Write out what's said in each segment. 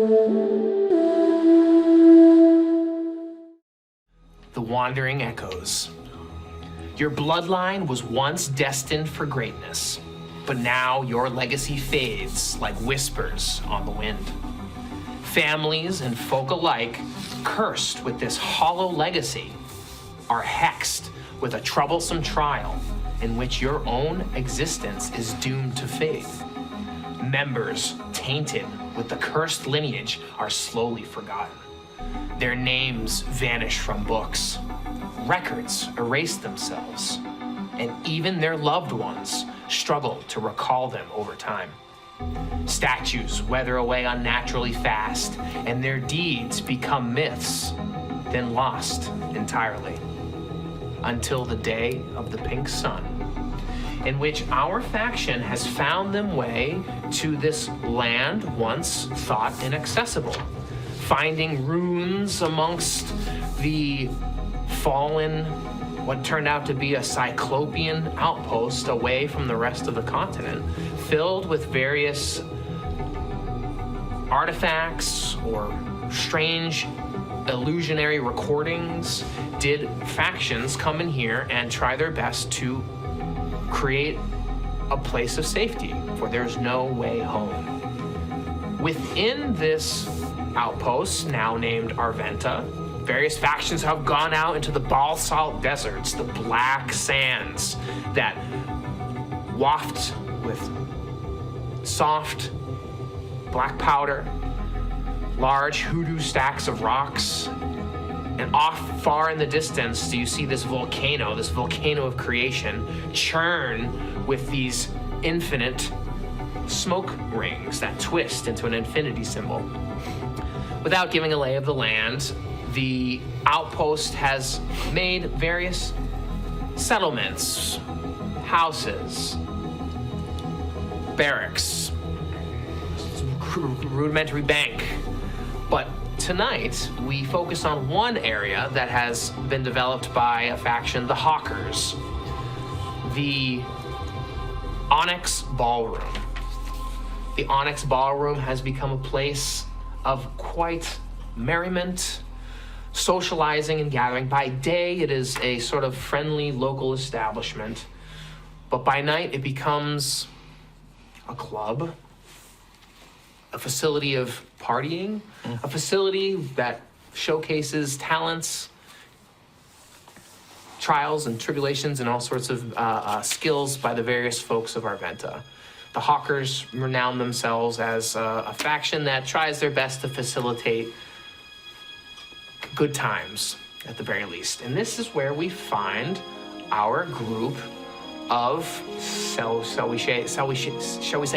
The Wandering Echoes. Your bloodline was once destined for greatness, but now your legacy fades like whispers on the wind. Families and folk alike, cursed with this hollow legacy, are hexed with a troublesome trial in which your own existence is doomed to fade. Members tainted with the cursed lineage are slowly forgotten. Their names vanish from books. Records erase themselves, and even their loved ones struggle to recall them over time. Statues weather away unnaturally fast, and their deeds become myths, then lost entirely. Until the day of the pink sun, in which our faction has found them way to this land once thought inaccessible, finding runes amongst the fallen, what turned out to be a Cyclopean outpost away from the rest of the continent, filled with various artifacts or strange illusionary recordings. Did factions come in here and try their best to create a place of safety, for there's no way home. Within this outpost, now named Arventa, various factions have gone out into the basalt deserts, the black sands that waft with soft black powder, large hoodoo stacks of rocks, and off far in the distance do you see this volcano of creation, churn with these infinite smoke rings that twist into an infinity symbol. Without giving a lay of the land, the outpost has made various settlements, houses, barracks, rudimentary bank. But tonight, we focus on one area that has been developed by a faction, the Hawkers, the Onyx Ballroom. The Onyx Ballroom has become a place of quite merriment, socializing and gathering. By day, it is a sort of friendly local establishment, but by night, it becomes a club, a facility of partying, a facility that showcases talents, trials and tribulations, and all sorts of skills by the various folks of Arventa. The Hawkers renown themselves as a faction that tries their best to facilitate good times, at the very least. And this is where we find our group of, shall we say,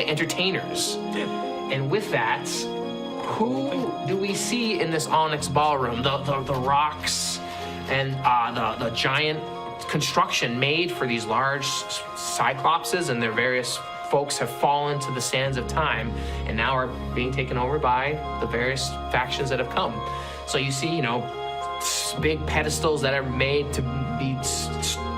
entertainers. Yeah. And with that, who do we see in this Onyx Ballroom? The rocks and the giant construction made for these large cyclopses and their various folks have fallen to the sands of time and now are being taken over by the various factions that have come. So you see, big pedestals that are made to be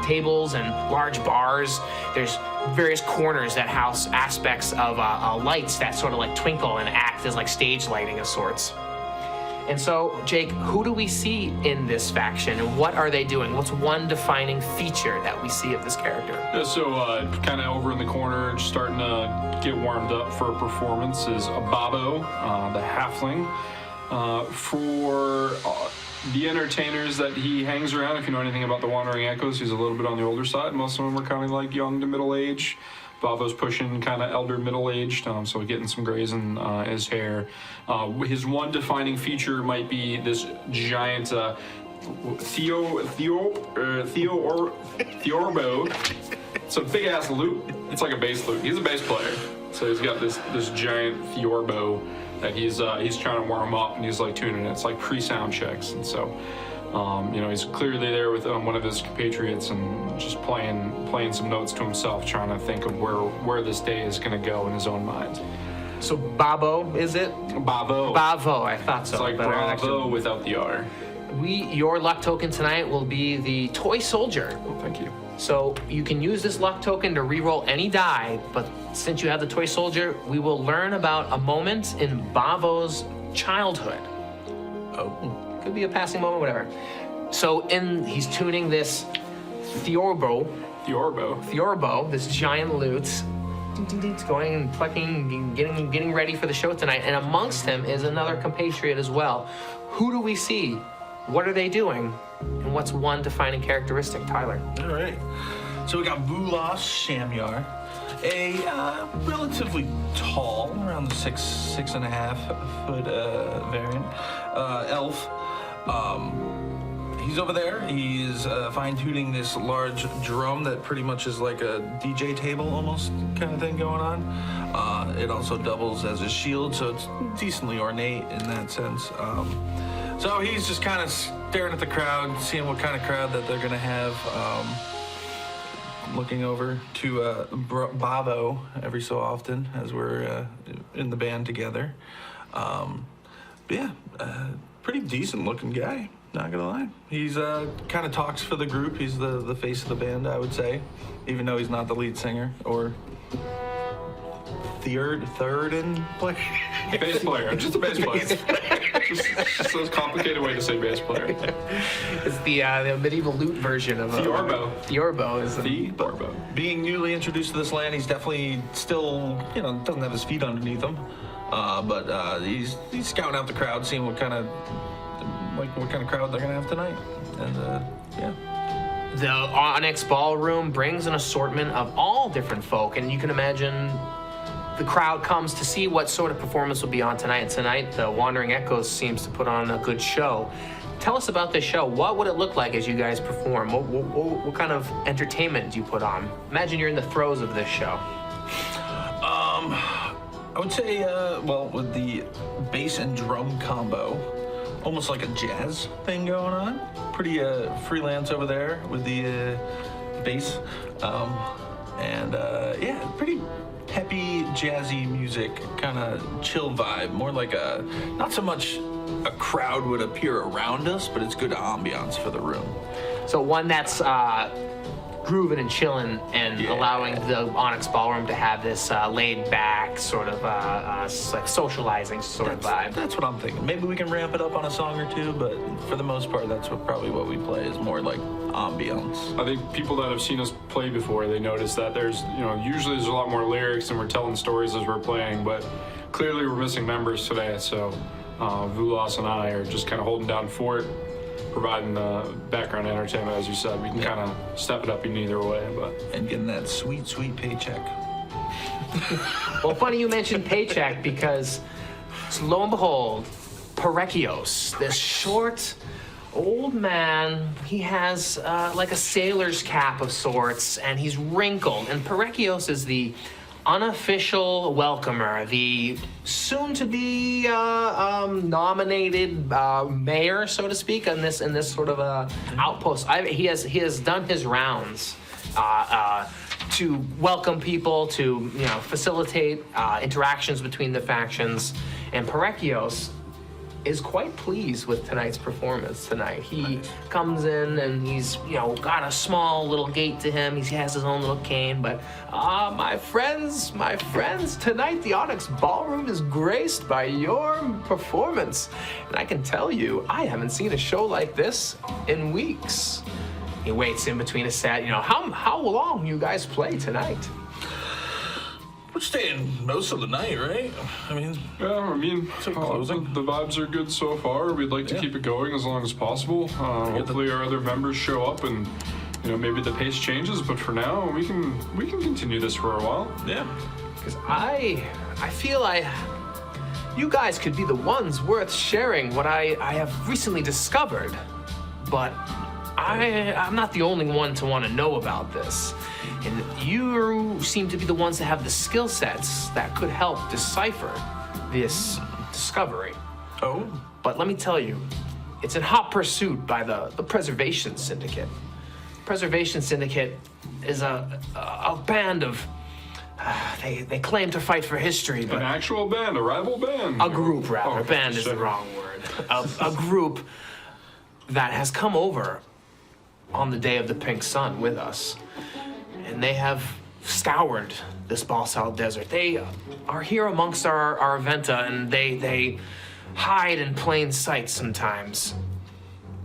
tables and large bars. There's various corners that house aspects of lights that sort of like twinkle and act as like stage lighting of sorts. And so, Jake, who do we see in this faction, and what are they doing? What's one defining feature that we see of this character? Yeah, so kind of over in the corner, starting to get warmed up for a performance is Bavo, the halfling. For the entertainers that he hangs around, if you know anything about the Wandering Echoes, he's a little bit on the older side. Most of them are kind of like young to middle age. Bavo's pushing kind of elder middle-aged, so getting some grays in his hair. His one defining feature might be this giant Theorbo. It's a big-ass lute. It's like a bass lute. He's a bass player, so he's got this giant Theorbo that he's trying to warm up, and he's like tuning it. It's like pre-sound checks, and so he's clearly there with one of his compatriots and just playing some notes to himself, trying to think of where this day is going to go in his own mind. So Bavo, is it? Bavo. Bavo, I thought so. It's like Bravo without the R. Your luck token tonight will be the Toy Soldier. Oh, thank you. So you can use this luck token to reroll any die, but since you have the Toy Soldier, we will learn about a moment in Bavo's childhood. Oh. Could be a passing moment, whatever. So he's tuning this Theorbo, this giant lute. It's going and plucking and getting ready for the show tonight. And amongst him is another compatriot as well. Who do we see? What are they doing? And what's one defining characteristic, Tyler? All right. So we got Vulas Shamyar, a relatively tall, around the 6.5 foot variant, elf. He's over there. He's fine-tuning this large drum that pretty much is like a DJ table almost kind of thing going on. It also doubles as a shield, so it's decently ornate in that sense. So he's just kind of staring at the crowd, seeing what kind of crowd that they're going to have. Looking over to Bavo every so often as we're in the band together. Pretty decent looking guy, not gonna lie. He's kind of talks for the group. He's the face of the band, I would say, even though he's not the lead singer or third in player. Bass player, just a bass player. just a complicated way to say bass player. It's the medieval lute version of Theorbo. Theorbo is Theorbo. Being newly introduced to this land, he's definitely still, doesn't have his feet underneath him. But he's scouting out the crowd, seeing what kind of crowd they're gonna have tonight, and The Onyx Ballroom brings an assortment of all different folk, and you can imagine the crowd comes to see what sort of performance will be on tonight. And tonight, the Wandering Echoes seems to put on a good show. Tell us about this show. What would it look like as you guys perform? What kind of entertainment do you put on? Imagine you're in the throes of this show. I would say, with the bass and drum combo, almost like a jazz thing going on. Pretty freelance over there with the bass. Pretty peppy, jazzy music, kind of chill vibe. More like not so much a crowd would appear around us, but it's good ambiance for the room. So one that's grooving and chilling and allowing the Onyx Ballroom to have this laid back sort of like socializing sort of vibe. That's what I'm thinking. Maybe we can ramp it up on a song or two, but for the most part, that's probably what we play is more like ambiance. I think people that have seen us play before, they notice that usually there's a lot more lyrics and we're telling stories as we're playing, but clearly we're missing members today, so Vulas and I are just kind of holding down fort, providing the background entertainment, as you said. We can kind of step it up in either way, and getting that sweet, sweet paycheck. Well, funny you mentioned paycheck because, lo and behold, Parekeos, this short, old man, he has like a sailor's cap of sorts, and he's wrinkled. And Parekeos is the unofficial welcomer, the soon-to-be nominated mayor, so to speak, in this sort of outpost. He has done his rounds to welcome people, to facilitate interactions between the factions, and Parekeos is quite pleased with tonight's performance tonight. He comes in and he's, got a small little gait to him. He has his own little cane, but my friends, tonight the Onyx Ballroom is graced by your performance. And I can tell you, I haven't seen a show like this in weeks. He waits in between a set. How long you guys play tonight? We're staying most of the night, right? Closing. The vibes are good so far. We'd like to keep it going as long as possible. Hopefully our other members show up and maybe the pace changes, but for now we can continue this for a while. Yeah. Because I feel you guys could be the ones worth sharing what I have recently discovered, but I'm not the only one to want to know about this. And you seem to be the ones that have the skill sets that could help decipher this discovery. Oh? But let me tell you, it's in hot pursuit by the Preservation Syndicate. Preservation Syndicate is a band of... they claim to fight for history, but... An actual band, a rival band? A group, rather. Oh, Band is the wrong word. A group that has come over on the day of the Pink Sun with us. And they have scoured this Balsal Desert. They are here amongst our Aventa, and they hide in plain sight sometimes.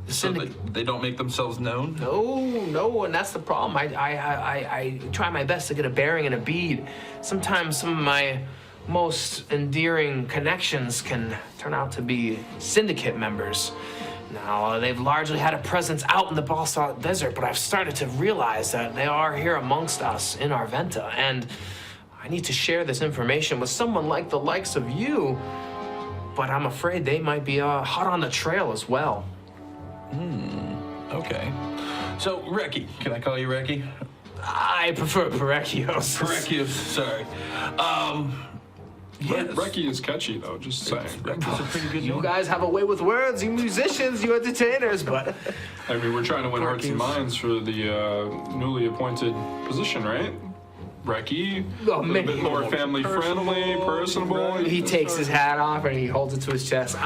The So syndicate. they don't make themselves known? No, and that's the problem. I try my best to get a bearing and a bead. Sometimes some of my most endearing connections can turn out to be syndicate members. Now, they've largely had a presence out in the Balsalt Desert, but I've started to realize that they are here amongst us in Arventa, and I need to share this information with someone like the likes of you, but I'm afraid they might be hot on the trail as well. Okay. So, Reki. Can I call you Reki? I prefer Parekeos. Parekeos, sorry. Yes. Reki is catchy though, just saying. Reki's a pretty good You name. guys have a way with words, you musicians, you entertainers, but I mean, we're trying to win hearts and minds for the newly appointed position, right? Reki, Oh, a man. bit more family friendly, personable. he takes his hat off and he holds it to his chest.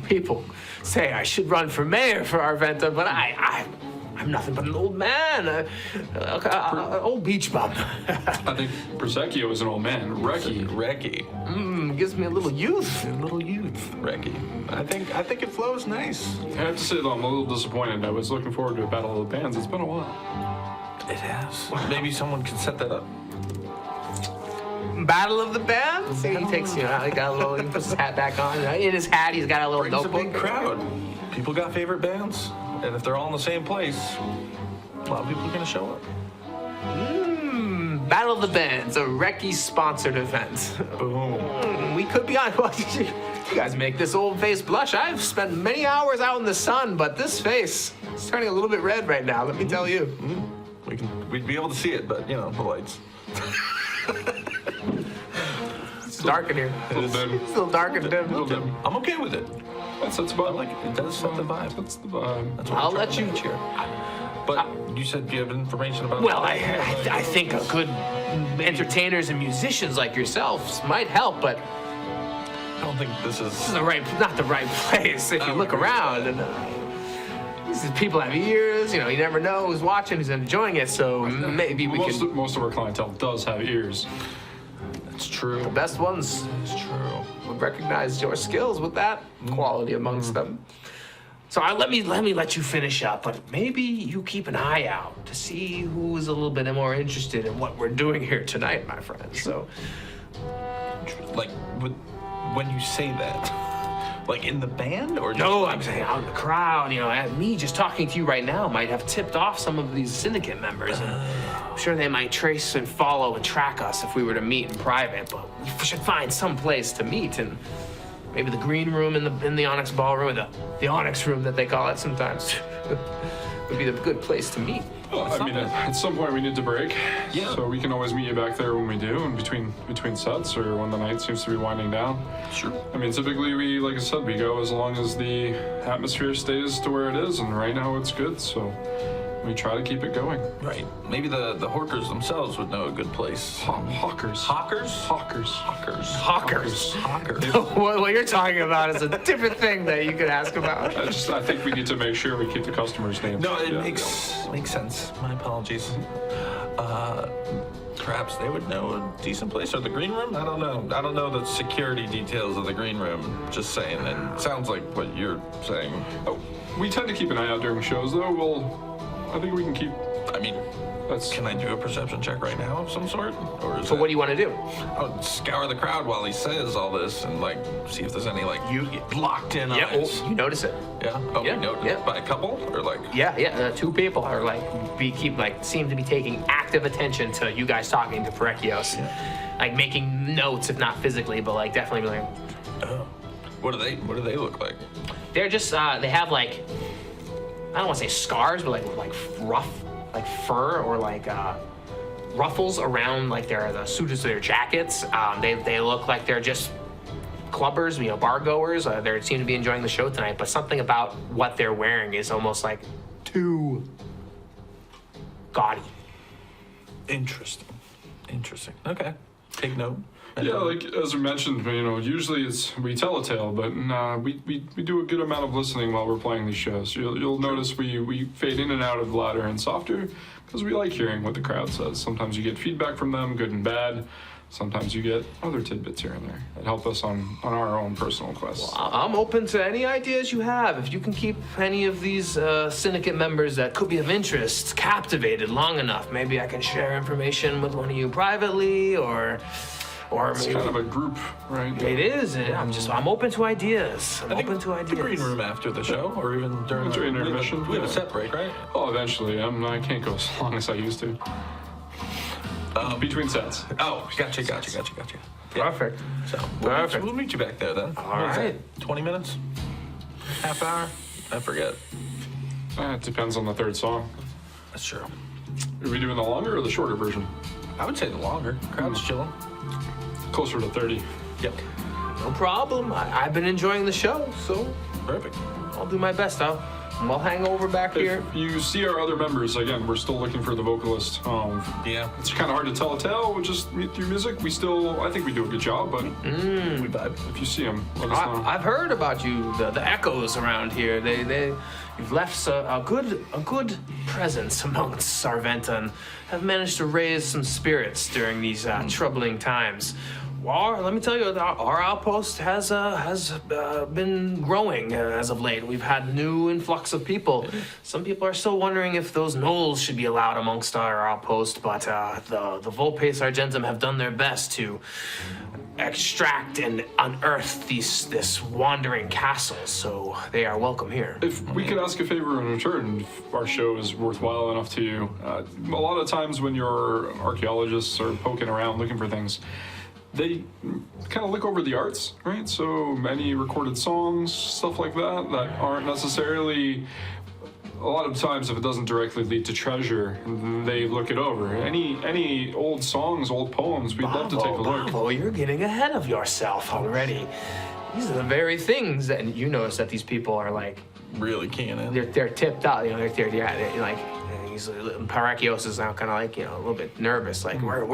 People say I should run for mayor for Arventa, but I'm nothing but an old man, an old beach bum. I think Presekio is an old man. Reki. Gives me a little youth. Reki. I think it flows nice. I have to say though, I'm a little disappointed. I was looking forward to a battle of the bands. It's been a while. It has. Maybe someone can set that up. Battle of the Bands. He takes, he got a little, he puts his hat back on. In his hat, he's got a little Brings a notebook. big crowd. People got favorite bands, and if they're all in the same place, a lot of people are gonna show up. Battle of the Bands, a Reki-sponsored event. Boom. We could be on. Well, you guys make this old face blush. I've spent many hours out in the sun, but this face is turning a little bit red right now. Let me tell you. We'd be able to see it, but the lights. It's dark in here. A little bit. It's a little dark and dim. I'm okay with it. That's I about like it. It does set the vibe. That's the vibe. That's what I'll I'm let trying you to cheer. But you said you have information about. Well, I think a good entertainers and musicians like yourselves might help, but I don't think this is. this is not the right place. If you look around, and these people have ears. You never know who's watching, who's enjoying it. So maybe we can. Most of our clientele does have ears. It's true. The best ones It's true. would recognize your skills with that quality amongst them. So let me let you finish up, but maybe you keep an eye out to see who's a little bit more interested in what we're doing here tonight, my friend. So Like, when you say that, like in the band or just no, like, I'm saying out in the crowd. Me just talking to you right now might have tipped off some of these syndicate members, and I'm sure they might trace and follow and track us if we were to meet in private. But we should find some place to meet, and maybe the green room in the Onyx Ballroom, or the Onyx room that they call it sometimes, would be the good place to meet. Well, I mean, at some point we need to break. Yeah. So we can always meet you back there when we do, and between sets or when the night seems to be winding down. Sure. I mean, typically we, like I said, we go as long as the atmosphere stays to where it is, and right now it's good. So we try to keep it going. Right. Maybe the Horkers themselves would know a good place. Hawkers. Hawkers? Hawkers. Hawkers. Hawkers. Hawkers. What you're talking about is a different thing that you could ask about. I think we need to make sure we keep the customers' names. No, it Yeah. makes sense. My apologies. Perhaps they would know a decent place or the green room. I don't know. I don't know the security details of the green room. Just saying. And sounds like what you're saying. Oh, we tend to keep an eye out during shows, though. I think we can keep. I mean, That's. can I do a perception check right now of some sort? Or is So what do you want to do? I'll scour the crowd while he says all this and see if there's any You- locked in Yeah, eyes. you notice it. Yeah. Oh, Yeah, we know yeah. by a couple or Yeah. Two people are seem to be taking active attention to you guys talking to Parekeos, like making notes, if not physically, but definitely like. What do they look like? They're just they have I don't want to say scars, but like rough fur or ruffles around the suitures of their jackets. They look like they're just clubbers, bar goers. They seem to be enjoying the show tonight, but something about what they're wearing is almost too gaudy. Interesting. Okay. Take note. Yeah, as we mentioned, usually we tell a tale, but we do a good amount of listening while we're playing these shows. You'll notice we fade in and out of louder and softer because we like hearing what the crowd says. Sometimes you get feedback from them, good and bad. sometimes you get other tidbits here and there that help us on our own personal quests. I'm open to any ideas you have. If you can keep any of these syndicate members that could be of interest captivated long enough, maybe I can share information with one of you privately, or It's maybe kind of a group, right? it is. I'm open to ideas. I'm open to ideas. The green room after the show, or even during intermission. We have a set break, right? Oh, eventually. I can't go as long as I used to. Between sets. Oh, gotcha. Yeah. Perfect. So Perfect. we'll meet you back there then. All What is right. that, 20 minutes? Half hour? I forget. It depends on the third song. That's true. Are we doing the longer or the shorter version? I would say the longer. Crowd's chilling. Closer to 30. Yep. No problem. I've been enjoying the show, so Perfect. I'll do my best. I'll hang over back here. If you see our other members, again, we're still looking for the vocalist. Yeah. It's kind of hard to tell a tale with just through music. I think we do a good job, but We vibe. if you see them, let us know. I've heard about you, the echoes around here. You've left a good presence amongst Sarventa and have managed to raise some spirits during these troubling times. Well, let me tell you, our outpost has been growing as of late. We've had new influx of people. Some people are still wondering if those gnolls should be allowed amongst our outpost, but the Volpe Argentum have done their best to extract and unearth this wandering castle, so they are welcome here. If we could ask a favor in return, if our show is worthwhile enough to you, a lot of times when your archaeologists are poking around looking for things, they kind of look over the arts, right? So many recorded songs, stuff like that aren't necessarily, a lot of times if it doesn't directly lead to treasure, they look it over. Any old songs, old poems, we'd love to take a look. Bavo, you're getting ahead of yourself already. These are the very things that you notice that these people are like, Really keen in. they're tipped out, they're like, Parekeos is now kind of like, a little bit nervous, like we're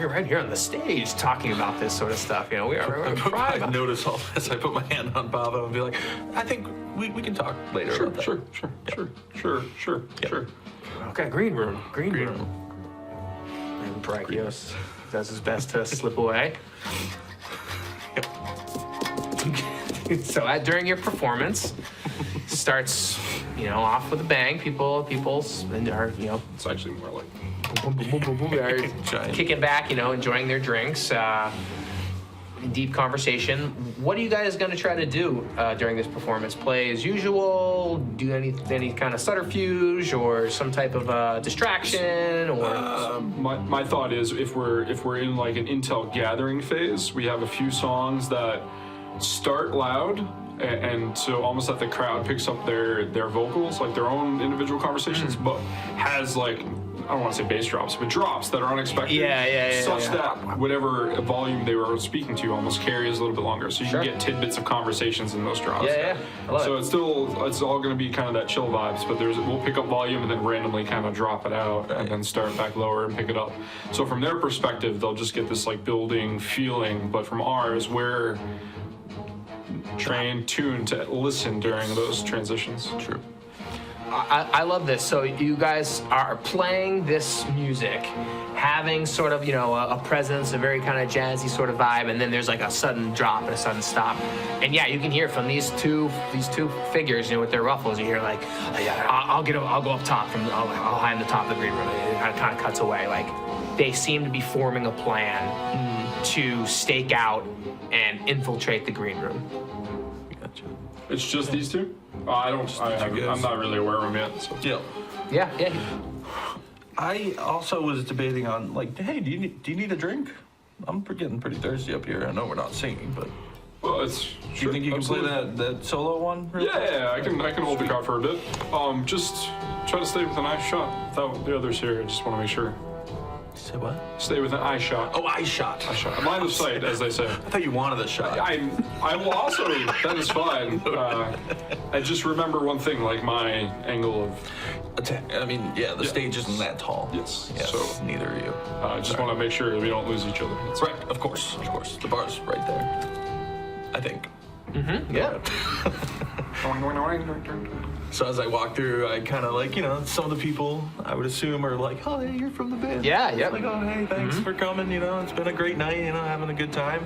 right here on the stage talking about this sort of stuff, we're I notice all this. I put my hand on Bavo and be like, I think we can talk later about that. Sure. Okay, green room. And Parekeos does his best to slip away. So during your performance, starts, off with a bang. People are, It's actually more like boom, boom, boom, boom, boom, are Giant. kicking back, enjoying their drinks, deep conversation. What are you guys going to try to do during this performance? Play as usual? Do any kind of subterfuge or some type of distraction? Or my thought is if we're in like an intel gathering phase, we have a few songs that start loud, and so almost that the crowd picks up their vocals, like their own individual conversations, but has like, I don't want to say bass drops, but drops that are unexpected. Such that whatever volume they were speaking to almost carries a little bit longer. So you can get tidbits of conversations in those drops. I love So it. it's all going to be kind of that chill vibes, but we'll pick up volume and then randomly kind of drop it out and then start back lower and pick it up. So from their perspective, they'll just get this like building feeling, but from ours, we're tuned to listen during those transitions. True. I love this. So you guys are playing this music, having sort of, a presence, a very kind of jazzy sort of vibe, and then there's like a sudden drop and a sudden stop. And yeah, you can hear from these two figures, with their ruffles, you hear like, I'll go up top I'll hide in the top of the green room. And it kind of cuts away. Like they seem to be forming a plan to stake out and infiltrate the green room. Gotcha. It's just these two? I'm not really aware of them yet. So. Yeah. I also was debating on like, hey, do you need a drink? I'm getting pretty thirsty up here. I know we're not singing, but Well, do you think you can play that solo one? Yeah, I can hold the card for a bit. Just try to stay with an eye shot without the others here. I just want to make sure. Say what? Stay with an eye shot. Oh, eye shot. Eye shot. Line of sight, as they say. I thought you wanted a shot. I will also. That is fine. I just remember one thing, like my angle of. The stage isn't that tall. Yes. So neither are you. I just want to make sure we don't lose each other. That's Right. Of course. The bar's right there. I think. Yeah. So as I walk through, I kind of like, some of the people I would assume are like, oh, hey, you're from the band. Yeah, It's yep. like, oh, hey, thanks for coming. It's been a great night. Having a good time.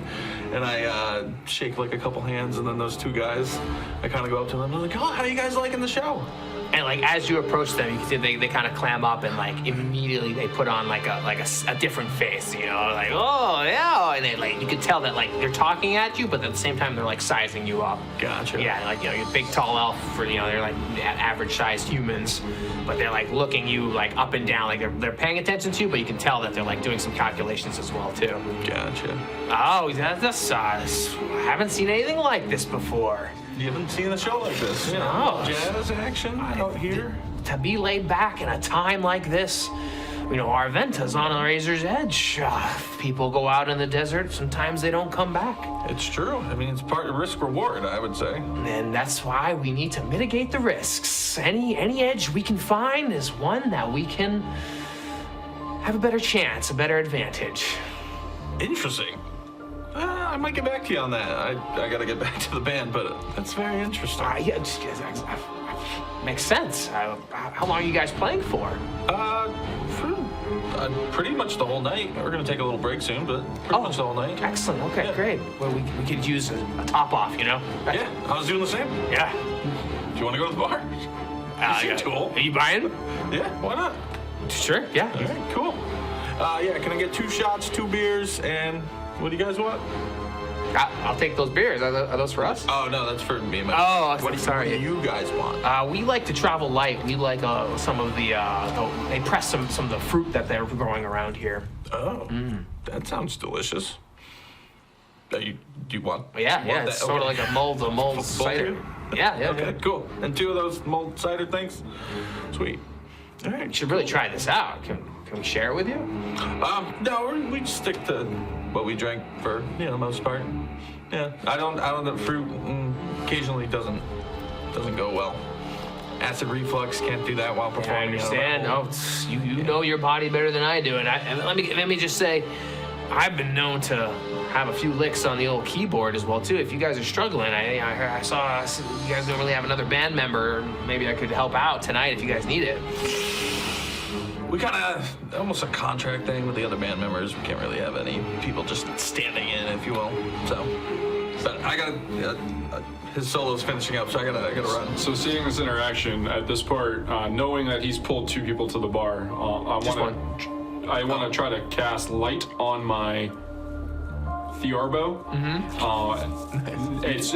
And I shake like a couple hands, and then those two guys, I kind of go up to them. I'm like, oh, how you guys liking the show? And like as you approach them, you can see they kind of clam up and like immediately they put on like a different face, like oh yeah, and they like you can tell that like they're talking at you, but at the same time they're like sizing you up. Gotcha. Yeah, like you're a big tall elf for they're like average sized humans, but they're like looking you like up and down, like they're paying attention to you, but you can tell that they're like doing some calculations as well too. Gotcha. Oh, that's I haven't seen anything like this before. You haven't seen a show like this. No. Jazz action out here. To be laid back in a time like this, our Venta's on a razor's edge. People go out in the desert, sometimes they don't come back. It's true. I mean, it's part of risk reward, I would say. And that's why we need to mitigate the risks. Any edge we can find is one that we can have a better chance, a better advantage. Interesting. I might get back to you on that. I gotta get back to the band, but that's very interesting. Yeah, makes sense. How long are you guys playing for? Pretty much the whole night. We're gonna take a little break soon, but pretty much the whole night. Excellent. Okay, Yeah. great. Well, we could use a top off, Yeah, I was doing the same. Yeah. Do you want to go to the bar? Yeah. Cool. Are you buying? Yeah, why not? Sure. Yeah. All right, cool. Yeah, can I get 2 shots, 2 beers, and what do you guys want? I'll take those beers. Are those for us? Oh, no, that's for me and my Oh, What do you guys want? We like to travel light. We like some of they press some of the fruit that they're growing around here. Oh, that sounds delicious. Do you want? Yeah, want it's that? sort of Okay. like a mulled cider. Yeah. Okay, cool. And 2 of those mulled cider things? Sweet. All right. You should really try this out. Can we share it with you? No, we just stick to what we drank for the most part. Yeah, I don't. The fruit occasionally doesn't go well. Acid reflux, can't do that while I performing. understand. You know your body better than I do, and let me just say, I've been known to have a few licks on the old keyboard as well too. If you guys are struggling, I saw you guys don't really have another band member. Maybe I could help out tonight if you guys need it. We kind of almost a contract thing with the other band members. We can't really have any people just standing in, if you will. So, but I gotta. His solo's finishing up, so I gotta run. So seeing this interaction at this part, knowing that he's pulled 2 people to the bar, I want to try to cast light on my Thiorbo. It's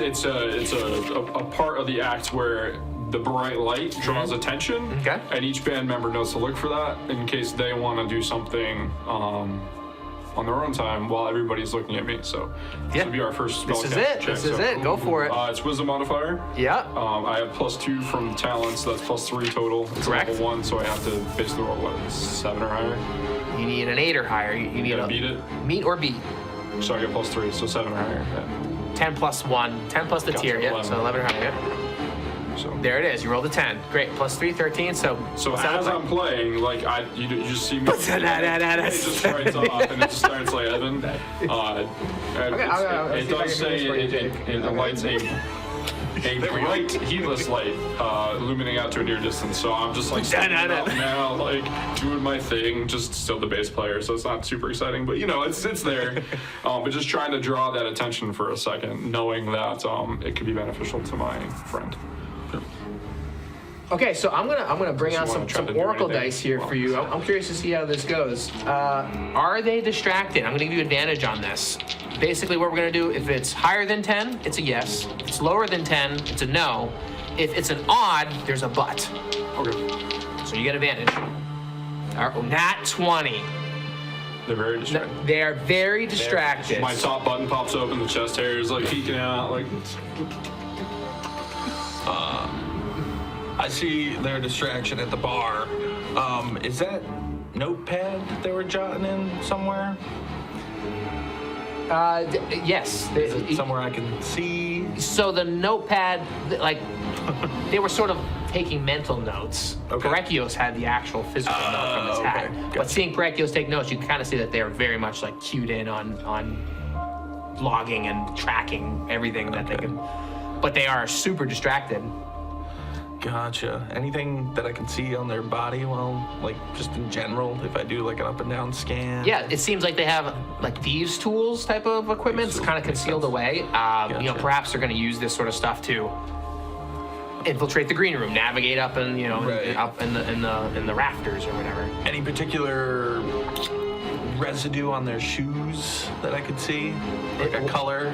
a part of the act where the bright light draws attention, Okay. and each band member knows to look for that in case they want to do something on their own time while everybody's looking at me. So this would be our first spell This is check. it. This is it. Go for it. It's Wisdom modifier. Yeah. I have +2 from talent, so that's +3 total. It's Correct. level 1, so I have to basically roll 7 or higher. You need an 8 or higher. You need Gotta beat it. Meet or beat. So I get +3, so 7 or higher. Yeah. 10 plus 1. 10 plus the Gotcha, tier. Yeah. 11. So 11 or higher. So There it is. You rolled a 10. Great. +3, 13. So as I'm playing, like you just see me. It just writes off and it just starts like Evan. It does say it lights a bright heatless light illuminating out to a near distance. So I'm just like standing up now, like doing my thing. Just still the bass player, so it's not super exciting, but it's there. But just trying to draw that attention for a second, knowing that it could be beneficial to my friend. Okay, so I'm gonna bring So out you some wanna try to do oracle anything? dice here for you. I'm curious to see how this goes. Are they distracted? I'm gonna give you advantage on this. Basically, what we're gonna do, if it's higher than 10, it's a yes. If it's lower than 10, it's a no. If it's an odd, there's a but. Okay. So you get advantage. Nat 20. They're very distracted. They are very distracted. My top button pops open, the chest hair is like peeking out, like. I see their distraction at the bar. Is that notepad that they were jotting in somewhere? Yes. Is it somewhere I can see? So the notepad, like, they were sort of taking mental notes. Okay. Parekeos had the actual physical note from his hat. okay. But Gotcha. seeing Parekeos take notes, you can kind of see that they are very much like cued in on logging and tracking everything that they can but they are super distracted. Gotcha. Anything that I can see on their body? Well, like just in general, if I do like an up and down scan. Yeah, it seems like they have like thieves' tools type of equipment. It's kind of concealed away. You know, perhaps they're going to use this sort of stuff to infiltrate the green room, navigate up and up in the rafters or whatever. Any particular residue on their shoes that I could see, like a color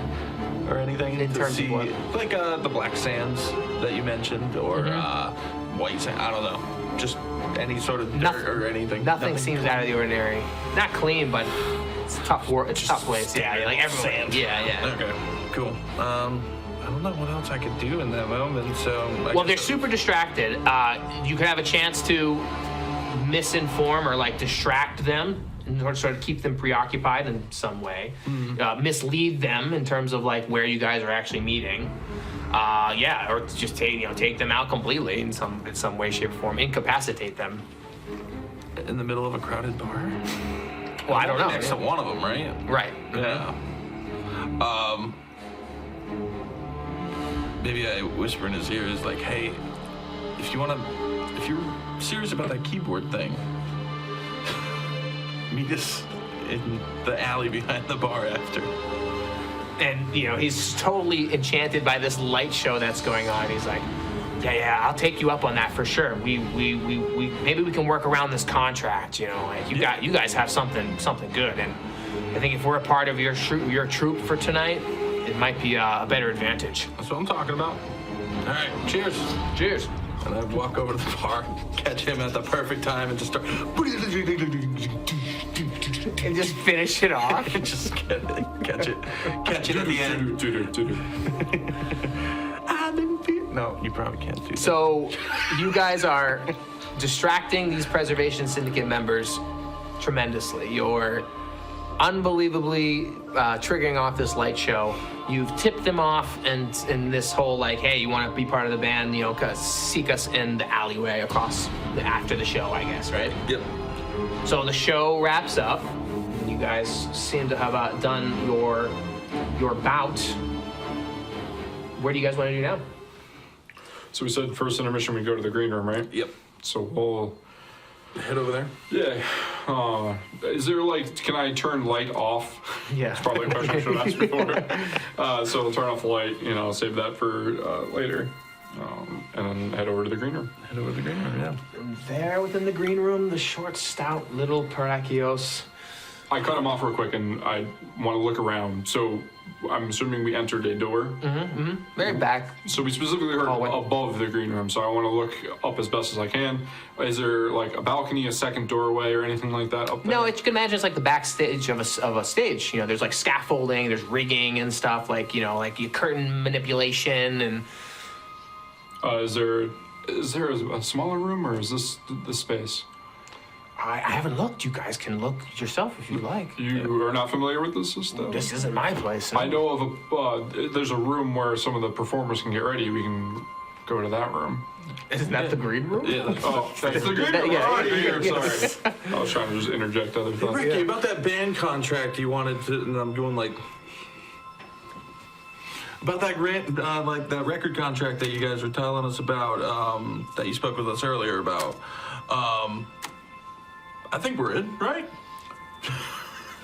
or anything? In terms of what? Like the black sands that you mentioned, or white sand. I don't know. Just any sort of dirt or anything. Nothing seems out of the ordinary. Not clean, but it's a tough work. It's a tough place. Yeah, like everyone. Sand. Yeah. Okay. Cool. I don't know what else I could do in that moment. So. Well, they're super distracted. You could have a chance to misinform or like distract them in order to sort of keep them preoccupied in some way. Mislead them in terms of like where you guys are actually meeting. Or just take them out completely in some way, shape, or form. Incapacitate them. In the middle of a crowded bar. Well, I don't know. Next to one of them, right? Right. Yeah. Maybe I whisper in his ears, like, "Hey, if you're serious about that keyboard thing, meet us in the alley behind the bar after." And he's totally enchanted by this light show that's going on. He's like, "Yeah, I'll take you up on that for sure. We maybe we can work around this contract. Like you guys have something good, and I think if we're a part of your troop for tonight, it might be a better advantage." That's what I'm talking about. All right, cheers. Cheers. And I walk over to the bar, catch him at the perfect time, and just start. And just finish it off. Just catch it at the end. No, you probably can't do that. So you guys are distracting these Preservation Syndicate members tremendously. You're unbelievably triggering off this light show. You've tipped them off and in this whole like, hey, you want to be part of the band, seek us in the alleyway across after the show, I guess, right? Yep. So the show wraps up. You guys seem to have done your bout. Where do you guys want to do now? So we said first intermission we go to the green room, right? Yep. So we'll head over there. Yeah. Is there can I turn light off? Yeah. That's probably a question I should have asked before. So we'll turn off the light, save that for later. And then head over to the green room. Head over to the green room, yeah. There within the green room, the short, stout little Parekeos. I cut him off real quick and I want to look around. So I'm assuming we entered a door. Very back. So we specifically heard above the green room, so I want to look up as best as I can. Is there like a balcony, a second doorway, or anything like that up there? No, you can imagine it's like the backstage of a stage. There's like scaffolding, there's rigging and stuff, like your curtain manipulation and. Is there a smaller room, or is this the space? I haven't looked. You guys can look yourself if you like. You are not familiar with this stuff? This isn't my place. So. I know of there's a room where some of the performers can get ready. We can go to that room. Isn't that the green room? Yeah. That's the green room. Sorry. I was trying to just interject other thoughts. Reki, about that band contract you wanted to, and I'm going like. About that that record contract that you guys were telling us about, that you spoke with us earlier about. I think we're in, right?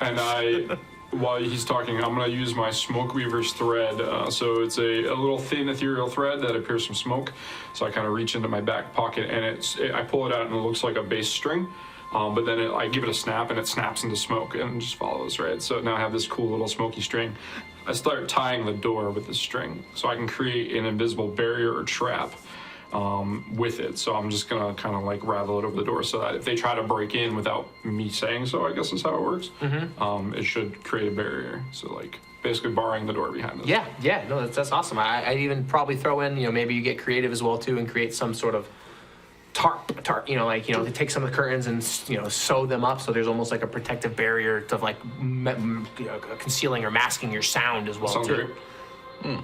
And while he's talking, I'm going to use my smokeweaver's thread. So it's a little thin ethereal thread that appears from smoke. So I kind of reach into my back pocket and I pull it out and it looks like a bass string. But then I give it a snap and it snaps into smoke and just follows, right? So now I have this cool little smoky string. I start tying the door with this string so I can create an invisible barrier or trap with it. So I'm just gonna kind of like ravel it over the door so that if they try to break in without me saying so, I guess is how it works, it should create a barrier. So like basically barring the door behind us. Yeah, no, that's awesome. I'd even probably throw in, maybe you get creative as well too and create some sort of tarp, they take some of the curtains and, sew them up so there's almost like a protective barrier to like concealing or masking your sound as well. Sounds too. Great.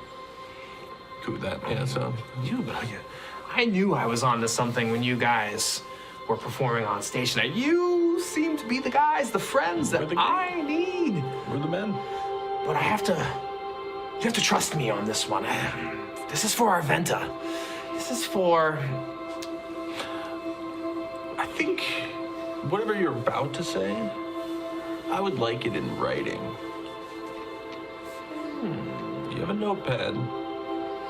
Cool with that, yeah, so. I knew I was onto something when you guys were performing on stage tonight. You seem to be the guys, the friends that I need. We're the men. But you have to trust me on this one. This is for Arventa. This is for... I think whatever you're about to say, I would like it in writing. You have a notepad.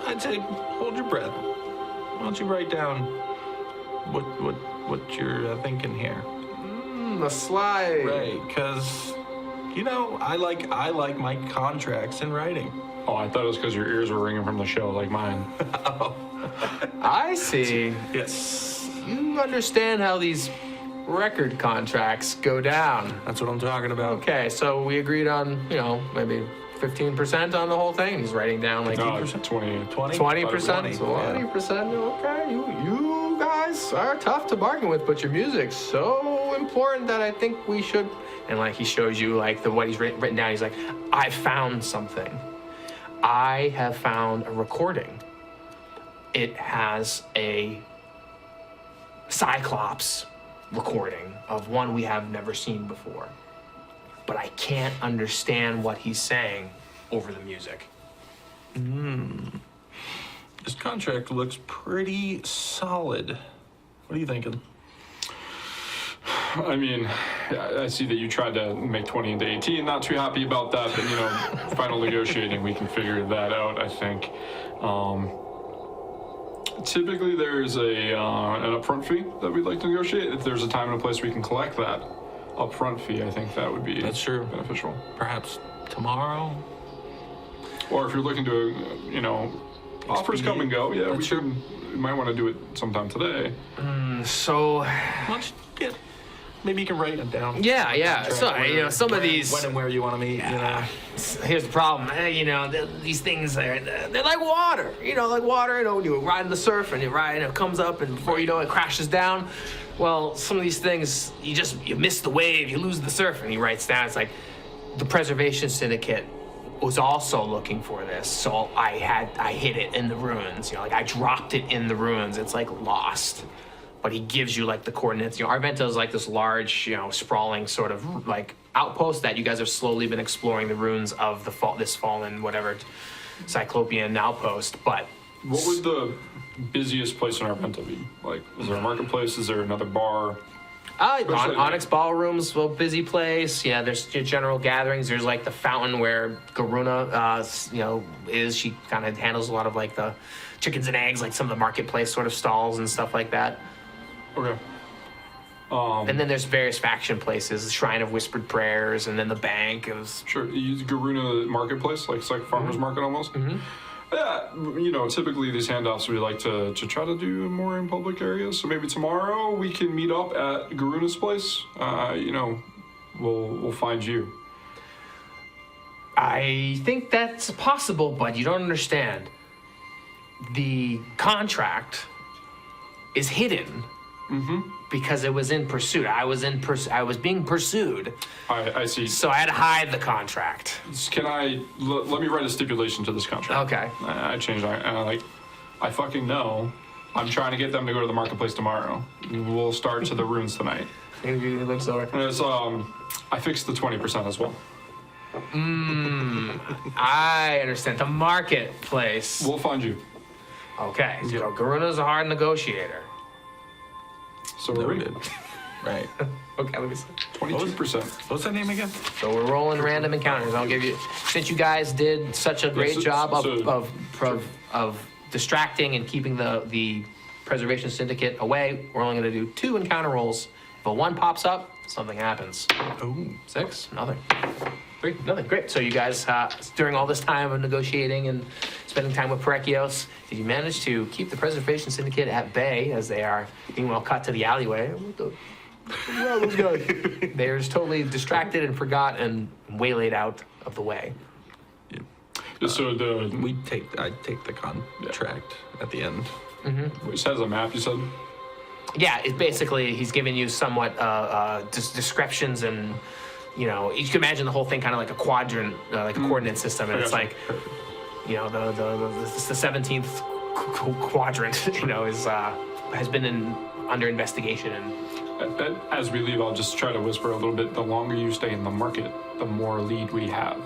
I'd say hold your breath. Why don't you write down what you're thinking here? The slide. Right, because I like my contracts in writing. Oh, I thought it was because your ears were ringing from the show, like mine. I see. Yes, You understand how these record contracts go down. that's what I'm talking about. Okay, so we agreed on, maybe 15% on the whole thing. He's writing down like 20. 20%. 20%. 20%. Okay, you guys are tough to bargain with, but your music's so important that I think we should. And like he shows you like what he's written down. He's like, I found something. I have found a recording. It has a cyclops recording of one we have never seen before. But I can't understand what he's saying over the music. This contract looks pretty solid. What are you thinking? I mean, I see that you tried to make 20 into 18. Not too happy about that, but final negotiating, we can figure that out, I think. Typically, there's an upfront fee that we'd like to negotiate. If there's a time and a place we can collect that upfront fee, I think that would be beneficial. Perhaps tomorrow? Or if you're looking to, offers come and go. Yeah, we might want to do it sometime today. So, Maybe you can write them down. yeah. So, some of these. When and where you want to meet. Here's the problem. These things they're like water. Like water. When you ride in the surf and you ride, and it comes up, and before you know it, crashes down. Well, some of these things you miss the wave, you lose the surf, and he writes down. It's like the Preservation Syndicate was also looking for this, so I hid it in the ruins. I dropped it in the ruins. It's like lost. But he gives you like the coordinates. Arventa is like this large, sprawling sort of like outpost that you guys have slowly been exploring the ruins of this fallen whatever Cyclopean outpost. But what would the busiest place in Arventa be? Like, is there a marketplace? Is there another bar? Onyx Ballroom's a busy place. Yeah, there's general gatherings. There's like the fountain where Garuna, is. She kind of handles a lot of like the chickens and eggs, like some of the marketplace sort of stalls and stuff like that. Okay. And then there's various faction places, the Shrine of Whispered Prayers, and then the bank. Sure, you use Garuna Marketplace, like it's like a farmer's market almost. Yeah, typically these handoffs we like to try to do more in public areas. So maybe tomorrow we can meet up at Garuna's place. We'll find you. I think that's possible, but you don't understand. The contract is hidden. Because it was in pursuit. I was being pursued. I see. So I had to hide the contract. Can let me write a stipulation to this contract. Okay. I changed that. And I fucking know. I'm trying to get them to go to the marketplace tomorrow. We'll start to the ruins tonight. And it's, I fixed the 20% as well. I understand. The marketplace. We'll find you. Okay. So Garuna's a hard negotiator. So we're Noted. Right. Okay, let me see. 22%. What's that name again? So we're rolling random encounters. I'll give you, since you guys did such a great job of distracting and keeping the Preservation Syndicate away, we're only going to do 2 encounter rolls. If a 1 pops up, something happens. Oh. 6, nothing. 3, nothing. Great. So you guys, during all this time of negotiating and spending time with Parekeos, did you manage to keep the Preservation Syndicate at bay as they are being well cut to the alleyway? Where are those guys? They're just totally distracted and forgot and waylaid out of the way. So I take the contract at the end. It says a map, you said? Yeah, it's basically, he's giving you somewhat descriptions and, you can imagine the whole thing kind of like a quadrant, like a coordinate system, and it's like, the 17th quadrant, has been under investigation. And as we leave, I'll just try to whisper a little bit. The longer you stay in the market, the more lead we have.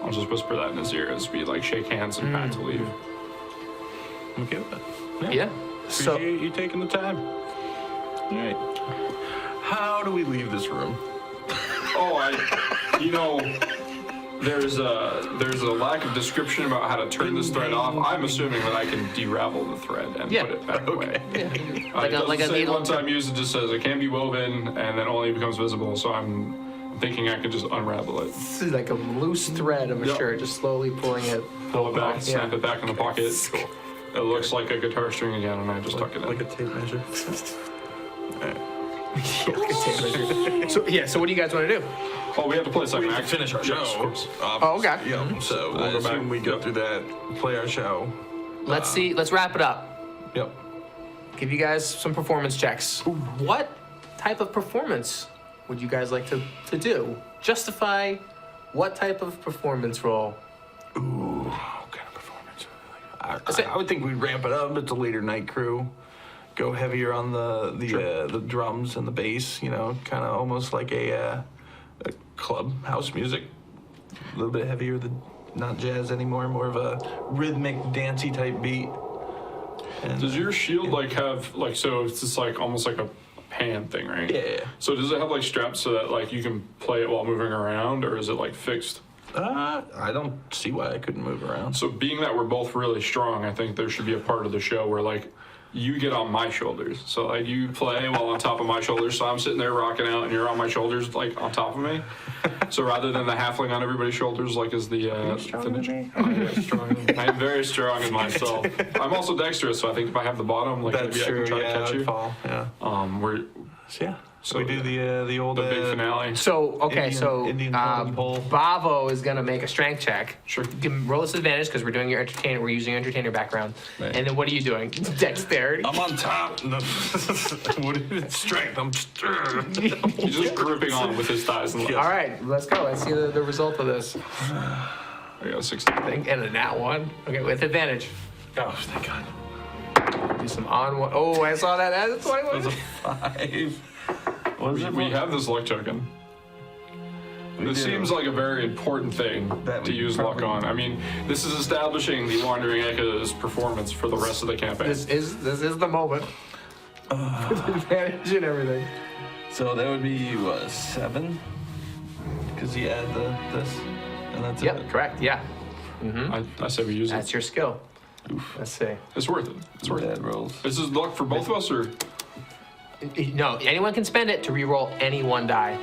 I'll just whisper that in his ear as we shake hands and back to leave. I'm okay with that. Yeah. So Appreciate you taking the time. All right. How do we leave this room? There's a lack of description about how to turn this thread off. I'm assuming that I can deravel the thread and Yeah. put it back away. yeah. It doesn't like a say needle. one time used, it just says it can be woven and then only becomes visible. So I'm thinking I can just unravel it. This is like a loose thread of a Yep. shirt, just slowly pulling it. Pull it back, Yeah. snap it back in the pocket. Cool. It looks like a guitar string again, and I just tuck it in. Like a tape measure. So what do you guys want to do? Oh, we have to play second act. Finish our Yes, show. of course. Oh, okay. Yeah. So We'll I go back. assume we go Yep. through that, play our show. Let's wrap it up. Yep. Give you guys some performance checks. What type of performance would you guys like to do? Justify what type of performance role? Ooh, what kind of performance? Say- I would think we'd ramp it up. It's a later night crew. Go heavier on the drums and the bass. You know, kind of almost like a club house music. A little bit heavier than not jazz anymore. More of a rhythmic, dancey type beat. And, Does your shield have so it's just like almost like a pan thing, right? Yeah. So does it have like straps so that like you can play it while moving around, or is it like fixed? I don't see why I couldn't move around. So being that we're both really strong, I think there should be a part of the show where like you get on my shoulders. So like you play while on top of my shoulders. So I'm sitting there rocking out and you're on my shoulders like on top of me. So rather than the halfling on everybody's shoulders like is the ninja. I am strong. I am very strong in myself. I'm also dexterous, so I think if I have the bottom, like That's maybe true. I can try Yeah, to catch I'd you. fall. Yeah. We're Yeah. So we do the old the big finale. So Indian totem pole. Bavo is gonna make a strength check. Sure. Roll us advantage because we're doing your entertainer. We're using your entertainer background. Right. And then what are you doing? Dexterity. I'm on top. No. What is it? Strength. I'm. He's just gripping on with his thighs and legs. All right, let's go. Let's see the result of this. I got 16. And a nat one. Okay, with advantage. Oh, thank God. Do some on one. Oh, I saw that. That's That was 21. a 5. What was it? We have this luck token. This do. seems like a very important thing That to we use luck probably- on. I mean, this is establishing the Wandering Echo's performance for the rest of the campaign. This is the moment. With advantage and everything. So that would be what, 7? Because you add this, and that's Yep, it. correct. Yeah, I say we use that's it. your skill. Let's see. It's worth it. It's worth it. Bad rolls. This is luck for both of us, or No, anyone can spend it to re-roll any one die.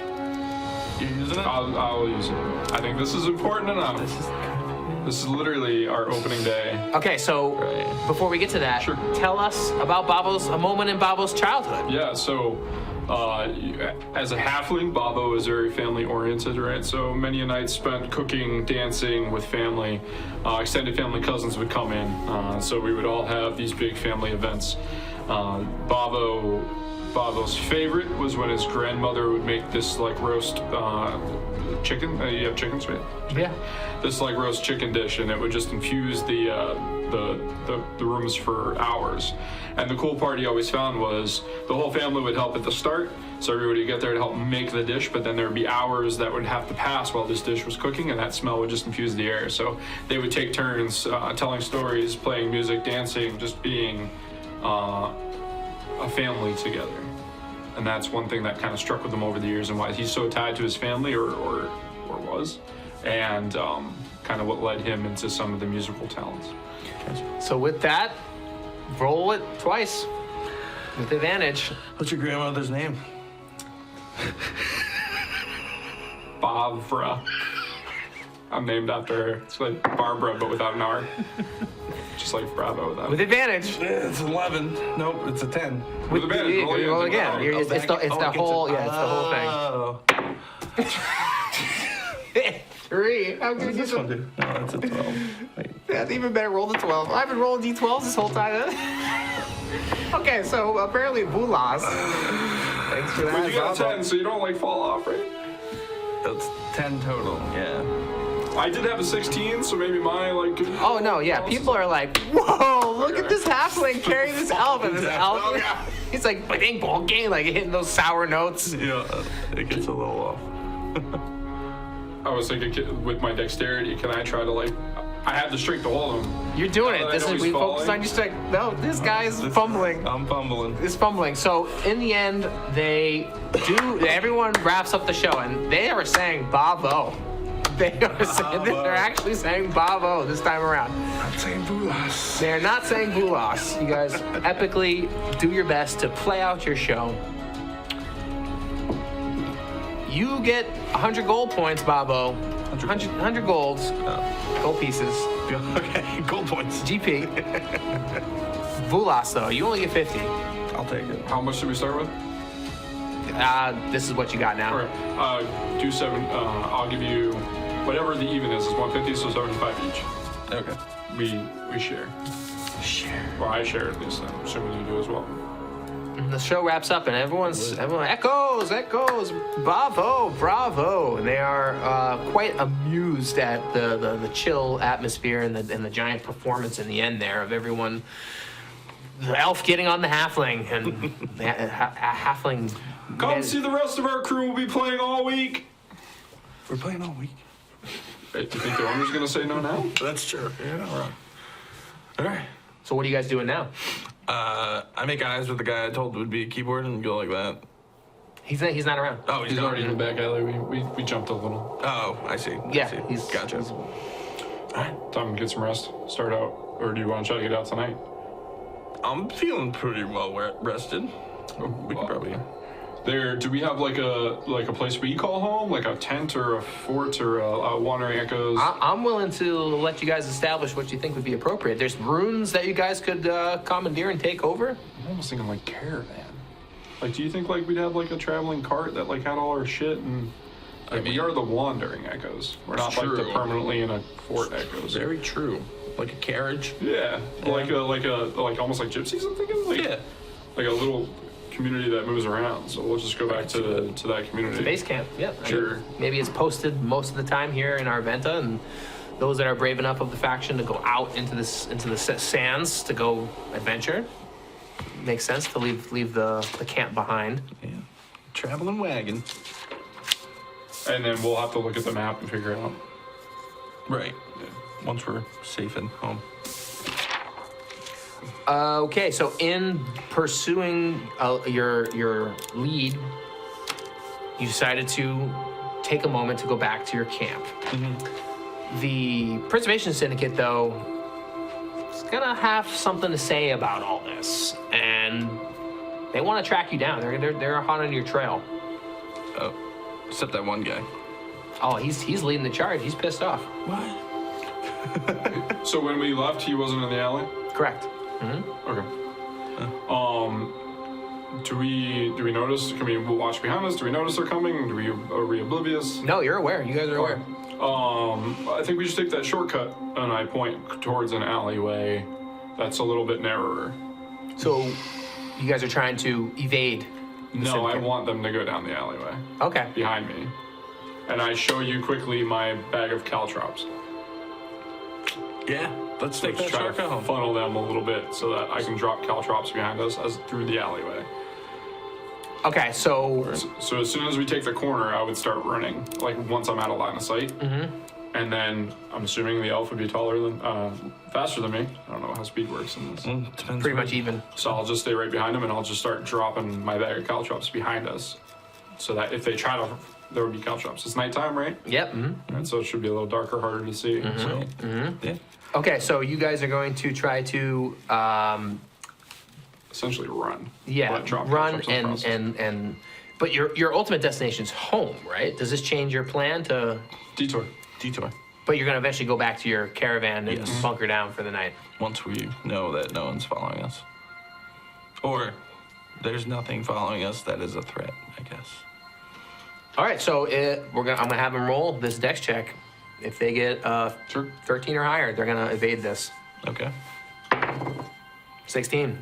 You're using it? I'll use it. I think this is important enough. This is literally our opening day. Okay, so Right. before we get to that, Sure. tell us about a moment in Bavo's childhood. Yeah, so as a halfling, Bavo is very family oriented, right? So many a night spent cooking, dancing with family. Extended family cousins would come in, so we would all have these big family events. Bavo's favorite was when his grandmother would make this like roast chicken. You have chickens, right? Yeah. This like roast chicken dish, and it would just infuse the rooms for hours. And the cool part he always found was the whole family would help at the start, so everybody would get there to help make the dish, but then there would be hours that would have to pass while this dish was cooking, and that smell would just infuse the air. So they would take turns telling stories, playing music, dancing, just being a family together. And that's one thing that kind of struck with him over the years and why he's so tied to his family or was, and kind of what led him into some of the musical talents. So with that, roll it twice with advantage. What's your grandmother's name? Barbara. I'm named after her. It's like Barbara, but without an R. Just like Bravo without With it. advantage. It's 11. Nope, it's a 10. With advantage, Roll again. Oh, It's the whole thing. Oh. 3. How good This one do? No, that's a 12. Wait. That's even better. Roll the 12. I've been rolling d12s this whole time. Okay, so apparently Vulas. Thanks for that. But you got a Bavo. 10, so you don't like fall off, right? That's 10 total. Yeah. I did have a 16, so maybe my like. Oh no, yeah. People are like, whoa, look at this halfling carrying this elf, and this elf. Oh, yeah. He's like, bing, bonking, like hitting those sour notes. Yeah, it gets a little off. I was thinking with my dexterity, can I try to like? I had the strength to hold him. You're doing it. I This know is he's we focus falling. on your strength. No, this guy's fumbling. I'm fumbling. Is fumbling. So in the end, everyone wraps up the show, and they are saying Bavo. They're actually saying Bavo this time around. I'm saying Vulas. They're not saying Vulas. You guys epically do your best to play out your show. You get 100 gold points, Bavo. 100 golds. Gold pieces. Okay, gold points. GP. Vulas, though, you only get 50. I'll take it. How much should we start with? This is what you got now. All right. Do 7. I'll give you whatever the even is. It's 150, so 75 each. Okay. We share. Share. Well, I share at least. I'm assuming you do as well. The show wraps up, and everyone echoes, bravo, and they are quite amused at the chill atmosphere and the giant performance in the end there of everyone. The elf getting on the halfling and the halfling. Come see the rest of our crew. We'll be playing all week. We're playing all week. Hey, do you think the owner's gonna say no now? That's true. You're not wrong. All right. So what are you guys doing now? I make eyes with the guy I told would be a keyboard and go like that. He's not around. Oh, He's already in the back alley. We jumped a little. Oh, I see. Yeah, I see. he's Gotcha. All right, time to get some rest. Start out, or do you want to try to get out tonight? I'm feeling pretty well rested. We can probably. Do we have like a place we call home, like a tent or a fort or a wandering echoes? I'm willing to let you guys establish what you think would be appropriate. There's runes that you guys could commandeer and take over. I'm almost thinking like caravan. Like, do you think like we'd have like a traveling cart that like had all our shit and? Like, we are the wandering echoes. We're not like the permanently in a fort echoes. Very true. Like a carriage. Yeah, like almost like gypsies. I'm thinking. Like, Yeah. Like a little community that moves around. So we'll just go back to that community. Base camp, yeah. Sure. Maybe it's posted most of the time here in Arventa, and those that are brave enough of the faction to go out into the sands to go adventure. Makes sense to leave the camp behind. Yeah. Traveling wagon. And then we'll have to look at the map and figure it out. Right. Once we're safe and home. Okay, so in pursuing your lead, you decided to take a moment to go back to your camp. Mm-hmm. The Preservation Syndicate, though, is gonna have something to say about all this, and they want to track you down. They're hot on your trail. Oh, except that one guy. Oh, he's leading the charge. He's pissed off. What? So when we left, he wasn't in the alley? Correct. Okay. Do we notice? Can we watch behind us? Do we notice they're coming? Are we oblivious? No, you're aware. You guys are aware. I think we should take that shortcut, and I point towards an alleyway that's a little bit narrower. So you guys are trying to evade. No, I want them to go down the alleyway Okay. behind me, and I show you quickly my bag of caltrops. Yeah. Let's take Let's that try shortcut to home. funnel them a little bit so that I can drop caltrops behind us as through the alleyway. Okay, so So as soon as we take the corner, I would start running. Like once I'm out of line of sight, and then I'm assuming the elf would be faster than me. I don't know how speed works in this. Depends pretty much even. So I'll just stay right behind him, and I'll just start dropping my bag of caltrops behind us, so that if they try to, there would be caltrops. It's nighttime, right? Yep. Right, so it should be a little darker, harder to see. So Yeah. Okay, so you guys are going to try to essentially run. yeah, but drop run caltrops in the process. and but your ultimate destination is home, right? Does this change your plan to? Detour. But you're gonna eventually go back to your caravan and Yes. bunker down for the night. Once we know that no one's following us. Or there's nothing following us that is a threat, I guess. All right, so I'm gonna have them roll this dex check. If they get Sure. 13 or higher, they're gonna evade this. Okay. 16.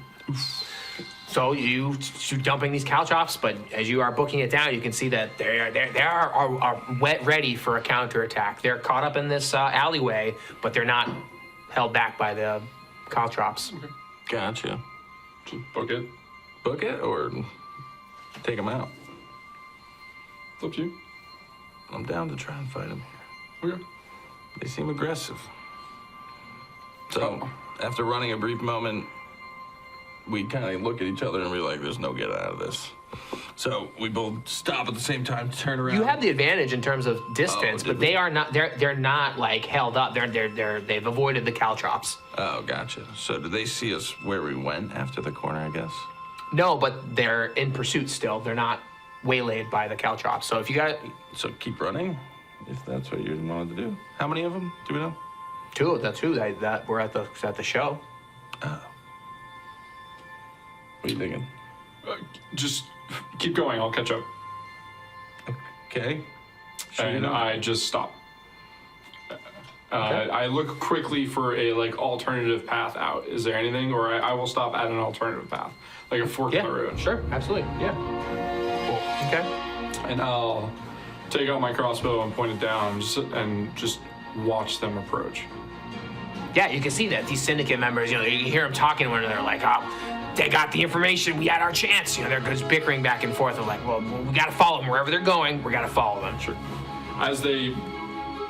So you shoot dumping these caltrops, but as you are booking it down, you can see that they are wet ready for a counterattack. They're caught up in this alleyway, but they're not held back by the caltrops. Gotcha. Just book it. Book it or take them out? It's up to you. I'm down to try and fight them here. Okay. They seem aggressive. So, after running a brief moment, we kind of look at each other and we're like, there's no get out of this. So we both stop at the same time, turn around. You have the advantage in terms of distance, but they are not. They're not like held up. They've avoided the caltrops. Oh, gotcha. So did they see us where we went after the corner, I guess? No, but they're in pursuit still. They're not waylaid by the caltrops. So if you got So keep running, if that's what you wanted to do. How many of them do we know? two, that's who that were at the show. Oh. What are you thinking? Just keep going. I'll catch up. Okay. And I just stop. I look quickly for a alternative path out. Is there anything, or I will stop at an alternative path, like a fork in the road. Sure, absolutely, yeah. Cool. Okay. And I'll take out my crossbow and point it down, and just watch them approach. Yeah, you can see that these syndicate members, you hear them talking to one another, like, oh, they got the information, we had our chance. They're just bickering back and forth. They're like, well, we got to follow them wherever they're going. We got to follow them. Sure. As they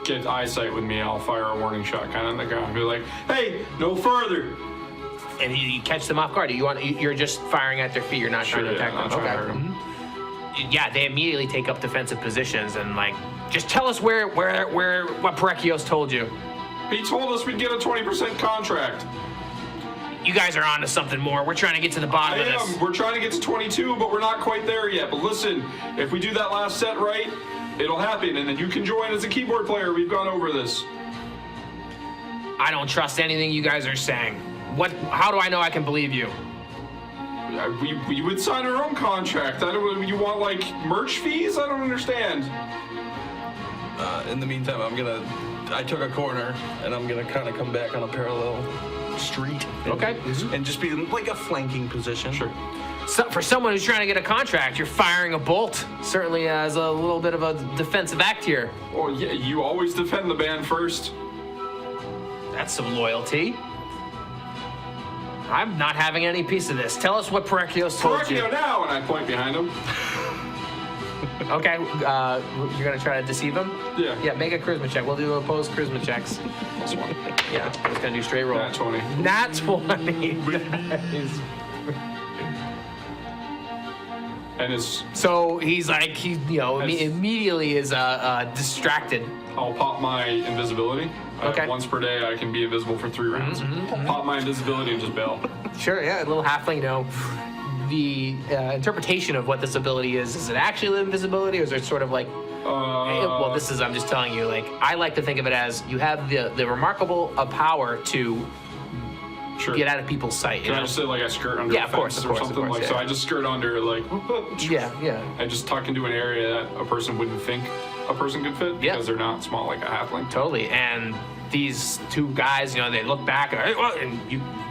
get eyesight with me, I'll fire a warning shot kind of on the ground. Be like, hey, no further. And you catch them off guard. You're just firing at their feet. You're not trying to attack them. Not trying to hurt them. Yeah, they immediately take up defensive positions and just tell us what Parekeos told you. He told us we'd get a 20% contract. You guys are on to something more. We're trying to get to the bottom of this. We're trying to get to 22, but we're not quite there yet. But listen, if we do that last set right, it'll happen, and then you can join as a keyboard player. We've gone over this. I don't trust anything you guys are saying. How do I know I can believe you? We would sign our own contract. You want merch fees? I don't understand. In the meantime, I took a corner, and I'm gonna kind of come back on a parallel street. Okay. And just be in like a flanking position. Sure. So for someone who's trying to get a contract, you're firing a bolt. Certainly as a little bit of a defensive act here. Oh yeah, you always defend the band first. That's some loyalty. I'm not having any piece of this. Tell us what Parekeos told you. Parekeo now, and I point behind him. Okay, you're gonna try to deceive him? Yeah. Yeah, make a charisma check. We'll do opposed charisma checks. Plus one. Yeah, I'm just gonna do straight roll. Nat 20. Nat 20. Nice. And it's. So he's immediately is distracted. I'll pop my invisibility. Okay. Once per day, I can be invisible for 3 rounds. Pop my invisibility and just bail. Sure, yeah, a little halfling, the interpretation of what this ability is it actually invisibility, or is it sort of like, I'm just telling you, I like to think of it as you have the remarkable power to get out of people's sight. Can I just say I skirt under a fence or something? Yeah. So I just skirt under Yeah. I just tuck into an area that a person wouldn't think a person could fit because they're not small like a halfling. Totally. And these two guys, they look back and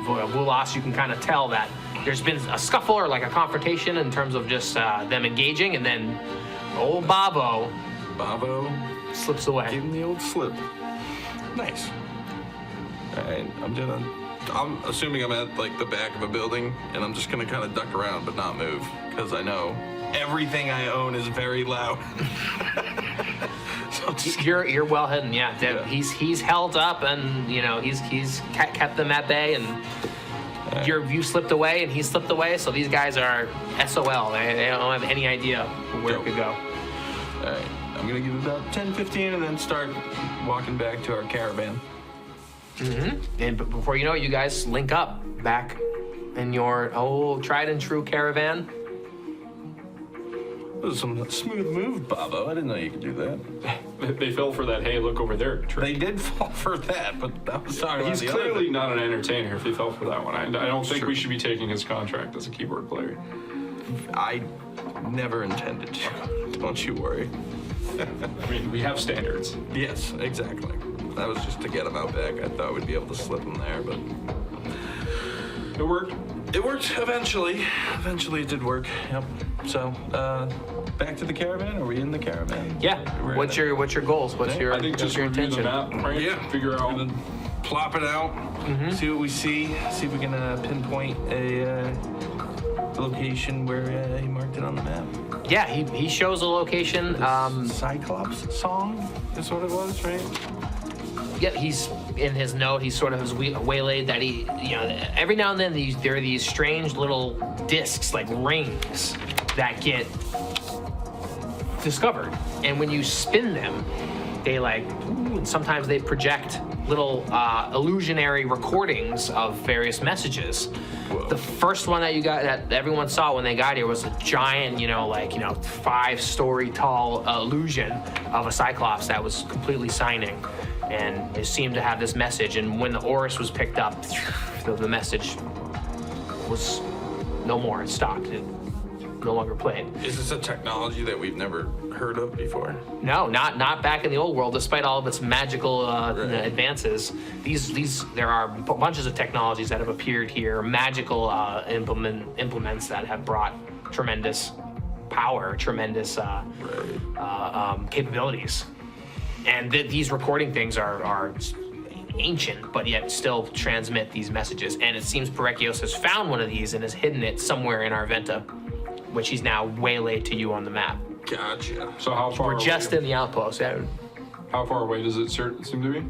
Vulas, you can kind of tell that there's been a scuffle or a confrontation in terms of just them engaging, and then old Bavo slips away. Give him the old slip. Nice. All right, I'm assuming I'm at the back of a building, and I'm just gonna kind of duck around but not move, because I know everything I own is very loud. So You're well hidden, yeah. He's held up, and he's kept them at bay, and you slipped away, and he slipped away. So these guys are SOL. They don't have any idea where it could go. All right, I'm gonna give it about 10-15, and then start walking back to our caravan. And before you know it, you guys link up back in your old tried and true caravan. That was some smooth move, Bavo. I didn't know you could do that. They fell for that, hey, look over there trick. They did fall for that, but I'm sorry. He's clearly not an entertainer if he fell for that one. I don't think we should be taking his contract as a keyboard player. I never intended to. Don't you worry. I mean, we have standards. Yes, exactly. That was just to get him out back. I thought we'd be able to slip him there, but it worked. It worked eventually. Eventually it did work. Yep. So, back to the caravan? Are we in the caravan? Yeah. What's your goals? What's your I think just your review intention? the map, right? Yeah. Figure out. And then plop it out. See what we see. See if we can pinpoint a location where he marked it on the map. Yeah, he shows a location. Cyclops song is what it was, right? Yeah, he's in his note, he sort of was waylaid that he, every now and then there are these strange little discs, like rings, that get discovered. And when you spin them, they and sometimes they project little illusionary recordings of various messages. Whoa. The first one that that everyone saw when they got here was a giant, 5-story tall illusion of a cyclops that was completely signing, and it seemed to have this message. And when the Oris was picked up, the message was no more. It stopped. It no longer played. Is this a technology that we've never heard of before? No, not back in the old world. Despite all of its magical advances, there are bunches of technologies that have appeared here, magical implements that have brought tremendous power, tremendous capabilities. And these recording things are ancient, but yet still transmit these messages. And it seems Parekeos has found one of these and has hidden it somewhere in Arventa, which he's now waylaid to you on the map. Gotcha. So how far? We're just in the outpost. Yeah. How far away does it seem to be?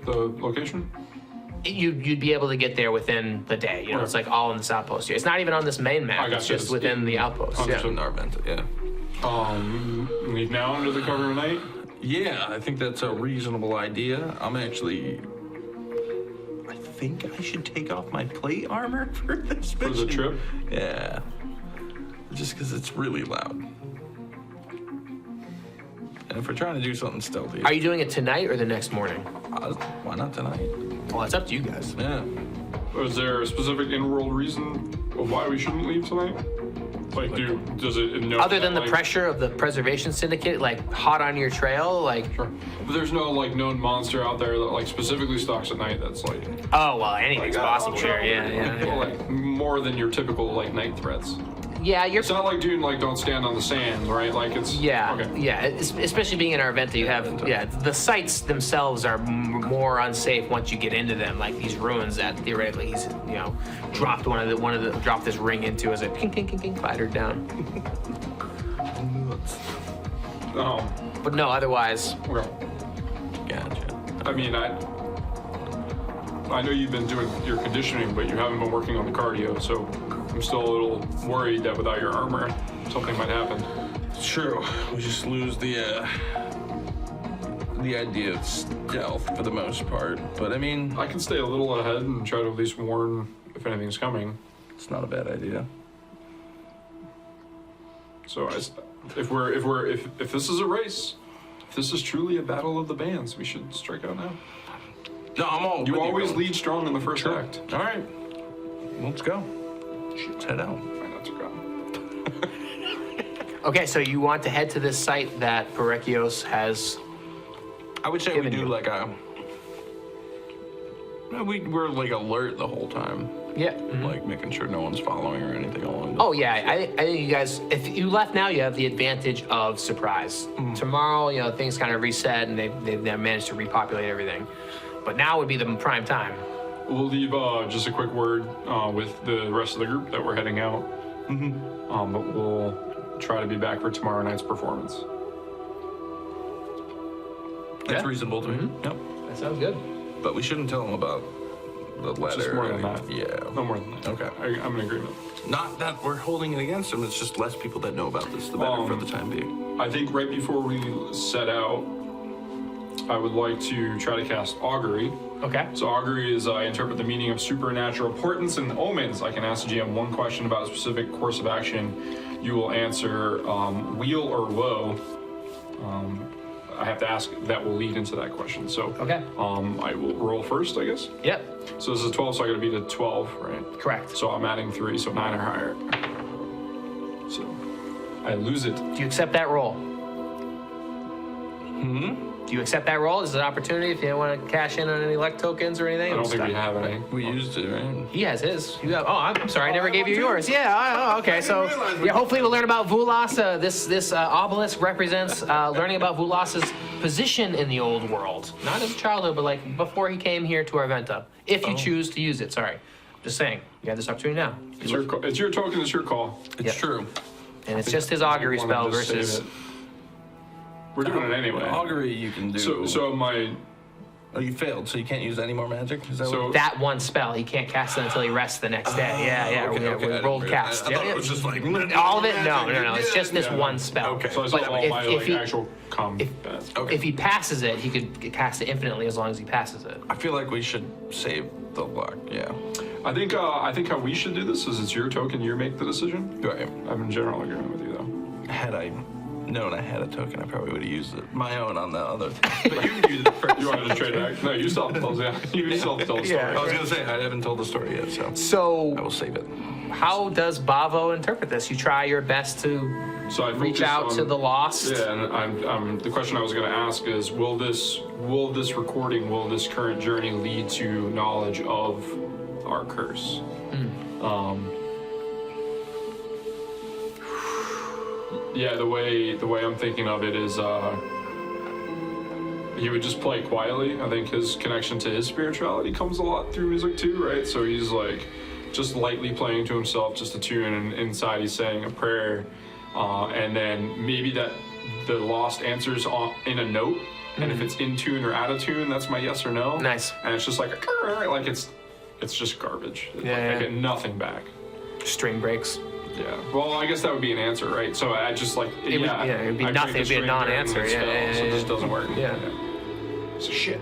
The location? You'd be able to get there within the day. It's like all in this outpost here. It's not even on this main map. It's just within the outpost. Yeah. In Arventa, yeah. Leave now under the cover of night? Yeah, I think that's a reasonable idea. I think I should take off my plate armor for this mission. For the trip? Yeah. Just because it's really loud. And if we're trying to do something stealthy. Are you doing it tonight or the next morning? Why not tonight? Well, it's up to you guys. Yeah. Is there a specific in-world reason of why we shouldn't leave tonight? Does it other than the pressure of the Preservation Syndicate, hot on your trail, Sure. But there's no known monster out there that specifically stalks at night. That's Oh well, anything's possible here. Yeah. More than your typical night threats. Yeah, It's not don't stand on the sands, right? It's especially being in Arventa, you have the sites themselves are more unsafe once you get into them, like these ruins that theoretically he's dropped dropped this ring into as it king clattered down. But no, otherwise. Okay. Gotcha. I know you've been doing your conditioning, but you haven't been working on the cardio, so I'm still a little worried that without your armor, something might happen. It's true. We just lose the idea of stealth for the most part. But I can stay a little ahead and try to at least warn if anything's coming. It's not a bad idea. So if this is a race, if this is truly a battle of the bands, we should strike out now. No, I'm all. You always lead strong in the first act. All right, let's go. Let's head out. Okay, so you want to head to this site that Parekeos has. I would say we do we're alert the whole time. Yeah. Mm-hmm. Making sure no one's following or anything along. Oh yeah, I think you guys, if you left now, you have the advantage of surprise. Tomorrow, things kind of reset and they've managed to repopulate everything. But now would be the prime time. We'll leave just a quick word with the rest of the group that we're heading out. But we'll try to be back for tomorrow night's performance. That's reasonable to me. Yep. That sounds good. But we shouldn't tell them about the letter. Just more than that. Yeah. No more than that. Okay. I'm in agreement. Not that we're holding it against them. It's just less people that know about this, the better for the time being. I think right before we set out, I would like to try to cast Augury. Okay. So Augury is I interpret the meaning of supernatural portents and omens. I can ask the GM one question about a specific course of action. You will answer weal or woe. I have to ask that will lead into that question. So okay. I will roll first, I guess. Yep. So this is 12, so I got to beat a 12, right? Correct. So I'm adding 3, so 9 or higher. So I lose it. Do you accept that roll? Do you accept that roll? This is an opportunity if you want to cash in on any luck tokens or anything. I don't think we have any. We used it, right? He has his. I'm sorry, I never gave you yours. Yeah, okay. So hopefully we'll learn about Vulas. This obelisk represents learning about Vulas's position in the old world. Not as a childhood, but before he came here to Arventa. If you choose to use it, sorry. Just saying, you have this opportunity now. It's your token, it's your call. It's true. And it's just his augury spell versus... We're doing it anyway. Augury you can do. So my Oh, you failed, so you can't use any more magic? Is that So- what? That one spell, he can't cast it until he rests the next day. Yeah. okay, we I didn't rolled realize. cast. I thought it was just like all of it. No. It's just this Yeah. one spell. Okay. So I still But have all if- my if like he- actual combat. Okay. If he passes it, he could cast it infinitely as long as he passes it. I feel like we should save the luck, yeah. I think how we should do this is it's your token, you make the decision. Right. I'm in general agreement with you though. Had I known I had a token, I probably would have used my own on the other. But you can use it first. You wanted to trade back? No, you still have to tell us. Yeah, you still have to tell the story. Yeah. I was going to say, I haven't told the story yet, so I So, will save it. how does Bavo interpret this? You try your best to So I reach focus out on- to the lost. Yeah, and I'm the question I was going to ask is, will this recording, will this current journey lead to knowledge of our curse? Yeah, the way I'm thinking of it is, he would just play quietly. I think his connection to his spirituality comes a lot through music too, right? So he's like just lightly playing to himself, just a tune, and inside he's saying a prayer, and then maybe that the lost answers in a note, and if it's in tune or out of tune, that's my yes or no. Nice. And it's just like it's just garbage. Yeah. I get nothing back. String breaks. Yeah. Well, I guess that would be an answer, right? So I just like It would- it'd be I nothing, break the it'd be a string non-answer, during the yeah, spell, yeah, so it yeah, just doesn't work. Yeah. So shit.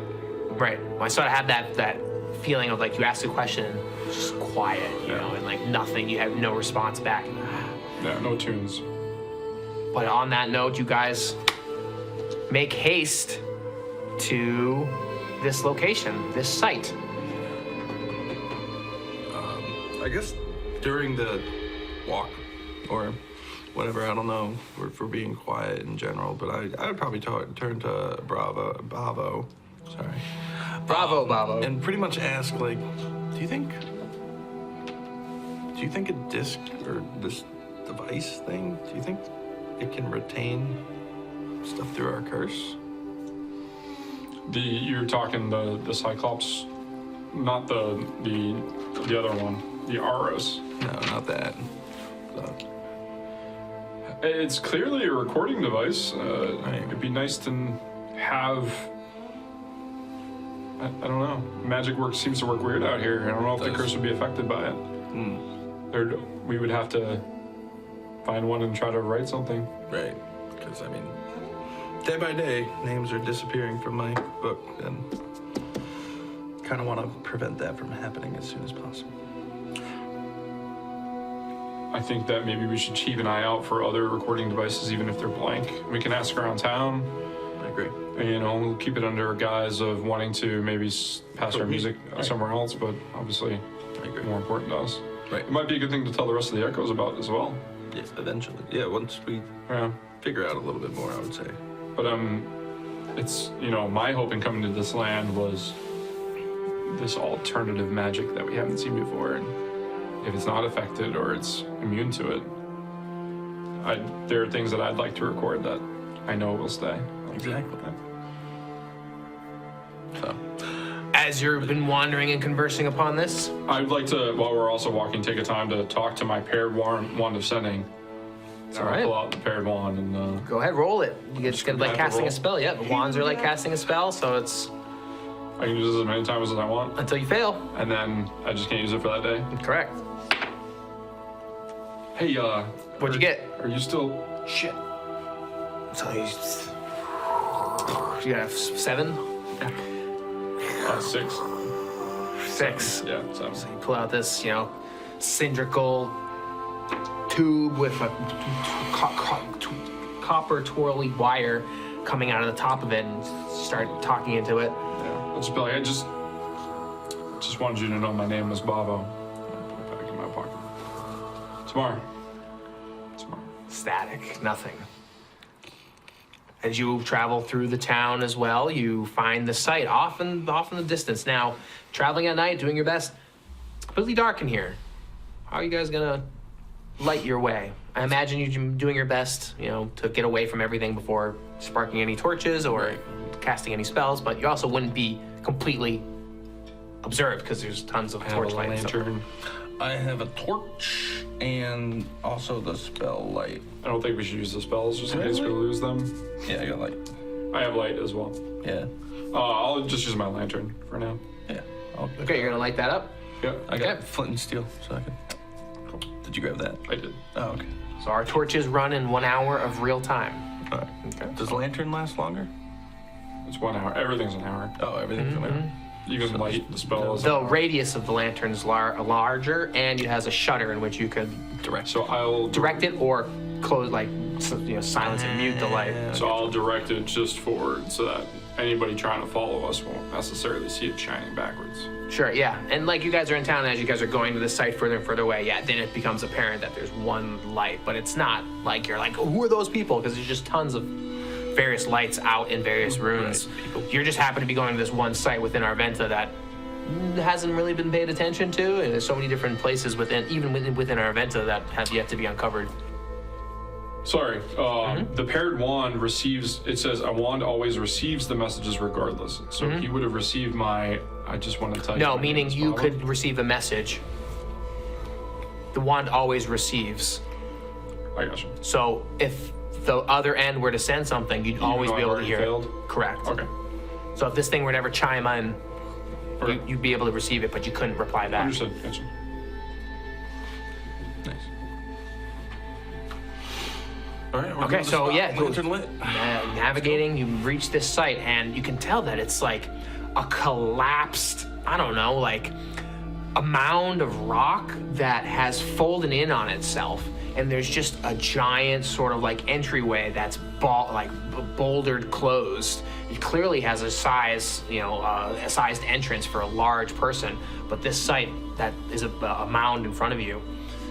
Right. Well, I sort of had that feeling of like you ask a question, just quiet, you Yeah. know, and like nothing. You have no response back. Yeah. No tunes. But on that note, you guys make haste to this location, this site. I guess during the walk or whatever, I don't know if we're being quiet in general, but I would probably turn to Bavo, sorry. Bravo, Bavo. And pretty much ask, like, do you think a disc or this device thing, do you think it can retain stuff through our curse? You're talking the Cyclops, not the other one, the Aros. No, not that. It's clearly a recording device. Right. It'd be nice to have. I don't know. Magic seems to work weird out here. I don't know if the Does. curse would be affected by it. We would have to find one and try to write something. Right, because I mean, day by day, names are disappearing from my book, and kind of want to prevent that from happening as soon as possible. I think that maybe we should keep an eye out for other recording devices, even if they're blank. We can ask around town. I agree. You know, we'll keep it under a guise of wanting to maybe pass our music somewhere else, but obviously I agree. more important to us. Right. It might be a good thing to tell the rest of the echoes about as well. Yeah, eventually. Yeah, once we Yeah. figure out a little bit more, I would say. But it's, you know, my hope in coming to this land was this alternative magic that we haven't seen before, and if it's not affected or it's immune to it, there are things that I'd like to record that I know will stay. Exactly. So, As you've been wandering and conversing upon this, I'd like to, while we're also walking, take a time to talk to my paired wand of sending. all right. Pull out the paired wand and Go ahead, roll it. You just get like have to casting roll? a spell. Yeah, the wands are like casting a spell, so it's I can use this as many times as I want, until you fail. and then I just can't use it for that day. Correct. Hey, What'd you get? Are you still shit? So you have 7? 6. 6. Yeah, 7. You pull out this, cylindrical tube with a copper twirly wire coming out of the top of it, and start talking into it. Yeah, I'll just be like, I just wanted you to know my name was Bavo. I'll put it back in my pocket. Tomorrow. Static, nothing. As you travel through the town as well, you find the site off in the distance. Now, traveling at night, doing your best, it's completely dark in here. How are you guys gonna light your way? I imagine you're doing your best, to get away from everything before sparking any torches or casting any spells, but you also wouldn't be completely observed because there's tons of I have a torchlight and stuff. lantern. I have a torch and also the spell light. I don't think we should use the spells just in case we lose them. Yeah, I got light. I have light as well. Yeah. I'll just use my lantern for now. Yeah. Okay, you're gonna light that up. Yeah. I got Okay. flint and steel, so I can. Cool. Did you grab that? I did. Oh, okay. So our torches run in 1 hour of real time. All right. Okay. Does lantern last longer? It's 1 hour. Everything's an hour. Oh, everything's an hour. Even light the spell is. The radius of the lantern's larger, and it has a shutter in which you could Direct. So I'll direct it or close, like silence and mute the light. So I'll direct it just forward so that anybody trying to follow us won't necessarily see it shining backwards. Sure, yeah. And like you guys are in town, as you guys are going to the site further and further away, yeah, then it becomes apparent that there's one light, but it's not like you're like, who are those people? Because there's just tons of various lights out in various rooms. Right. You just happen to be going to this one site within Arventa that hasn't really been paid attention to, and there's so many different places within Arventa that have yet to be uncovered. Sorry, the paired wand receives, it says a wand always receives the messages regardless. So he would have received my, I just want to tell you. No, my meaning name is you Bavo. could receive a message. The wand always receives. I got you. So if the other end were to send something, you'd always though be I've able to already hear failed? it. Correct. Okay. So if this thing were to ever chime in, Okay. you'd be able to receive it, but you couldn't reply back. Understood. Gotcha. Nice. All right. We're Okay, going to so spot. yeah, Lantern lit. navigating, you reach this site, and you can tell that it's like a collapsed, I don't know, like a mound of rock that has folded in on itself, and there's just a giant sort of like entryway that's bouldered closed. It clearly has a size, a sized entrance for a large person, but this site that is a mound in front of you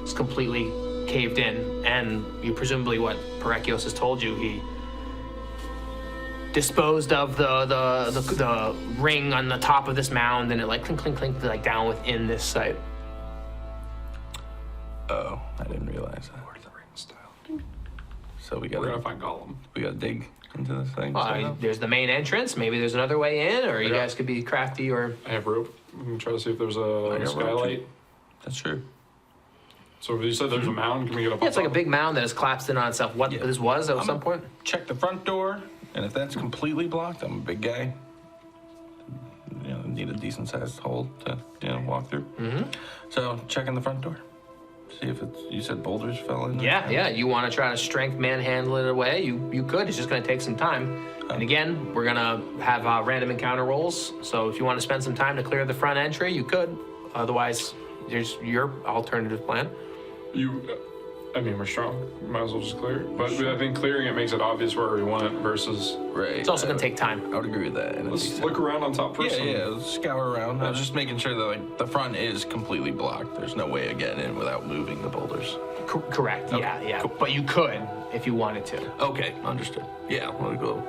is completely caved in, and you presumably what Parekeos has told you, he disposed of the ring on the top of this mound, and it like clink clink clink like down within this site. Oh, I didn't realize that. Lord of the Rings style. So we We're got gonna find Gollum. to dig into this thing. Well, I mean, there's the main entrance. Maybe there's another way in, or you Yeah. guys could be crafty, or I have rope. We can try to see if there's I a got rope, skylight. That's true. So if you said there's a mound, can we get up? yeah, on it's like a top? big mound that has collapsed in on itself. What Yeah. this was at some point? Check the front door, and if that's completely blocked, I'm a big guy. Need a decent sized hole to walk through. So checking the front door, see if it's. You said boulders fell in. Yeah. You want to try to strength manhandle it away? You could. It's just going to take some time. And again, we're gonna have random encounter rolls. So if you want to spend some time to clear the front entry, you could. Otherwise, there's your alternative plan. We're strong. Might as well just clear it. But I think clearing it makes it obvious where we want it versus. Right. It's also going to take time. I would agree with that. And Let's look around on top first. Yeah, let's scour around. I was just making sure that like the front is completely blocked. There's no way of getting in without moving the boulders. Correct. Yeah. cool. But you could if you wanted to. Okay, understood. Yeah, we'll go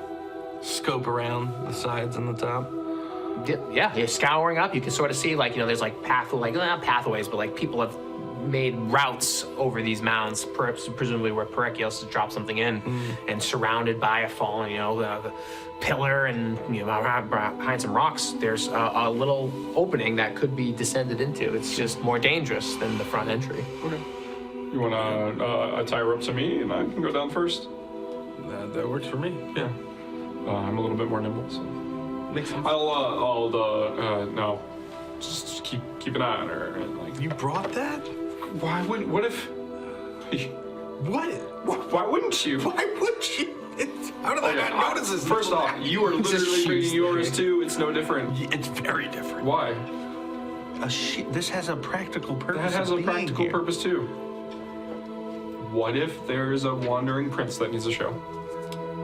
scope around the sides and the top. Yeah, you're scouring up. You can sort of see, there's like not pathways, but like people have made routes over these mounds, perhaps presumably where Parekeos has dropped something in, and surrounded by a fallen, the pillar, and behind some rocks, there's a little opening that could be descended into. It's just more dangerous than the front entry. Okay. You want to tie a rope to me, and I can go down first? That works for me. Yeah. I'm a little bit more nimble, so. Makes sense. No. Just keep an eye on her. And, like, You brought that? why wouldn't? What if? What? Why wouldn't you? Why would you? How did I not notice this? First off, you are It's a literally shoes bringing yours thing. too. It's no different. It's very different. Why? This has a practical purpose. That has of a being practical here. purpose too. What if there's a wandering prince that needs a show?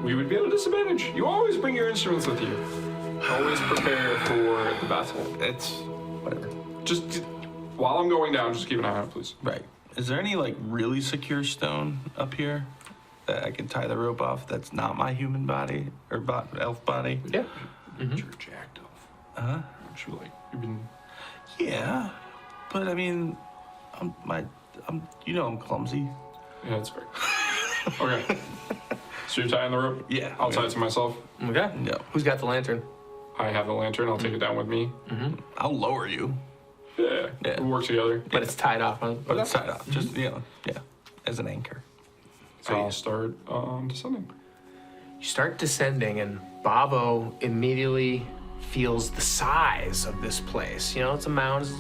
We would be at a disadvantage. You always bring your instruments with you. Always prepare for the battle. It's whatever. Just while I'm going down, just keep an eye out, please. Right. Is there any like really secure stone up here that I can tie the rope off? That's not my human body or elf body. Yeah. You're jacked off. Huh? Aren't you like you've been? Yeah, but I mean, I'm clumsy. Yeah, that's fair. Okay. So you're tying the rope? Yeah. I'll tie it to myself. Okay. No. Who's got the lantern? I have the lantern. I'll take it down with me. I'll lower you, Yeah. Yeah. We'll work together. But it's tied off. Huh? but it's tied off. Just as an anchor. So I'll start descending. You start descending, and Bavo immediately feels the size of this place. You know, it's a mound, it's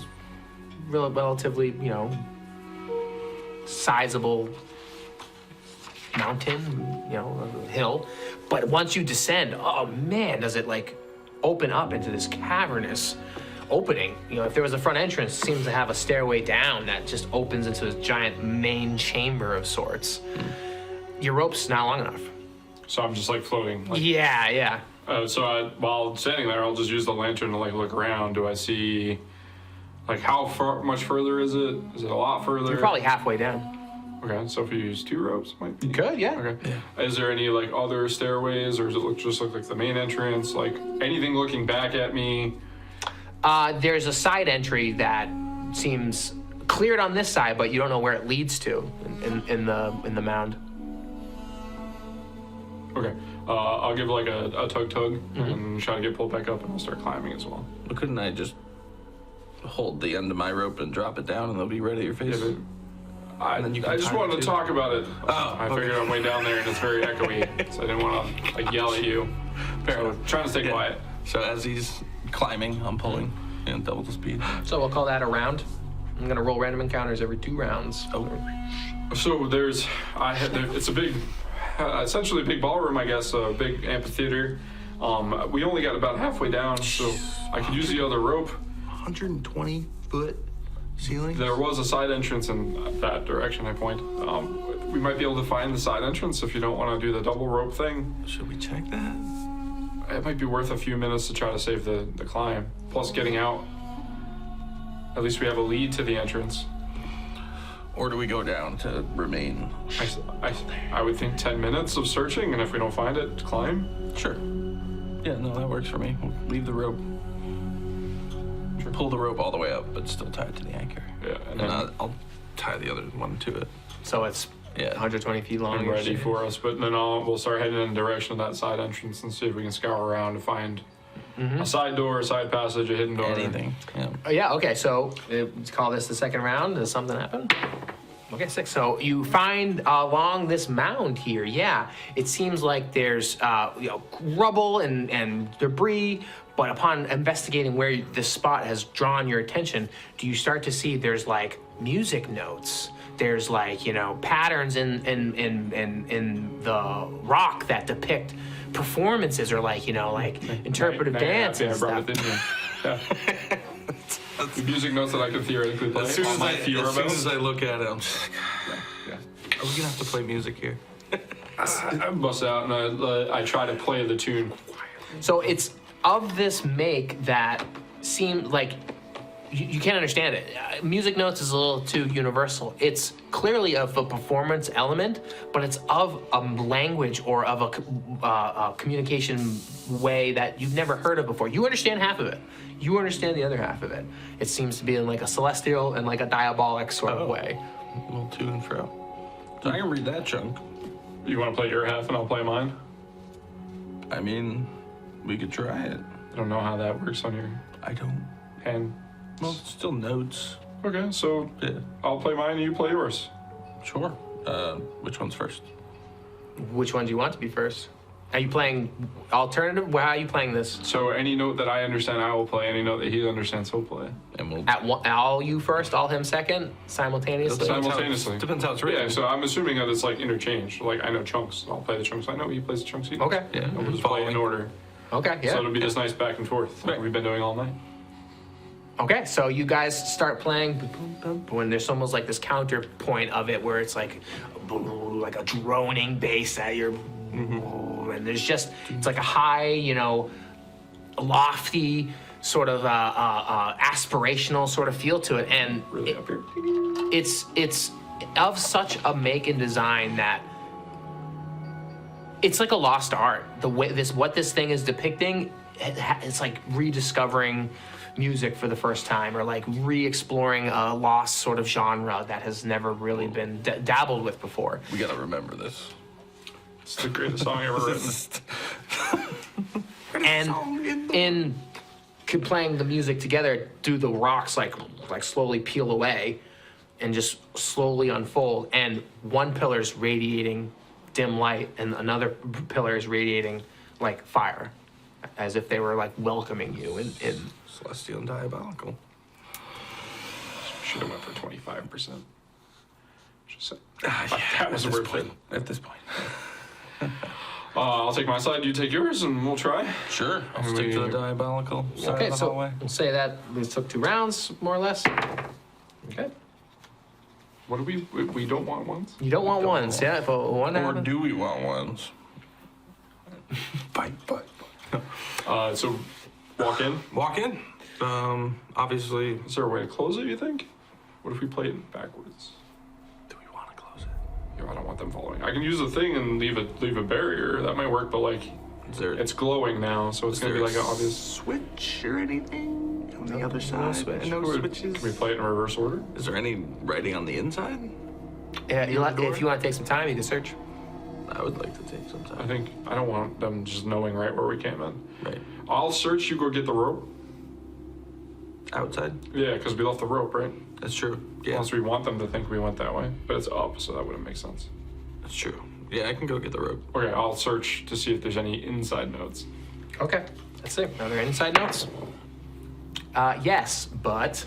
relatively, you know, sizable mountain, you know, a hill. But once you descend, oh man, does it like open up into this cavernous opening. You know, if there was a front entrance, it seems to have a stairway down that just opens into a giant main chamber of sorts. Your rope's not long enough. So I'm just like floating. Like, Yeah. While standing there, I'll just use the lantern to like look around. Do I see, like, how much further is it? Is it a lot further? You're probably halfway down. Okay, so if you use 2 ropes, it might be. Good, yeah. Okay. Is there any like other stairways, or does it just look like the main entrance? Like anything looking back at me? There's a side entry that seems cleared on this side, but you don't know where it leads to in the mound. Okay. I'll give like a tug and try to get pulled back up, and I'll start climbing as well. But couldn't I just hold the end of my rope and drop it down, and they'll be right at your face? Yeah, I just wanted to talk about it. I figured I'm way down there and it's very echoey, so I didn't want to like yell at you. So trying to stay quiet. So as he's climbing, I'm pulling and double the speed. So we'll call that a round. I'm gonna roll random encounters every 2 rounds. Oh. So it's a big, essentially a big ballroom, I guess, a big amphitheater. We only got about halfway down, so I could use the other rope. 120-foot ceiling? There was a side entrance in that direction, I point. We might be able to find the side entrance if you don't want to do the double rope thing. Should we check that? It might be worth a few minutes to try to save the climb. Plus getting out. At least we have a lead to the entrance. Or do we go down to remain? I would think 10 minutes of searching, and if we don't find it, climb. Sure. Yeah, no, that works for me. We'll leave the rope. Sure. Pull the rope all the way up, but still tied to the anchor. Yeah, And then I'll tie the other one to it. So it's 120 feet long. I'm ready for us, but then we'll start heading in the direction of that side entrance and see if we can scour around to find a side door, a side passage, a hidden door. Anything. Yeah. Oh, yeah, okay, so let's call this the second round. Does something happen? Okay, 6. So you find along this mound here, it seems like there's rubble and debris, but upon investigating where this spot has drawn your attention, do you start to see there's like music notes. There's like, patterns in the rock that depict performances or like interpretive dance and I brought stuff. it in here. Yeah. The music notes that I could theoretically play. As soon as I I look at it, I'm just like, yeah. are we gonna have to play music here? I bust out and I try to play the tune. So it's of this make that seem like you can't understand it. Music notes is a little too universal. It's clearly of a performance element, but it's of a language or of a communication way that you've never heard of before. You understand half of it. You understand the other half of it. It seems to be in like a celestial and like a diabolic sort of way. A little to and fro. So I can read that chunk. You want to play your half and I'll play mine? I mean, we could try it. I don't know how that works on your I don't. hand. Well, it's still notes. Okay, so Yeah. I'll play mine and you play yours. Sure. Which one's first? Which one do you want to be first? Are you playing alternative? How are you playing this? So any note that I understand, I will play. Any note that he understands, he'll play. And we'll. All you first, all him second, simultaneously? Simultaneously. Depends how it's written. Yeah, so I'm assuming that it's like interchanged. Like I know chunks, I'll play the chunks I know. He plays the chunks he knows. Okay. Yeah. And we'll just play in order. Okay, yeah. So it'll be this nice back and forth like we've been doing all night. Okay, so you guys start playing when there's almost like this counterpoint of it where it's like a droning bass at your, and there's just, it's like a high, lofty sort of aspirational sort of feel to it, and Really up here. it's of such a make and design that it's like a lost art. The way what this thing is depicting, it's like rediscovering music for the first time, or like re-exploring a lost sort of genre that has never really been dabbled with before. We gotta remember this. It's the greatest song ever written. And in playing the music together, do the rocks like slowly peel away and just slowly unfold, and one pillar's radiating dim light and another pillar is radiating like fire. as if they were like welcoming you in Celestial and Diabolical. Should have went for 25%. Just say, That was at this worth point. it. At this point. I'll take my side, you take yours, and we'll try. Sure. I'll stick to the Diabolical side Okay, of the so hallway. we'll say that this took 2 rounds, more or less. Okay. What do we don't want ones? You don't want ones, yeah? If one Or happens. do we want ones? Bite. So walk in. Walk in. Obviously. Is there a way to close it, you think? What if we play it backwards? Do we want to close it? Yeah, I don't want them following. I can use the thing and leave a barrier. That might work, but like, it's glowing now, so it's gonna be like an obvious switch or anything on the other side. switch. No switches. Can we play it in reverse order? Is there any writing on the inside? Yeah, if you want to take some time, you can search. I would like to take some time. I don't want them just knowing right where we came in. Right. I'll search, you go get the rope. Outside? Yeah, because we left the rope, right? That's true. Yeah. Unless we want them to think we went that way. But it's up, so that wouldn't make sense. That's true. Yeah, I can go get the rope. Okay, I'll search to see if there's any inside notes. Okay, let's see. Are there inside notes? Yes, but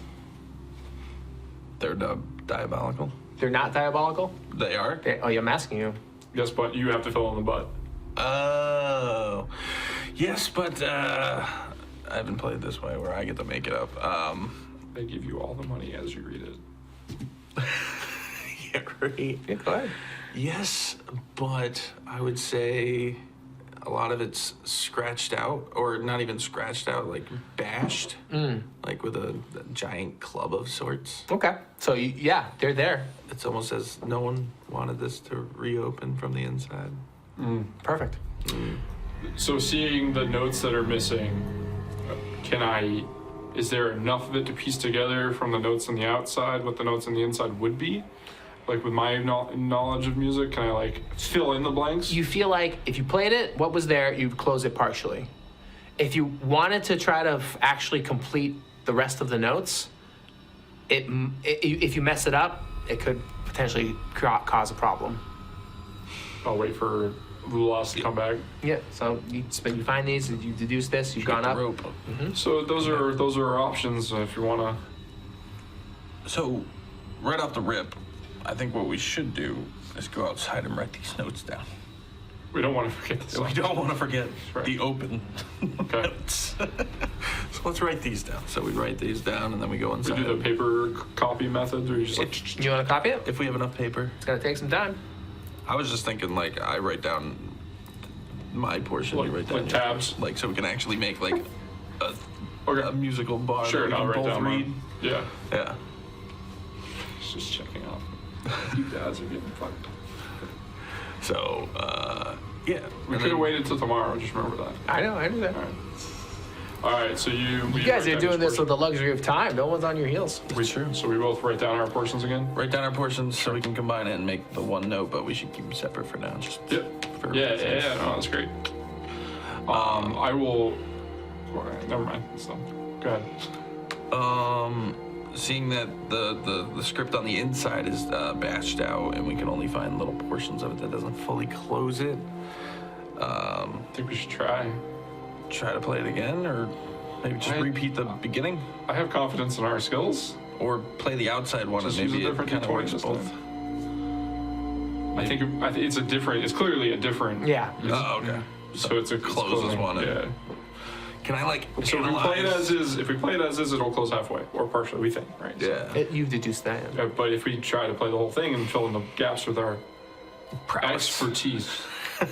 They're diabolical. they're not diabolical. They are? Oh, yeah, I'm asking you. Yes, but you have to fill in the butt. Oh. Yes, but I haven't played this way where I get to make it up. They give you all the money as you read it. Yeah, right. Yeah, go ahead. Yes, but I would say a lot of it's scratched out, or not even scratched out, like bashed, like with a giant club of sorts. Okay, so yeah, they're there. It's almost as no one wanted this to reopen from the inside. Perfect. So seeing the notes that are missing, is there enough of it to piece together from the notes on the outside what the notes on the inside would be? Like with my knowledge of music, can I like fill in the blanks? You feel like if you played it, what was there, you'd close it partially. If you wanted to try to actually complete the rest of the notes, if you mess it up, it could potentially cause a problem. I'll wait for Vulas to come back. Yeah, so you find these, you deduce this, you've gone Get up. the rope. So those are options if you wanna. So, right off the rip, I think what we should do is go outside and write these notes down. We don't want to forget this. We don't want to forget Right. the open Okay. notes. So let's write these down. So we write these down and then we go We inside. do the paper copy method, or you just like. You want to copy it? If we have enough paper. It's gonna take some time. I was just thinking, like, I write down my portion, you write down Like your tabs. portion. Like, so we can actually make, like, a Okay. musical bar Sure, that and we I'll can write both down read. mine. Yeah. Yeah. Just checking out. You guys are getting fucked. So, yeah. We could have waited till tomorrow. Just remember that. I know, I understand. All right. So You guys are doing this with the luxury of time. No one's on your heels. So we both write down our portions again. Write down our portions so we can combine it and make the one note, but we should keep them separate for now. Just Yep. for Yeah. No, that's great. I will. All right, never mind. So, go ahead. Seeing that the script on the inside is batched out and we can only find little portions of it that doesn't fully close it, I think we should try. try to play it again, or maybe just repeat the beginning, I have confidence in our skills. or play the outside one Just and use a maybe it different kind of D20 works this both. time. I think it's a different. It's clearly a different. Yeah. Oh, okay. So it's a Closes closing. one and- Yeah. Can I like So if we play it analyze? if we play it as is, it'll close halfway or partially. We think, right? So- Yeah. You've deduced that. But if we try to play the whole thing and fill in the gaps with our expertise,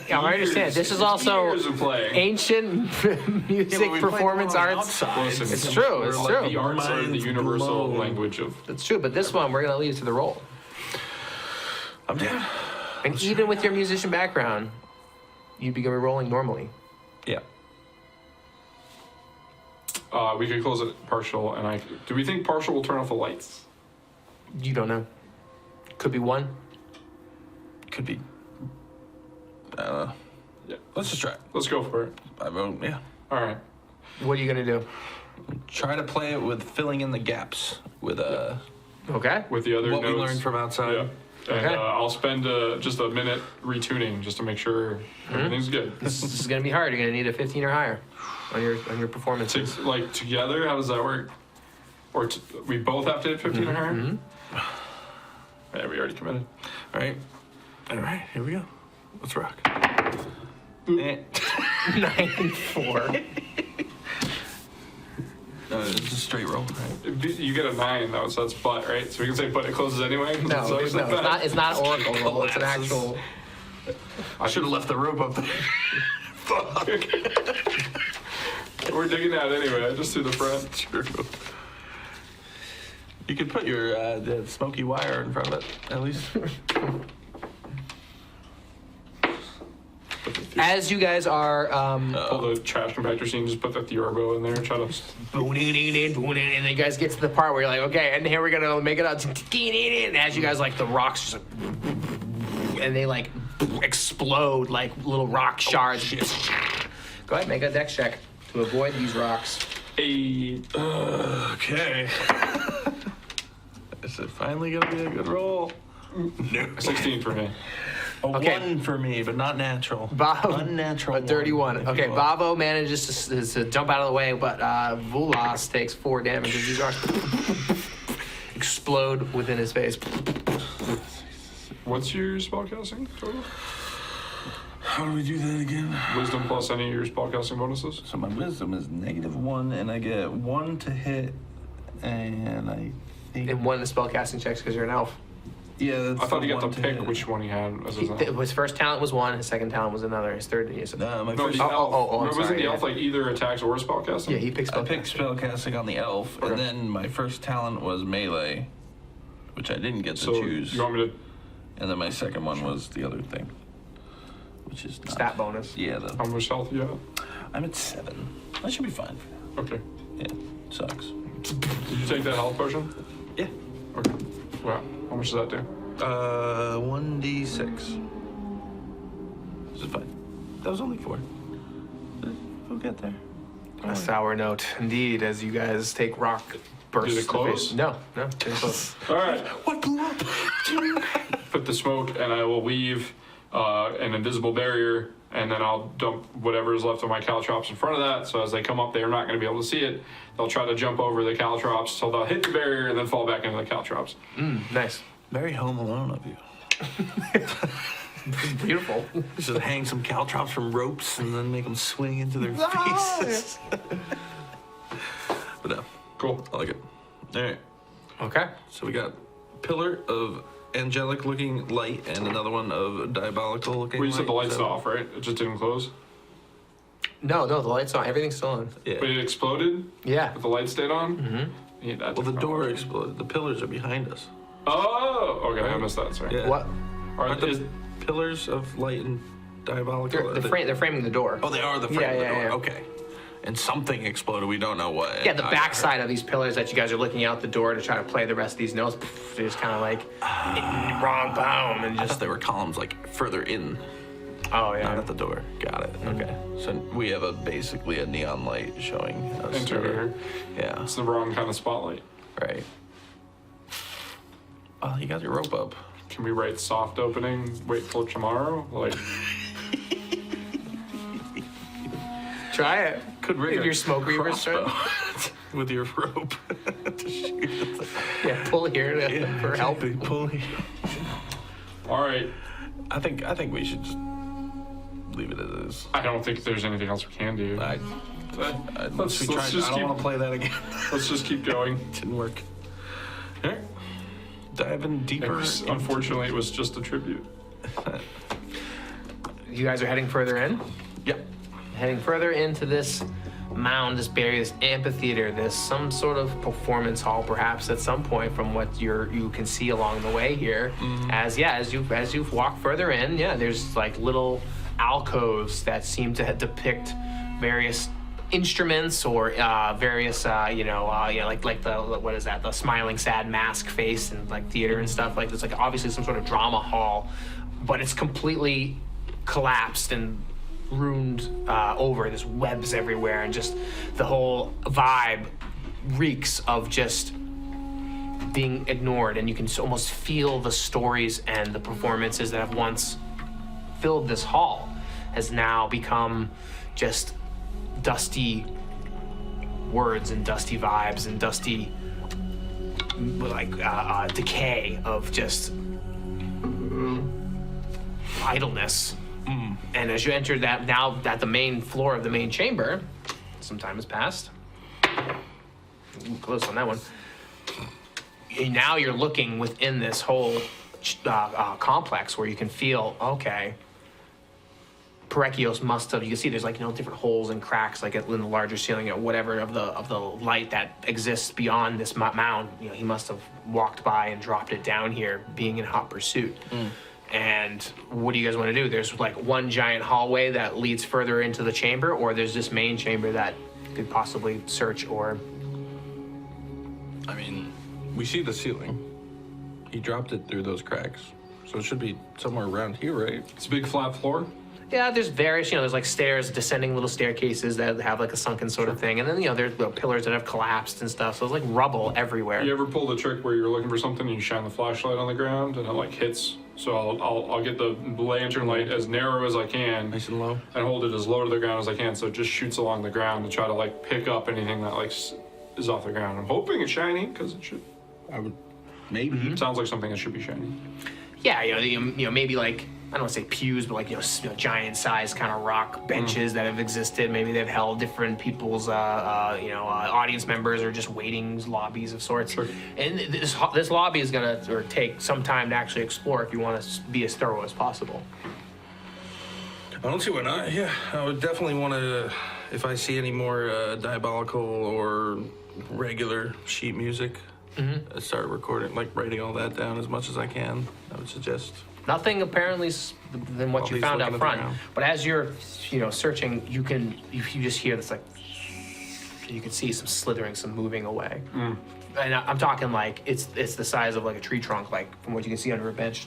Yeah, I understand. This is also years of playing. ancient music performance arts. Listen, It's true. It's true. The arts are the Mind's universal blown. language of. It's true. But this one, we're gonna leave it to the roll. I'm down. And even with your musician background, you'd be rolling normally. Yeah. We could close it partial, and do we think partial will turn off the lights? You don't know. Could be one. Could be. Yeah. Let's just try it. Let's go for it. I vote. Yeah. All right. What are you gonna do? Try to play it with filling in the gaps with Okay. With the other what notes. we learned from outside. Yeah. And Okay. I'll spend just a minute retuning just to make sure everything's good. This is going to be hard. You're going to need a 15 or higher on your performances. Like together, how does that work? Or we both have to hit 15 or higher? Yeah, we already committed. All right, here we go. Let's rock. 9 and 4. It's a straight roll. Right? You get a 9 though, so that's but, right? So we can say but it closes anyway? No, it's not an oracle roll. It's an actual. I should have left the rope up there. Fuck. We're digging out anyway. I just threw the front. True. You could put your the smoky wire in front of it, at least. As you guys are Pull the trash compactor scene, just put the Theorbo in there and try to... booning in, and then you guys get to the part where you're like, okay, and here we're gonna make it out. And as you guys like the rocks just like, and they like explode like little rock shards. Go ahead, make a dex check to avoid these rocks. Okay. Is it finally gonna be a good roll? No. 16 for me. Okay. 1 for me, but not natural. Unnatural. A dirty one. if Okay, you will. Bavo manages to jump out of the way, but Vulas takes 4 damage as these rocks explode within his face. What's your spellcasting total? How do we do that again? Wisdom plus any of your spellcasting bonuses? So my wisdom is -1, and I get 1 to hit, and I think... And 1 of the spellcasting checks because you're an elf. Yeah, that's I thought the you got one to pick hit. which one he had as his elf. His first talent was 1, his second talent was another, his third he used No, my No, first... the elf. I'm Wasn't sorry, the elf yeah. like either attacks or spellcasting? Yeah, he picks I picked spellcasting. spellcasting on the elf, Okay. and then my first talent was melee, which I didn't get to So choose. you want me to... And then my second one was the other thing, which is not... Stat bonus. Yeah, How much health you have? I'm at 7. That should be fine. Okay. Yeah, sucks. Did you take that health potion? Yeah. Okay. Wow. How much does that do? 1d6. This is fine. That was only 4. We'll get there. A sour note, indeed, as you guys take rock bursts. Did it to the close? face. No, didn't close. All right. What blew up? Put the smoke, and I will weave an invisible barrier, and then I'll dump whatever is left of my caltrops in front of that. So as they come up, they're not going to be able to see it. They'll try to jump over the caltrops, so they'll hit the barrier and then fall back into the caltrops. Nice. Very Home Alone of you. Beautiful. Just hang some caltrops from ropes and then make them swing into their faces. But no, Cool. I like it. All right. Okay. So we got pillar of angelic looking light and another one of diabolical looking Well, you light. said the lights So- off, right? It just didn't close. No, the light's on. Everything's still on. Yeah. But it exploded, Yeah. but the light stayed on? Mm-hmm. Yeah, Well, the door exploded. The pillars are behind us. Oh, okay. I missed that. Sorry. Yeah. What? All right. Aren't the pillars of light and diabolical? They're framing the door. Oh, they are the frame of the Yeah, door. yeah. Okay. And something exploded. We don't know what. Yeah, the backside of these pillars that you guys are looking out the door to try to play the rest of these notes, they just kind of like wrong boom and I just. thought they were columns like further in, Oh not yeah. at the door. Got it. Okay. So we have basically a neon light showing us. Interior. Yeah. It's the wrong kind of spotlight. Right. Oh, you got your rope up. Can we write soft opening, wait till tomorrow? Like, Try it. Could rig If a your smoke weaver crossbow with your rope to shoot. Yeah, pull here for help. Exactly. Pull here. all right. I think we should just leave it as is. I don't think there's anything else we can do. Once Let's we tried, just I don't keep- want to play that again. Let's just keep going. Didn't work. All right. Diving deeper. Unfortunately, it was just a tribute. You guys are heading further in? Yep. Heading further into this mound, this barrier, this amphitheater, this some sort of performance hall, perhaps at some point, from what you can see along the way here. As you walk further in, there's like little alcoves that seem to depict various instruments or various like the what is that, the smiling sad mask face and like theater and stuff. Like there's like obviously some sort of drama hall, but it's completely collapsed and ruined over. There's webs everywhere, and just the whole vibe reeks of just being ignored, and you can almost feel the stories and the performances that have once filled this hall has now become just dusty words and dusty vibes and dusty decay of just idleness. And as you enter that, now at the main floor of the main chamber, some time has passed. Ooh, close on that one. Now you're looking within this whole complex where you can feel, okay, Parekeos must have, you can see there's different holes and cracks in the larger ceiling or whatever of the light that exists beyond this mound. He must have walked by and dropped it down here being in hot pursuit. And what do you guys want to do? There's one giant hallway that leads further into the chamber, or there's this main chamber that could possibly search, or... I mean, we see the ceiling. He dropped it through those cracks. So it should be somewhere around here, right? It's a big flat floor. Yeah, there's various, there's stairs, descending little staircases that have a sunken sort of thing. And then, there's pillars that have collapsed and stuff. So there's rubble everywhere. You ever pull the trick where you're looking for something and you shine the flashlight on the ground and it hits? So I'll get the lantern light as narrow as I can. Nice and low. And hold it as low to the ground as I can so it just shoots along the ground to try to pick up anything that is off the ground. I'm hoping it's shiny because it should. I would, maybe. Sounds like something that should be shiny. Yeah, maybe I don't want to say pews, but giant-sized kind of rock benches that have existed. Maybe they've held different people's, audience members or just waiting lobbies of sorts. Sure. And this lobby is gonna take some time to actually explore if you want to be as thorough as possible. I don't see why not. Yeah, I would definitely want to, if I see any more diabolical or regular sheet music, start recording, writing all that down as much as I can. I would suggest. Nothing apparently than what you found out front. around. But as you're, searching, you just hear this you can see some slithering, some moving away. And I'm talking it's the size of a tree trunk, from what you can see under a bench.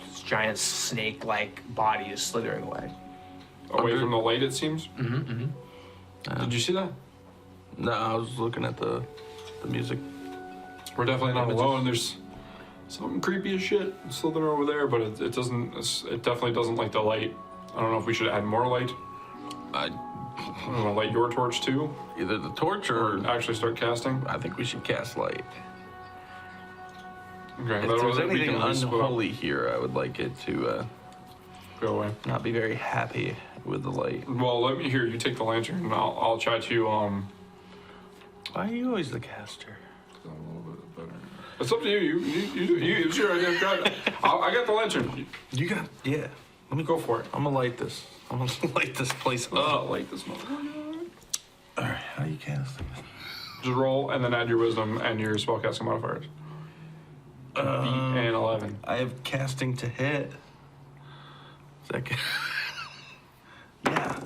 This giant snake-like body is slithering away. Away from the light, it seems. Did you see that? No, I was looking at the music. We're definitely not alone. There's something creepy as shit slithering over there, but it definitely doesn't like the light. I don't know if we should add more light. I'm gonna light your torch too. Either the torch or actually start casting. I think we should cast light. Okay. If there's anything unholy here, I would like it to go away. Not be very happy with the light. Well, let me hear you take the lantern, and I'll try to Why are you always the caster? A little bit better. It's up to you. You sure? I got the lantern. You got, yeah. Let me go for it. I'm gonna light this. I'm gonna light this place up. Light this motherfucker. All right, how do you cast it? Just roll and then add your wisdom and your spellcasting modifiers. 8 and 11. I have casting to hit. Second. Yeah.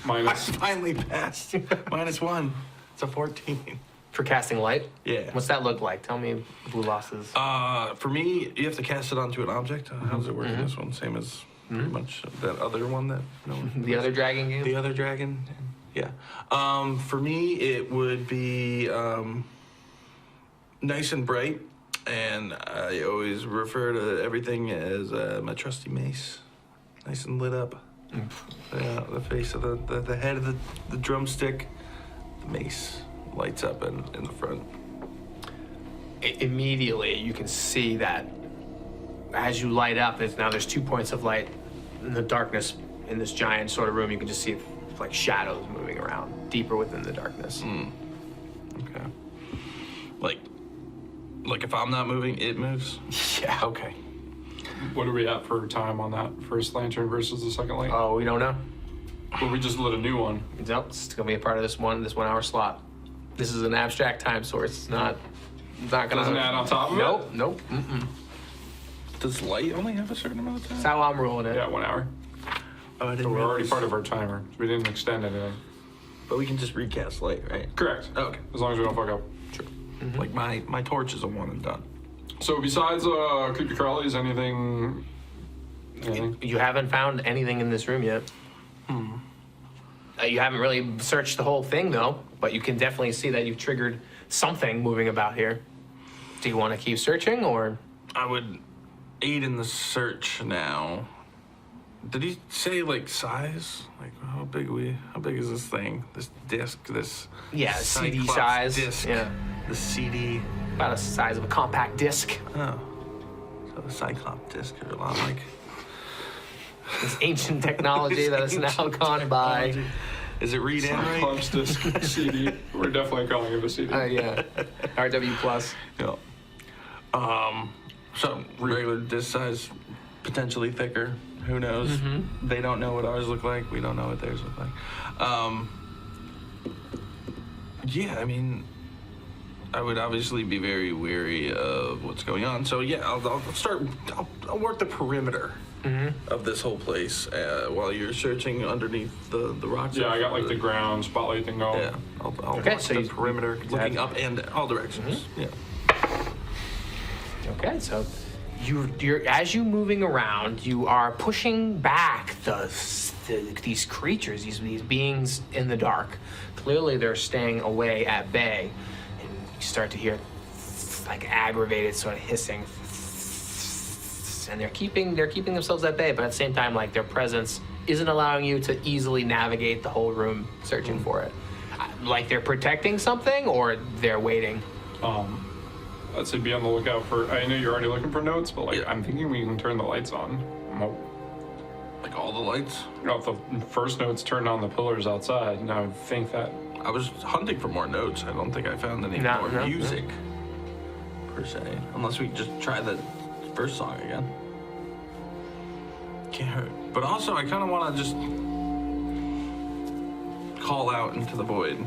Minus. I finally passed. -1. It's a 14. For casting light? Yeah. What's that look like? Tell me Vulas's. For me, you have to cast it onto an object. How does it work in this one? Same as pretty much that other one that no one The other dragon game? The other dragon? Yeah. For me, it would be nice and bright. And I always refer to everything as my trusty mace. Nice and lit up. The face of the head of the drumstick. The mace lights up in the front. Immediately, you can see that as you light up, there's 2 points of light in the darkness in this giant sort of room. You can just see shadows moving around deeper within the darkness. Okay. Like if I'm not moving, it moves? Yeah. Okay. What are we at for time on that first lantern versus the second light? Oh, we don't know. Well, we just lit a new one. Nope, it's gonna be a part of this 1 hour slot. This is an abstract time source. It's not gonna. Doesn't add on top of it? Nope. Does light only have a certain amount of time? That's how I'm ruling it. Yeah, 1 hour. Oh, I So didn't we're already realize. part of our timer. So we didn't extend anything. But we can just recast light, right? Correct. Okay. As long as we don't fuck up. Sure. Like my torch is a 1 and done. So besides creepy crawlies, anything? You haven't found anything in this room yet. You haven't really searched the whole thing though, but you can definitely see that you've triggered something moving about here. Do you want to keep searching, or? I would aid in the search now. Did he say like size? Like how big is this thing? This disc, this Yeah, CD Cyclops size. disc. Yeah, The CD. about the size of a compact disc. Oh. So the Cyclops disc are a lot like This ancient technology that is now gone by. Is it read in right? Cyclops Disk CD. We're definitely calling it a CD. Yeah, RW plus. Yeah. So regular disc size, potentially thicker. Who knows? They don't know what ours look like. We don't know what theirs look like. Yeah, I mean, I would obviously be very wary of what's going on. So yeah, I'll work the perimeter of this whole place while you're searching underneath the rocks. Yeah, I got like the ground spotlight thing going. Yeah, I'll Okay, watch so the you- perimeter, looking up and all directions. Yeah. Okay, so you're as you moving around, you are pushing back these creatures, these beings in the dark. Clearly, they're staying away at bay, and you start to hear like aggravated sort of hissing, and they're keeping themselves at bay, but at the same time, like their presence isn't allowing you to easily navigate the whole room searching for it. Like they're protecting something, or they're waiting. I'd say be on the lookout for. I know you're already looking for notes, but like Yeah. I'm thinking we can turn the lights on. Like all the lights. You know, if the first notes turned on the pillars outside, and I would think that. I was hunting for more notes. I don't think I found any No, more no, music per se, unless we just try the first song again. Can't hurt. But also, I kind of want to just call out into the void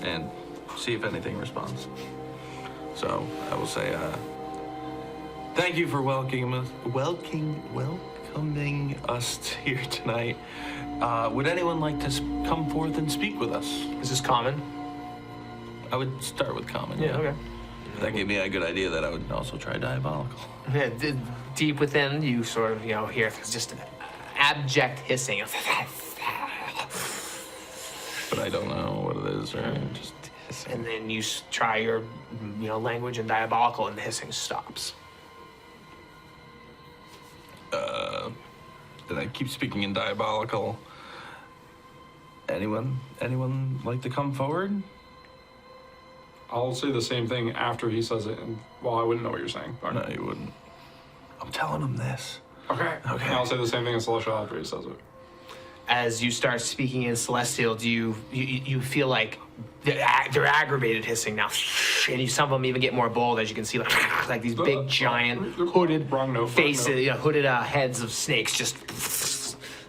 and see if anything responds. So I will say, thank you for welcoming us here tonight. Would anyone like to come forth and speak with us? Is this common? I would start with common. Okay. That gave me a good idea that I would also try diabolical. Yeah, deep within, you sort of, hear just an abject hissing. But I don't know what it is, or just hissing. And then you try your, language in diabolical, and the hissing stops. And I keep speaking in diabolical. Anyone like to come forward? I'll say the same thing after he says it, and well, I wouldn't know what you're saying. But... No, you wouldn't. I'm telling him this. Okay. Okay. And I'll say the same thing in Celestial after he says it. As you start speaking in Celestial, do you feel like they're aggravated hissing now, and some of them even get more bold, as you can see, like these big giant hooded faces, hooded heads of snakes, just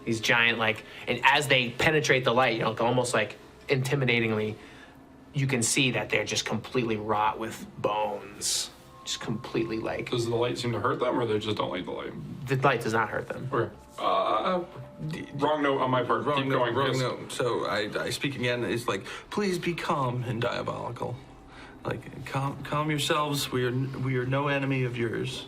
these giant and as they penetrate the light, almost like intimidatingly, you can see that they're just completely wrought with bones, just completely Does the light seem to hurt them, or they just don't like the light? the light does not hurt them. Okay. Wrong note on my part. Keep going. Wrong yes. note. So I speak again. It's like, please be calm and diabolical. Like, calm yourselves. We are no enemy of yours.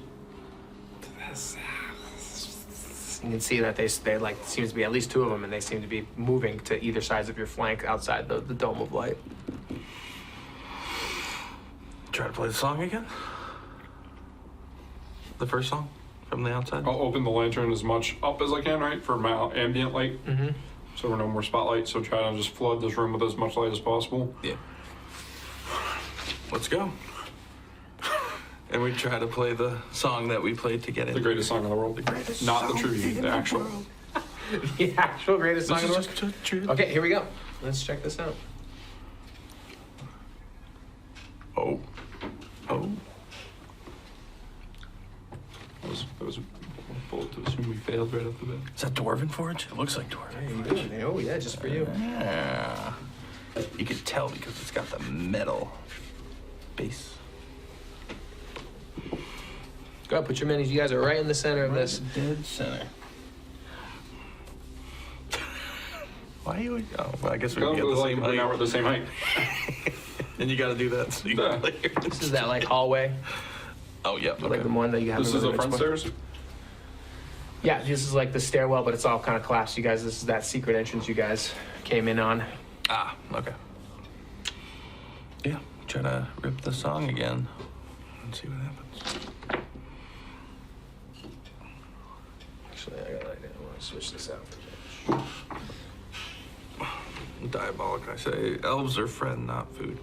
You can see that they seems to be at least two of them, and they seem to be moving to either sides of your flank outside the dome of light. Try to play the song again. The first song from the outside. I'll open the lantern as much up as I can, right, for my ambient light. Mm-hmm. So we're no more spotlight. So try to just flood this room with as much light as possible. Yeah. Let's go. And we try to play the song that we played to get in. The greatest song in the world. The greatest Not the song tribute, in the the actual. world. The actual greatest song in the world. This is just true. Okay, here we go. Let's check this out. Oh. That was a bullet to assume we failed right off the bat. Is that Dwarven Forge? It looks like Dwarven Forge. Oh yeah, just for you. Yeah. You can tell because it's got the metal base. Go ahead, put your minis. You guys are right in the center of this. Dead center. Why are you? Oh, well, I guess we can get the same Now we're height. at the same height. And you got to do that. So you Yeah. This is that hallway, Oh yeah. like the one that you have. This is the front stairs. Yeah, this is like the stairwell, but it's all kind of collapsed. You guys, this is that secret entrance you guys came in on. Ah. Okay. Yeah. try to rip the song again and see what happens. Actually, I got an idea. I want to switch this out for a change. Diabolic, I say. Elves are friend, not food.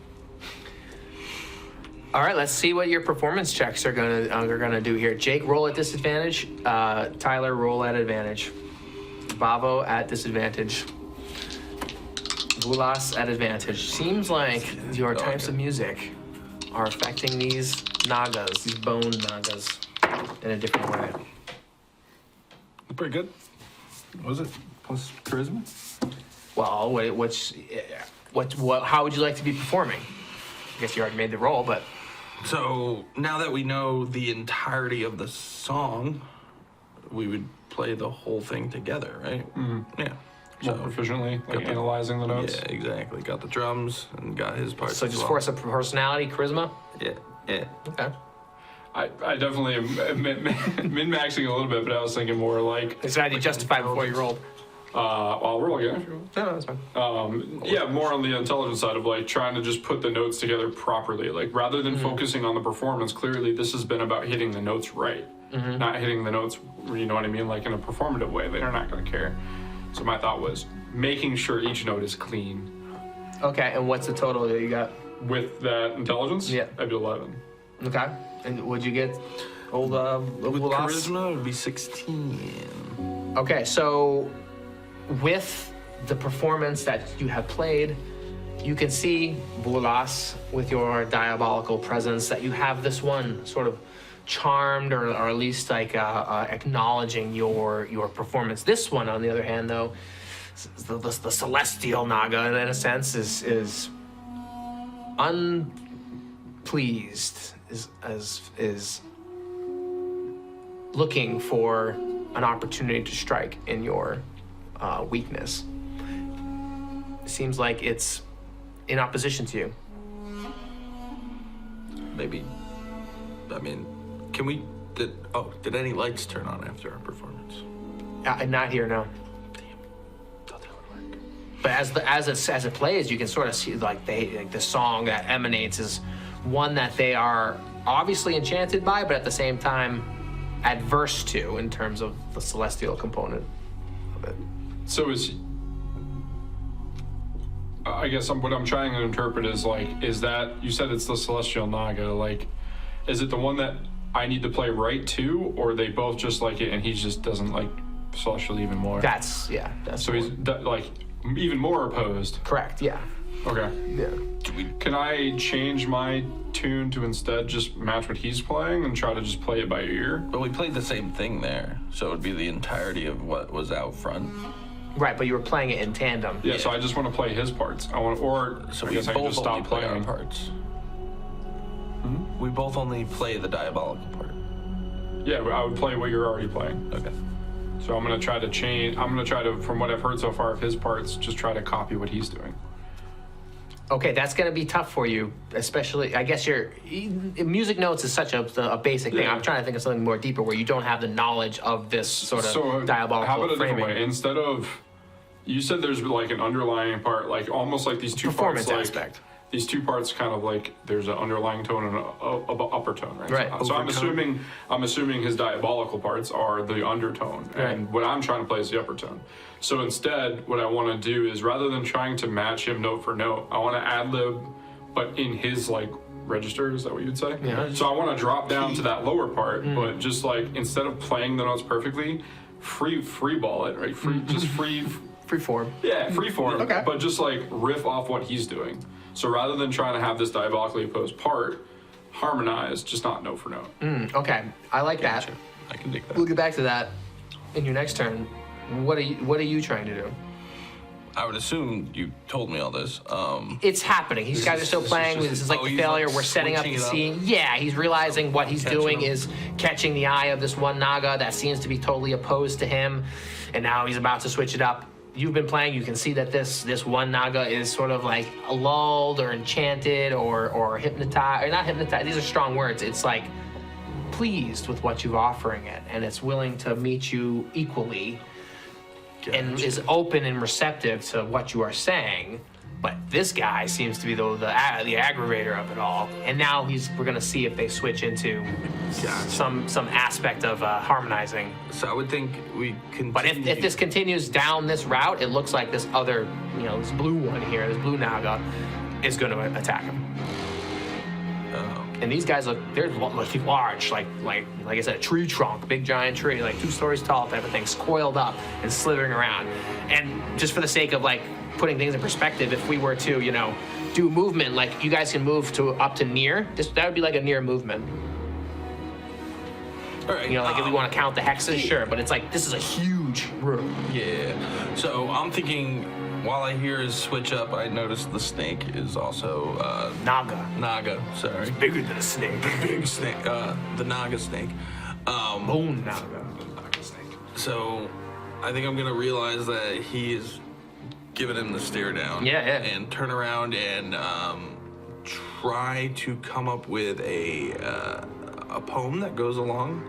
All right, let's see what your performance checks are gonna do here. Jake, roll at disadvantage. Tyler, roll at advantage. Bavo at disadvantage. Vulas at advantage. Seems like your types of music are affecting these nagas, these bone nagas, in a different way. Pretty good. What was it? Plus charisma? Well, how would you like to be performing? I guess you already made the roll, but So now that we know the entirety of the song, we would play the whole thing together, right? Mm-hmm. Yeah. More proficiently, like analyzing the notes. Yeah, exactly. Got the drums and got his parts. so just force a personality, charisma. Yeah. Okay. I definitely am min-maxing a little bit, but I was thinking more like... So I need to justify before you rolled. I'll roll again. No, that's fine. Yeah, more on the intelligence side of like trying to just put the notes together properly. Like rather than focusing on the performance, clearly this has been about hitting the notes right, not hitting the notes, you know what I mean, like in a performative way. They're not going to care. So my thought was making sure each note is clean. Okay, and what's the total that you got? With that intelligence? Yeah. I'd be 11. Okay. And would you get old With Vulas? charisma, it would be 16. Okay, so with the performance that you have played, you can see, Vulas, with your diabolical presence, that you have this one sort of charmed or at least like acknowledging your performance. This one, on the other hand, though, the celestial naga, in a sense, is unpleased, is looking for an opportunity to strike in your weakness. It seems like it's in opposition to you. Maybe. I mean, can we? Did any lights turn on after our performance? Not here, no. But as it plays, you can sort of see like the song that emanates is one that they are obviously enchanted by, but at the same time adverse to in terms of the celestial component of it. So I guess what I'm trying to interpret is like, is that, you said it's the Celestial Naga, like, is it the one that I need to play right to, or they both just like it and he just doesn't like Celestial even more? That's so he's like even more opposed. correct, yeah. Okay. Yeah. Can I change my tune to instead just match what he's playing and try to just play it by ear? But we played the same thing there, so it would be the entirety of what was out front. Right, but you were playing it in tandem. Yeah, so I just want to play his parts. I want, or So I we guess I can both just stop only play our playing. parts. We both only play the diabolical part. Yeah, I would play what you're already playing. Okay. So I'm gonna try to change. I'm gonna try to, from what I've heard so far of his parts, just try to copy what he's doing. Okay, that's going to be tough for you, especially, I guess music notes is such a basic thing. Yeah. I'm trying to think of something more deeper where you don't have the knowledge of this sort of diabolical how about a framing. different way? Instead of, you said there's like an underlying part, like almost like these two Performance parts, like, aspect. These two parts kind of like there's an underlying tone and an upper tone, right? Right. So I'm Overtone. assuming his diabolical parts are the undertone, and what I'm trying to play is the upper tone. So instead, what I want to do is rather than trying to match him note for note, I want to ad lib, but in his like register. Is that what you'd say? Yeah. So I want to drop down to that lower part, but just like instead of playing the notes perfectly, free ball it, right? Just free. Free form. Yeah, free form, Okay. but just like riff off what he's doing. So rather than trying to have this diabolically opposed part harmonized, just not note for note. Okay, I like that. I can dig that. We'll get back to that in your next turn. What are you trying to do? I would assume you told me all this. It's happening. These guys are still playing. This is like the he's, failure. like, We're setting up the switching it scene. Yeah, he's realizing what he's Catching doing him. is catching the eye of this one Naga that seems to be totally opposed to him, and now he's about to switch it up. You've been playing. You can see that this one Naga is sort of like lulled or enchanted or hypnotized, or not hypnotized. These are strong words. It's like pleased with what you're offering it, and it's willing to meet you equally. And is open and receptive to what you are saying, but This guy seems to be the aggravator of it all. And now we're gonna see if they switch into some aspect of harmonizing. So I would think we continue. But if this continues down this route, it looks like this other, this blue one here, this blue Naga, is going to attack him. And these guys they're large, like I said, a tree trunk, big giant tree, like 2 stories tall type of things, coiled up and slithering around. And just for the sake of putting things in perspective, if we were to, do movement, like you guys can move up to near, that would be like a near movement. All right. If we want to count the hexes, sure, but it's this is a huge room. Yeah. So I'm thinking, while I hear his switch up, I noticed the snake is also Naga. Sorry. It's bigger than a snake. Big snake. The Naga snake. Bone Naga. So I think I'm gonna realize that he is giving him the stare down. Yeah. And turn around and try to come up with a poem that goes along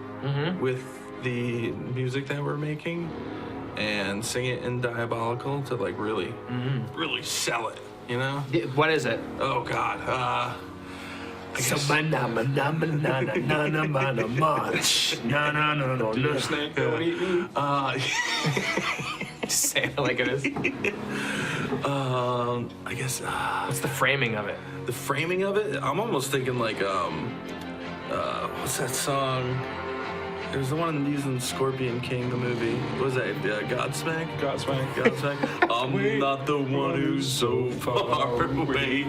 with the music that we're making, and sing it in diabolical to really sell it. What is it? Oh God. Snake, don't eat me. Just say it like it is. I guess. What's the framing of it? The framing of it, I'm almost thinking what's that song? There's the one using Scorpion King, the movie. What was that? Godsmack? Godsmack. I'm not the one who's so far away.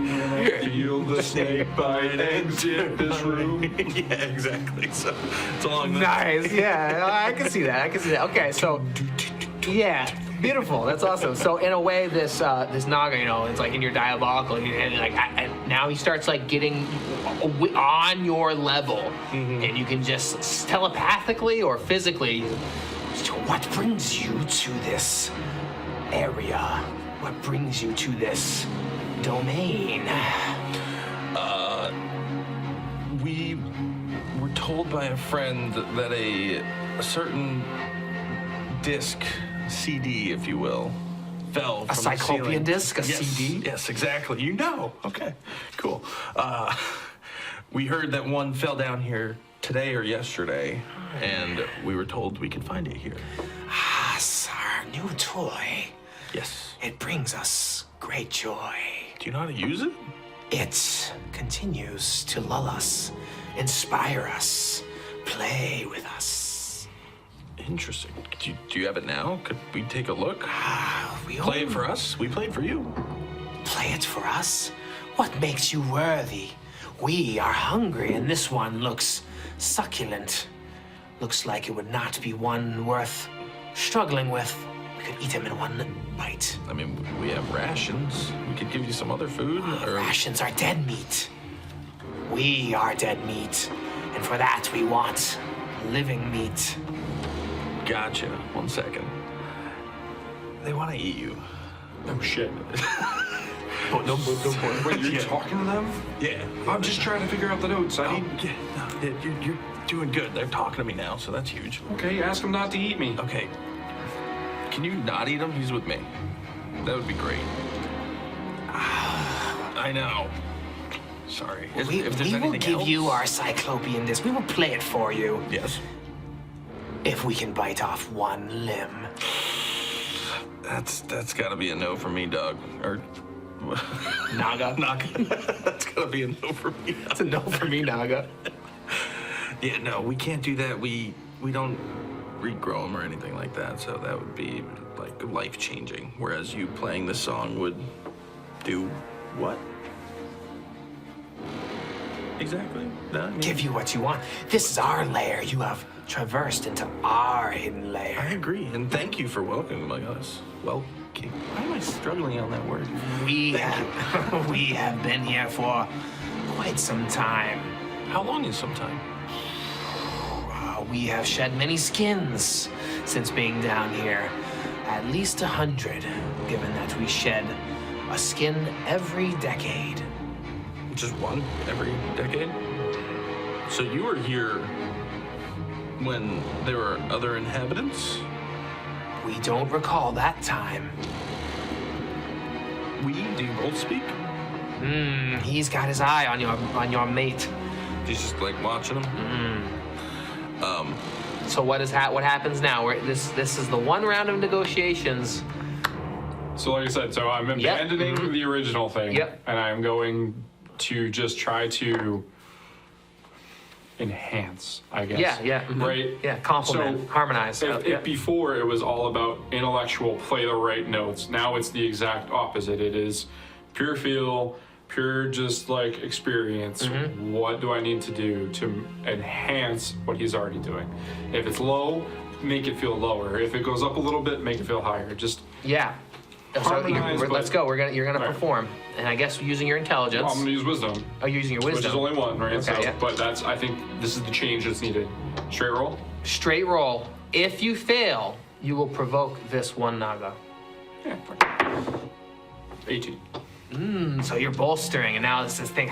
Feel the snake bite and dip this room. Yeah, exactly. So it's along the Nice, yeah, I can see that. Okay, so yeah, beautiful. That's awesome. So in a way, this Naga, it's in your diabolical, and now he starts getting on your level, and you can just telepathically or physically. So what brings you to this area? What brings you to this domain? We were told by a friend that a certain disc, CD, if you will, fell from A Cyclopean the ceiling. Disk, Yes, CD? Yes, exactly. Okay, cool. We heard that one fell down here today or yesterday, and we were told we could find it here. Our new toy. Yes. It brings us great joy. Do you know how to use it? It continues to lull us, inspire us, play with us. Interesting. Do you have it now? Could we take a look? We Play it for us? We played for you. Play it for us? What makes you worthy? We are hungry, and this one looks succulent. Looks like it would not be one worth struggling with. We could eat him in one bite. I mean, we have rations. We could give you some other food. Rations are dead meat. We are dead meat, and for that we want living meat. Gotcha. 1 second. They want to eat you. Oh shit. No Wait, you're talking to them? Yeah. I'm just trying to figure out the notes. You're doing good. They're talking to me now, so that's huge. Okay, ask them not to eat me. Okay. Can you not eat him? He's with me. That would be great. I know. Sorry. We will give you our Cyclopean Disk. We will play it for you. Yes. If we can bite off one limb. That's gotta be a no for me, Doug. Or Naga. That's gotta be a no for me. That's a no for me, Naga. Yeah, no, we can't do that. We don't regrow them or anything like that, so that would be life-changing. Whereas you playing this song would do what? Exactly. Give you what you want. This is our lair. You have traversed into our hidden lair. I agree, and thank you for welcoming us. Welcome. Why am I struggling on that word? We have been here for quite some time. How long is some time? We have shed many skins since being down here. At least 100, given that we shed a skin every decade. Just one every decade? So you were here when there were other inhabitants? We don't recall that time. Do you both speak? He's got his eye on your mate. He's just like watching him. So what happens now? This is the one round of negotiations. So like I said, so I'm abandoning the original thing, and I'm going to just try to enhance, I guess. Right? Yeah, complement, harmonize. If before it was all about intellectual, play the right notes, now it's the exact opposite. It is pure feel, pure just like experience. What do I need to do to enhance what he's already doing? If it's low, make it feel lower. If it goes up a little bit, make it feel higher. Just let's go. You're gonna perform, and I guess using your intelligence. I'm gonna use wisdom. Oh, you're using your wisdom. Which is only one, right? Okay, But I think this is the change that's needed. Straight roll. Straight roll. If you fail, you will provoke this one Naga. Yeah. Fine. 18. So you're bolstering, and now it's this thing.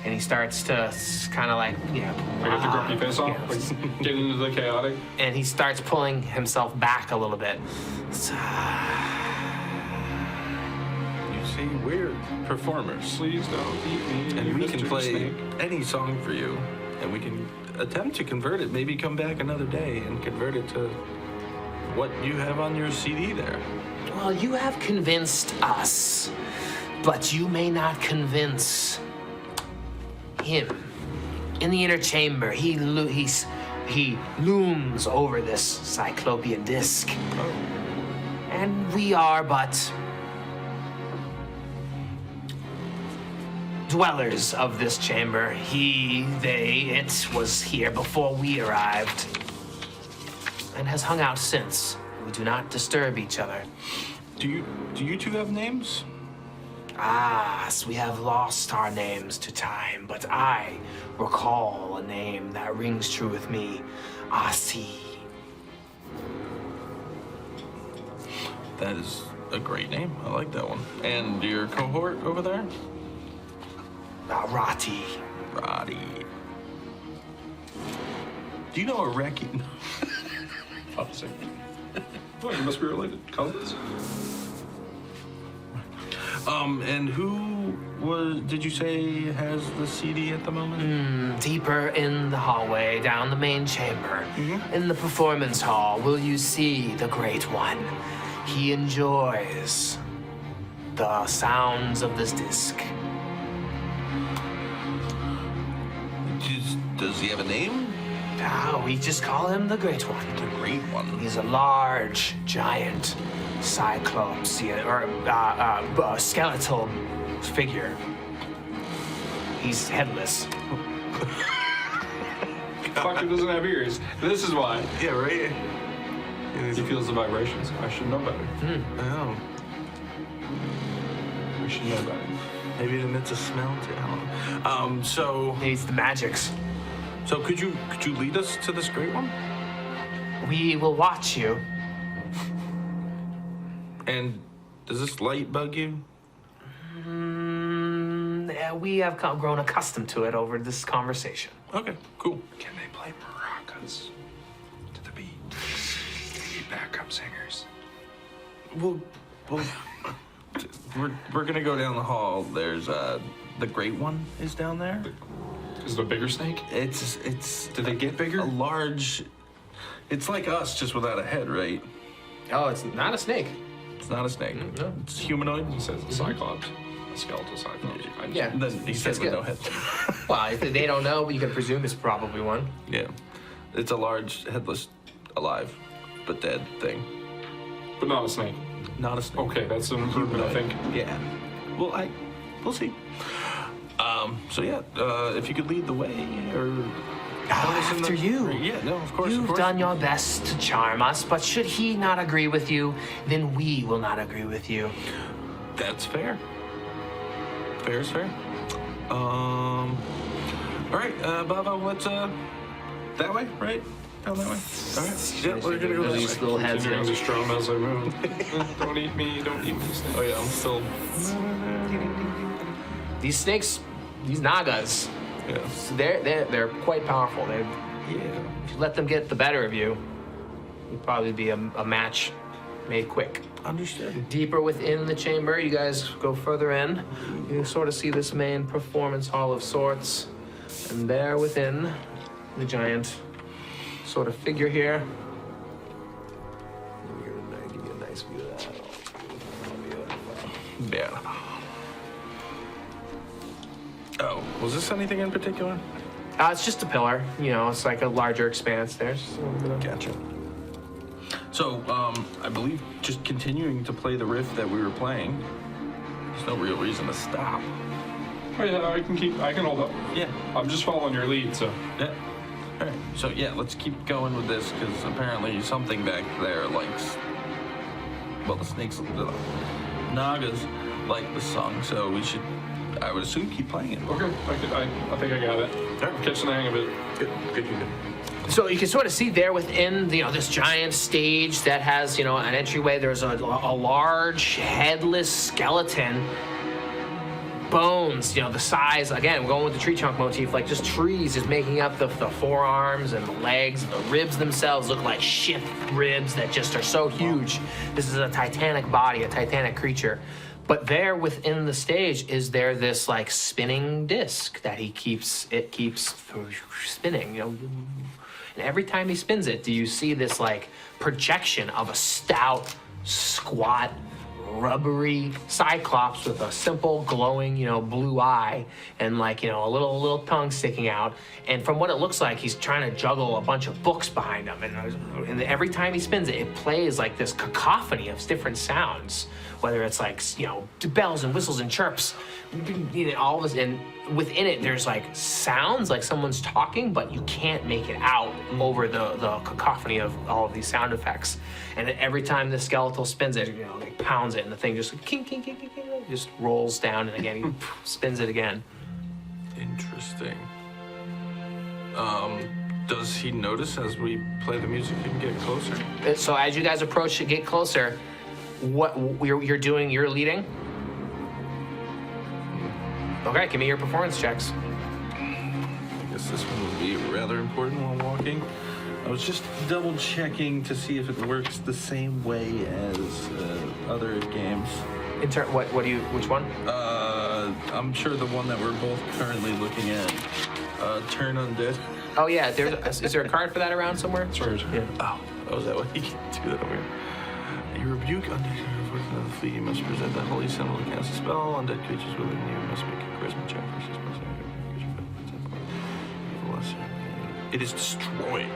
And he starts to kind of like, I got the grumpy face off. Like, get into the chaotic. And he starts pulling himself back a little bit. You see, we're performers. Please don't eat me. And we can Mr. play Snake. any song for you. And we can attempt to convert it, maybe come back another day and convert it to what you have on your CD there. Well, you have convinced us, but you may not convince him. In the inner chamber, he looms over this Cyclopean Disk. And we are but dwellers of this chamber. It was here before we arrived and has hung out since. We do not disturb each other. Do you two have names? So we have lost our names to time, but I recall a name that rings true with me. Asi. That is a great name. I like that one. And your cohort over there? Rati. Roddy. Do you know a Reki? Opposite. Oh, you must be related. Cousins? And who did you say has the CD at the moment? Deeper in the hallway, down the main chamber, in the performance hall, will you see the Great One. He enjoys the sounds of this disc. Does he have a name? We just call him the Great One. The Great One. He's a large, giant cyclops, or skeletal figure. He's headless. Fucker doesn't have ears. This is why. Yeah, right. He feels the vibrations. I should know better. Oh. We should know better. Maybe then it's a smell too. I don't know. So He's the magics. So could you lead us to this Great One? We will watch you. And does this light bug you? We have grown accustomed to it over this conversation. Okay, cool. Can they play maracas to the beat? They need backup singers. Well, we're gonna go down the hall. There's the Great One is down there. Is it a bigger snake? It's. Did they get bigger? A large. It's like us, just without a head, right? Oh, it's not a snake. It's not a snake. No. It's humanoid. He says a cyclops. A skeletal cyclops. Yeah. Then he says with no head. Well, if they don't know, you can presume it's probably one. Yeah. It's a large, headless, alive, but dead thing. But not a snake. Not a snake. Okay, that's an improvement, I think. Yeah. Well, we'll see. So yeah, if you could lead the way, or After you. Yeah, no, of course. You've done your best to charm us, but should he not agree with you, then we will not agree with you. That's fair. Fair is fair. All right, Bavo, let's that way, right? Down that way. All right. Yeah, we're gonna go These this way. little heads Continuing in. to strum as I move. Don't eat me, don't eat me. Oh yeah, I'm still. These snakes, these nagas, Yeah. they're quite powerful. Yeah. If you let them get the better of you, you'd probably be a match made quick. Understood. Deeper within the chamber, you guys go further in. You sort of see this main performance hall of sorts. And there within, the giant sort of figure here. Give you a nice view of that. Yeah. Oh, was this anything in particular? It's just a pillar. You know, it's like a larger expanse there. Just a little bit of- Gotcha. So, I believe just continuing to play the riff that we were playing, there's no real reason to stop. Oh yeah, I can hold up. Yeah. I'm just following your lead, so. Yeah. All right. So, yeah, let's keep going with this because apparently something back there likes, well, the snakes, the Nagas like the song, so we should, I would assume, keep playing it. Okay, I think I got it. I'm catching the hang of it. Good. So you can sort of see there within, this giant stage that has, an entryway. There's a large headless skeleton, bones, the size. Again, we're going with the tree trunk motif, like just trees is making up the forearms and the legs. The ribs themselves look like ship ribs that just are so huge. This is a titanic body, a titanic creature. But there within the stage is there this like spinning disc that it keeps spinning, And every time he spins it, do you see this like projection of a stout, squat, rubbery cyclops with a simple glowing, blue eye and like, a little tongue sticking out. And from what it looks like, he's trying to juggle a bunch of books behind him. And every time he spins it, it plays like this cacophony of different sounds, whether it's like, bells and whistles and chirps, all this. And within it, there's like sounds like someone's talking, but you can't make it out over the cacophony of all of these sound effects. And every time the skeletal spins it, it pounds it, and the thing just king, king, king, king, king, just rolls down, and again, he spins it again. Interesting. Does he notice as we play the music and get closer? So as you guys approach to get closer, what you're doing, you're leading? Okay, give me your performance checks. I guess this one would be rather important while walking. I was just double checking to see if it works the same way as other games. Which one? I'm sure the one that we're both currently looking at. Turn undead. Oh yeah, is there a card for that around somewhere? Sorry. Yeah. Oh, is that what you can do that over here? You rebuke undead creatures working on the fleet. You must present the holy symbol to cast a spell. Undead creatures within you must make a charisma check versus It is destroyed.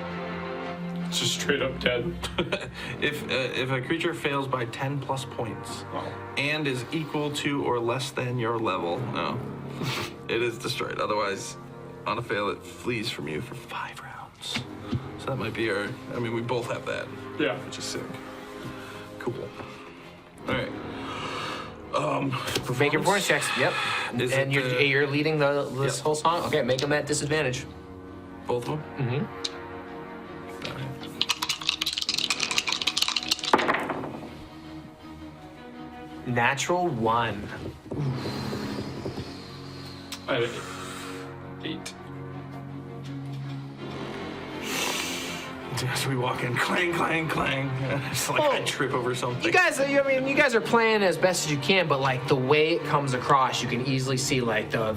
It's just straight up dead. If a creature fails by 10 plus points and is equal to or less than your level, it is destroyed. Otherwise, on a fail, it flees from you for 5 rounds. So that might be we both have that. Yeah. Which is sick. Cool. All right. Make your performance checks. Yep. And you're leading this Yep. whole song. Okay, make them at disadvantage. Both of them? Mm-hmm. Natural 1. I had 8. As we walk in, clang, clang, clang. It's like I trip over something. You guys are playing as best as you can, but like the way it comes across, you can easily see like the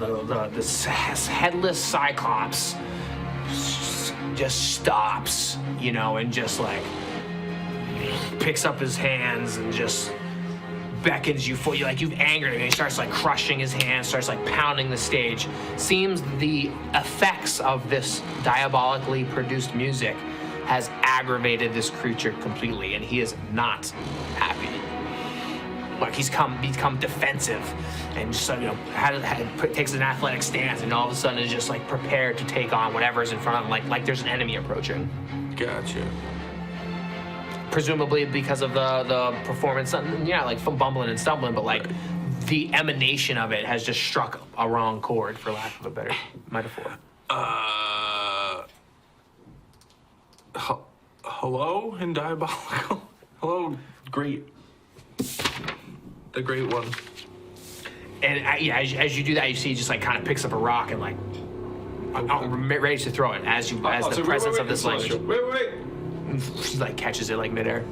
headless cyclops just stops, and just like picks up his hands and just beckons you for you, like you've angered him, and he starts like crushing his hands, starts like pounding the stage. Seems the effects of this diabolically produced music has aggravated this creature completely, and he is not happy. Like he's become defensive, and just takes an athletic stance, and all of a sudden is just like prepared to take on whatever's in front of him, like there's an enemy approaching. Gotcha. Presumably because of the performance, like from bumbling and stumbling, but like the emanation of it has just struck a wrong chord, for lack of a better metaphor. Hello in diabolical. Hello, great. The great one. And as you do that, you see he just like kind of picks up a rock and like ready to throw it as the presence of this language. Wait. He like catches it like midair.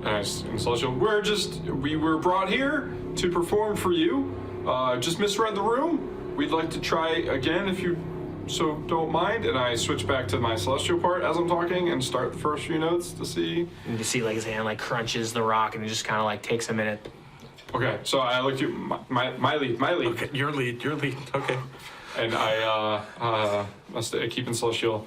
And Celestial, we were brought here to perform for you. Just misread the room. We'd like to try again if you so don't mind. And I switch back to my Celestial part as I'm talking and start the first few notes to see. And you see like his hand like crunches the rock and it just kind of like takes a minute. Okay, so I look at my lead. Okay, your lead. Okay. And I keep in Celestial.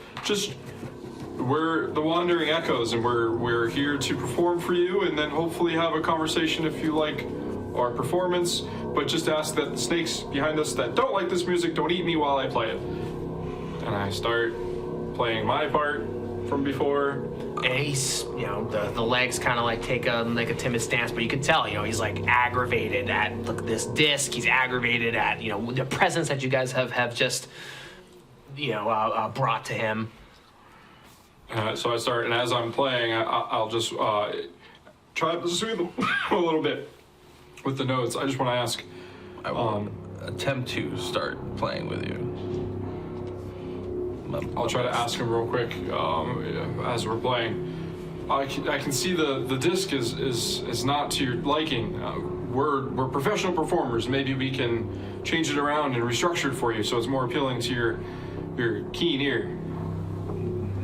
We're the Wandering Echoes, and we're here to perform for you, and then hopefully have a conversation if you like our performance. But just ask that the snakes behind us that don't like this music don't eat me while I play it. And I start playing my part from before. And he's, the legs kind of like take a timid stance, but you can tell, he's like aggravated at this disc. He's aggravated at, the presence that you guys have just, brought to him. So I start, and as I'm playing, I'll just try to soothe them a little bit with the notes. I just want to ask. I will attempt to start playing with you. I'll try to ask him real quick as we're playing. I can see the disc is not to your liking. We're professional performers. Maybe we can change it around and restructure it for you so it's more appealing to your keen ear.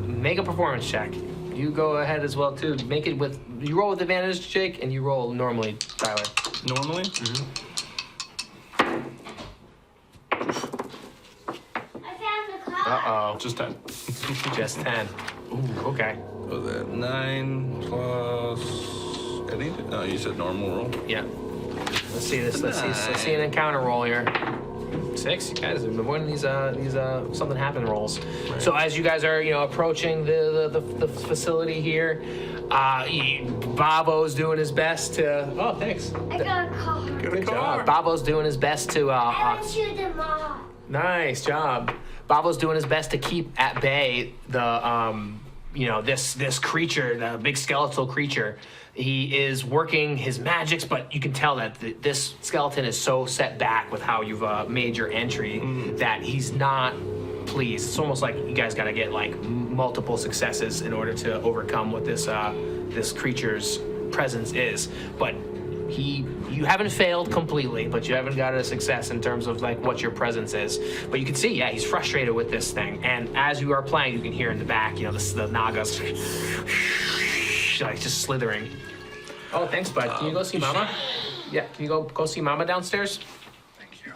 Make a performance check. You go ahead as well too. Make it you roll with advantage, Jake, and you roll normally, Tyler. Normally? Mm-hmm. Uh-oh. Just 10. Just 10. Ooh, okay. Was that 9 plus anything? No, you said normal roll. Yeah. Let's see this. Let's see an encounter roll here. 6. You guys have been winning these something happen rolls. Right. So as you guys are approaching the facility here, Bavo's doing his best to. Oh, thanks. I got a car. Good job. Bavo's doing his best to. I will shoot them all. Nice job. Bavo's doing his best to keep at bay this creature, the big skeletal creature. He is working his magics, but you can tell that this skeleton is so set back with how you've made your entry that he's not pleased. It's almost like you guys got to get like multiple successes in order to overcome what this creature's presence is. But you haven't failed completely, but you haven't got a success in terms of like what your presence is. But you can see, he's frustrated with this thing. And as you are playing, you can hear in the back, the Nagas like just slithering. Oh, thanks, bud. Can you go see Mama? Yeah, can you go see Mama downstairs? Thank you.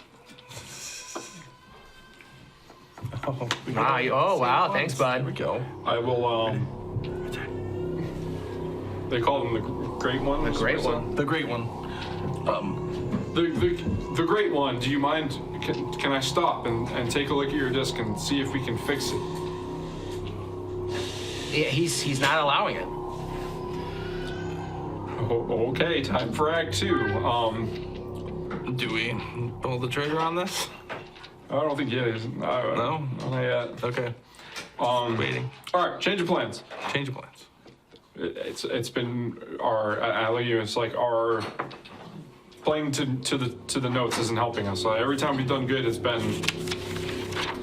Wow, thanks, bud. Here we go. I will. They call them the Great One. The Great One. The Great One. The Great One. Do you mind? Can I stop and take a look at your disc and see if we can fix it? Yeah, he's not allowing it. Oh, okay, time for Act 2. Do we pull the trigger on this? I don't think yet. No? Not yet. Okay. Waiting. All right, change of plans. Change of plans. It's been it's like our playing to the notes isn't helping us. Every time we've done good, it's been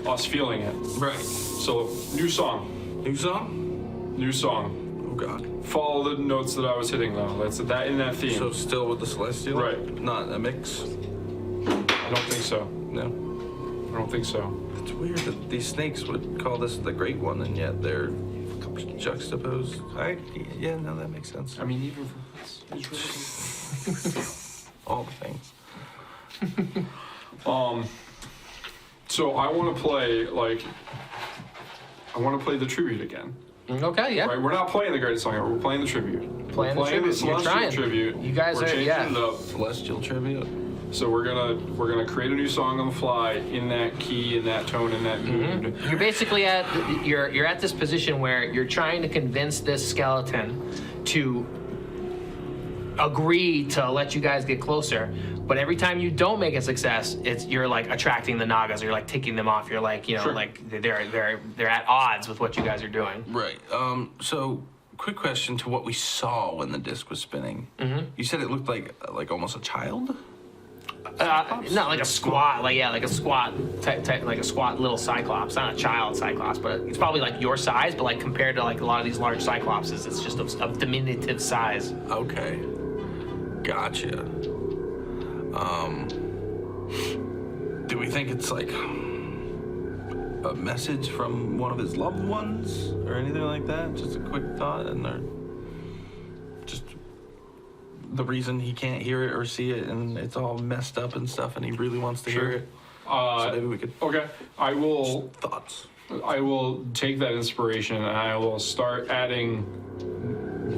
us feeling it. Right. So new song. New song? New song. Oh God. Follow the notes that I was hitting though. That's that in that theme. So still with the Celestial? Right. Not a mix? I don't think so. No. I don't think so. It's weird that these snakes would call this the Great One, and yet they're juxtaposed. Yeah, no, that makes sense. I mean, even for this, all the things. So I want to play the tribute again. Okay, yeah. Right, we're not playing the greatest song ever. We're playing the tribute. Playing we're the playing tribute. the Celestial You're trying. tribute. You guys we're are, changing yeah. it up. Celestial tribute. So we're gonna create a new song on the fly in that key, in that tone, in that mood. You're basically you're at this position where you're trying to convince this skeleton to agree to let you guys get closer. But every time you don't make a success, you're like attracting the Nagas. You're like ticking them off. You're like Sure. like they're at odds with what you guys are doing. Right. So quick question to what we saw when the disc was spinning. Mm-hmm. You said it looked like almost a child. Not like a squat, like a squat type, like a squat little cyclops. Not a child cyclops, but it's probably like your size. But like compared to like a lot of these large cyclopses, it's just of diminutive size. Okay. Gotcha. Do we think it's like a message from one of his loved ones or anything like that? Just a quick thought, and they're just the reason he can't hear it or see it, and it's all messed up and stuff, and he really wants to hear it. So maybe we could. Okay, I will. Thoughts. I will take that inspiration and I will start adding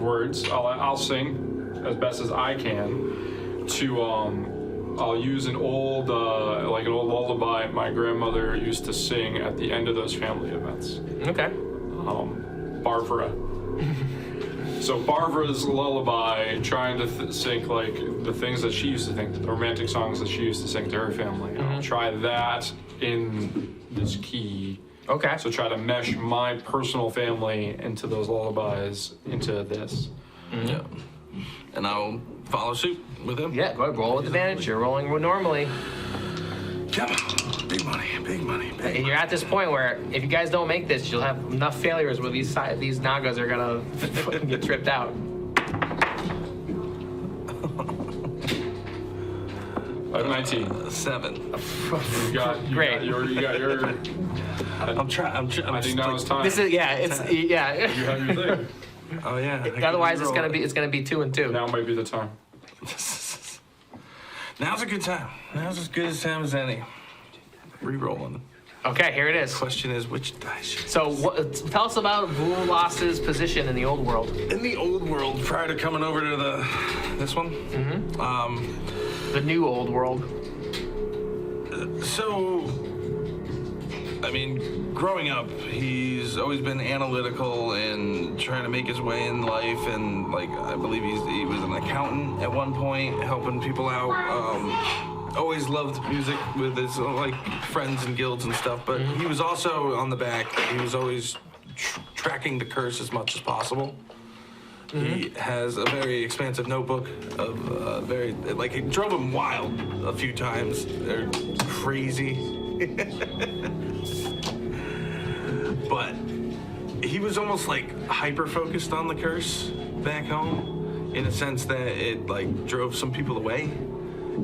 words. I'll sing as best as I can to I'll use an old lullaby my grandmother used to sing at the end of those family events. Okay. Barbara. So Barbara's lullaby, trying to think like the things that she used to think, the romantic songs that she used to sing to her family. I'll try that in this key. Okay. So try to mesh my personal family into those lullabies into this. Yeah. And I'll follow suit with him. Yeah, go ahead, roll with advantage. You're rolling normally. Come on. Big money, big money, big money. And you're at this point where if you guys don't make this, you'll have enough failures where these Nagas are gonna fucking get tripped out. I have 19. 7. You got Great. your. I'm trying. I think now it's time. This is You yeah. have your thing. Oh yeah. Otherwise, it's gonna be 2 and 2. Now might be the time. Now's a good time. Now's as good a time as any. Rerolling. Okay, here it is. Question is, which dice? So, tell us about Vulas's position in the old world. In the old world, prior to coming over to this one. The new old world. So, I mean, growing up, he's always been analytical and trying to make his way in life. And like, I believe he was an accountant at one point, helping people out. Always loved music with his like friends and guilds and stuff. But he was also on the back. He was always tracking the curse as much as possible. He has a very expansive notebook of it drove him wild a few times. They're crazy. But he was almost like hyper focused on the curse back home, in a sense that it like drove some people away.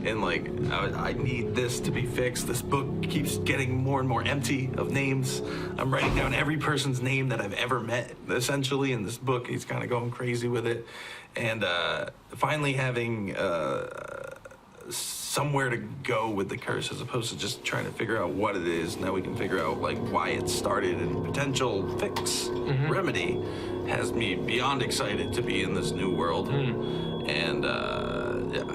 And like, I need this to be fixed. This book keeps getting more and more empty of names. I'm writing down every person's name that I've ever met, essentially, in this book. He's kind of going crazy with it. And finally having somewhere to go with the curse, as opposed to just trying to figure out what it is. Now we can figure out like why it started, and potential fix, remedy, has me beyond excited to be in this new world. And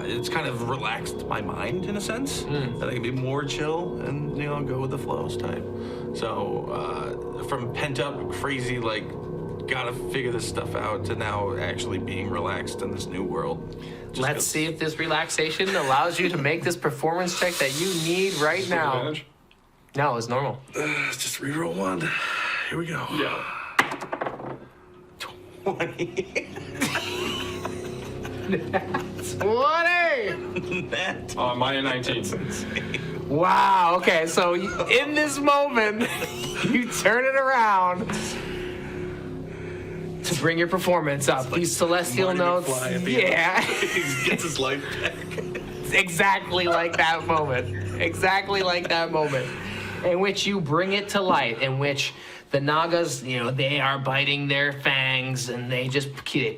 it's kind of relaxed my mind in a sense, that I can be more chill and go with the flows type. So from pent up crazy like gotta figure this stuff out to now actually being relaxed in this new world. Let's see if this relaxation allows you to make this performance check that you need right now. Advantage? No, it's normal. Just reroll 1. Here we go. Yeah. 20. 20! Mine 19. Wow, okay, so in this moment, you turn it around to bring your performance up. These celestial Marty notes. McFly at the Yeah. He gets his life back. Exactly like that moment. Exactly like that moment. In which you bring it to light, in which the Nagas, they are biting their fangs and they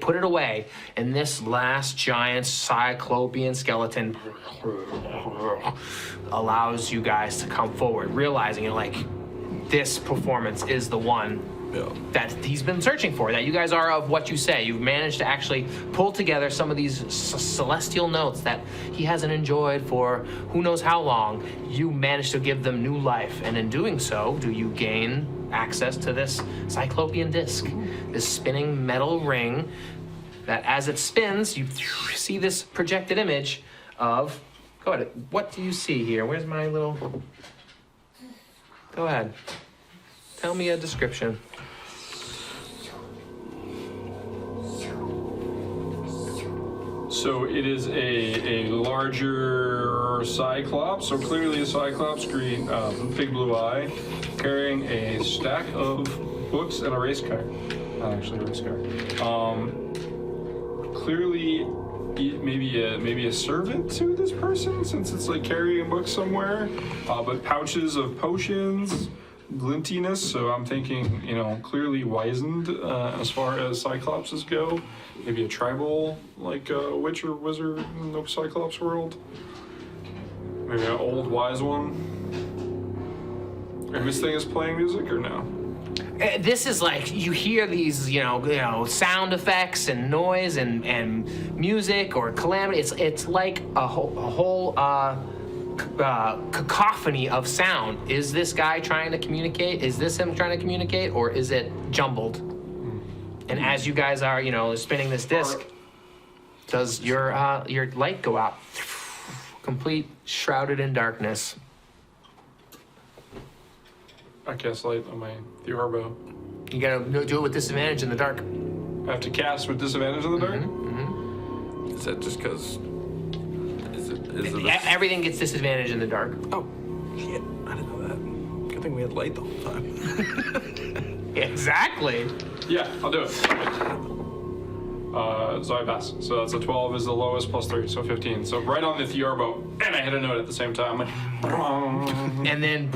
put it away. And this last giant cyclopean skeleton allows you guys to come forward, realizing this performance is the one that he's been searching for, that you guys are of what you say. You've managed to actually pull together some of these celestial notes that he hasn't enjoyed for who knows how long. You managed to give them new life, and in doing so, do you gain access to this Cyclopean Disk, this spinning metal ring that as it spins, you see this projected image of, go ahead, what do you see here? Where's my little, go ahead. Tell me a description. So it is a larger cyclops, so clearly a cyclops, green, big blue eye, carrying a stack of books and a race car. Not actually a race car. Clearly, maybe a servant to this person, since it's like carrying books somewhere. But pouches of potions, glintiness. So I'm thinking, clearly wizened as far as cyclopses go. Maybe a tribal, like witch or wizard in the cyclops world. Maybe an old wise one. And this thing is playing music or no? This is like, you hear these, sound effects and noise and music or calamity. It's like a whole cacophony of sound. Is this guy trying to communicate? Is this him trying to communicate, or is it jumbled? And as you guys are, spinning this disc, does your light go out? Complete, shrouded in darkness. I cast light on my Theorbo. You gotta do it with disadvantage in the dark. I have to cast with disadvantage in the dark? Is that just because? Everything gets disadvantage in the dark. Oh, shit! I didn't know that. Good thing we had light the whole time. Exactly. Yeah, I'll do it. So I pass. So that's a 12 is the lowest, plus 3, so 15. So right on the Theorbo, and I hit a note at the same time. And then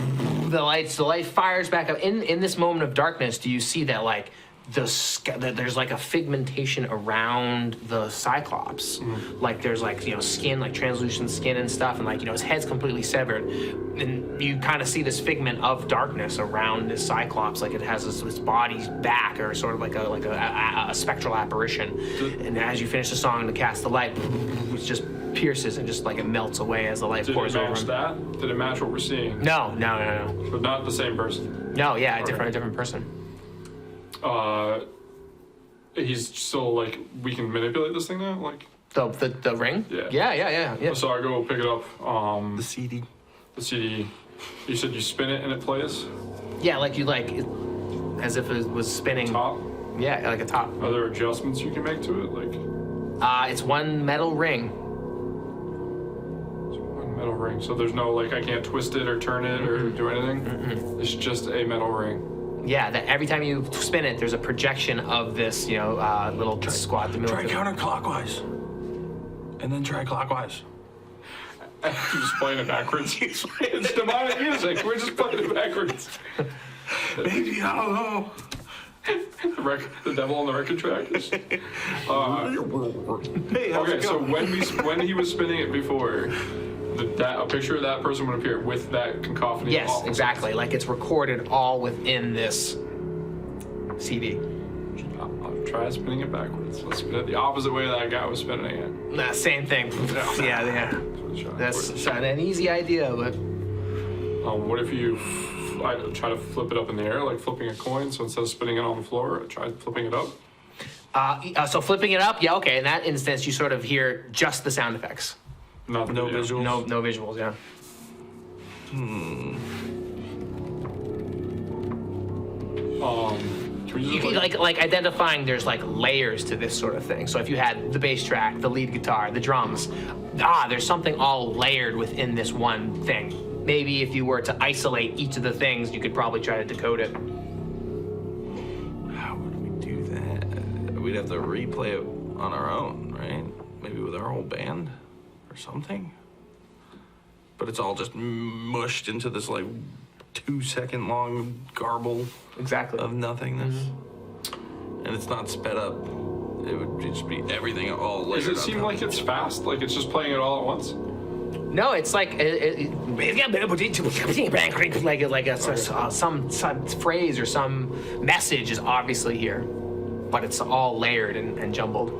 the light fires back up. In this moment of darkness, do you see that like there's like a figmentation around the cyclops? Like there's like skin, like translucent skin and stuff, and like his head's completely severed, and you kind of see this figment of darkness around this cyclops, like it has its body's back, or sort of like a spectral apparition. And as you finish the song to cast the light, it just pierces and just like it melts away as the light pours over him. Did it match that? Did it match what we're seeing? No. But not the same person. No, yeah, Okay. a different person. He's still like, we can manipulate this thing now, like. The ring? Yeah. Yeah. So I go pick it up. The CD. The CD. You said you spin it and it plays. Yeah, like you as if it was spinning. Top. Yeah, like a top. Are there adjustments you can make to it, like? It's one metal ring. One metal ring. So there's no like, I can't twist it or turn it or do anything. It's just a metal ring. Yeah, that every time you spin it, there's a projection of this, little squad. Try counterclockwise, and then try clockwise. You're just playing it backwards. It's demonic music. We're just playing it backwards. Maybe, I don't know. The devil on the record track. Hey, how's Okay, it so going? when he was spinning it before, a picture of that person would appear with that cacophony. Yes, off. exactly. Like it's recorded all within this CD. I'll try spinning it backwards. Let's spin it the opposite way that guy was spinning it. Nah, same thing. Yeah. That's not an easy idea, but What if I try to flip it up in the air, like flipping a coin? So instead of spinning it on the floor, I try flipping it up. So flipping it up, yeah, okay. In that instance, you sort of hear just the sound effects. Not the No video. visuals. No visuals, yeah. Can we You just can, like identifying there's like layers to this sort of thing. So if you had the bass track, the lead guitar, the drums, there's something all layered within this one thing. Maybe if you were to isolate each of the things, you could probably try to decode it. How would we do that? We'd have to replay it on our own, right? Maybe with our whole band or something. But it's all just mushed into this like 2-second long garble Exactly. of nothingness. And it's not sped up. It would just be everything all layered Does it on seem top. like it's fast? Like it's just playing it all at once? No, it's like some phrase or some message is obviously here, but it's all layered and jumbled.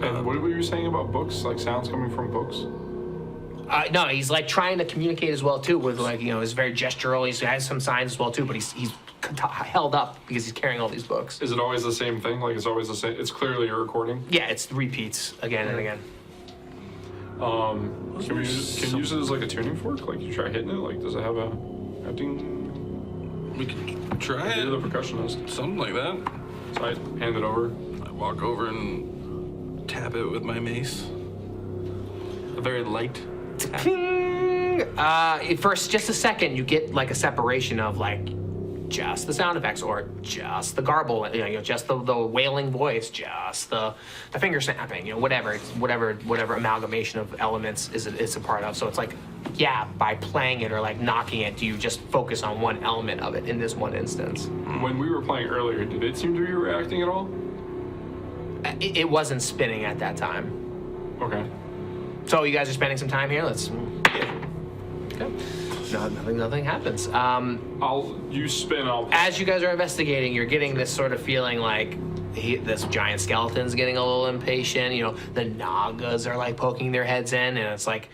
And what were you saying about books? Like sounds coming from books? No, he's like trying to communicate as well too with like he's very gestural. He has some signs as well too, but he's held up because he's carrying all these books. Is it always the same thing? Like it's always the same? It's clearly a recording. Yeah, it's repeats again and again. Can you use it as like a tuning fork? Like you try hitting it? Like does it have a ding? We could try You're the it. percussionist. Something like that. So I hand it over. I walk over and tap it with my mace. A very light tap. First, just a second, you get like a separation of like just the sound effects, or just the garble, just the wailing voice, just the finger snapping, whatever amalgamation of elements it's a part of. So it's like, yeah, by playing it or like knocking it, do you just focus on one element of it in this one instance? When we were playing earlier, did it seem to be reacting at all? It wasn't spinning at that time. Okay. So you guys are spending some time here. Let's. Okay. No, nothing happens. You spin. As you guys are investigating, you're getting this sort of feeling like this giant skeleton's getting a little impatient. The Nagas are like poking their heads in, and it's like,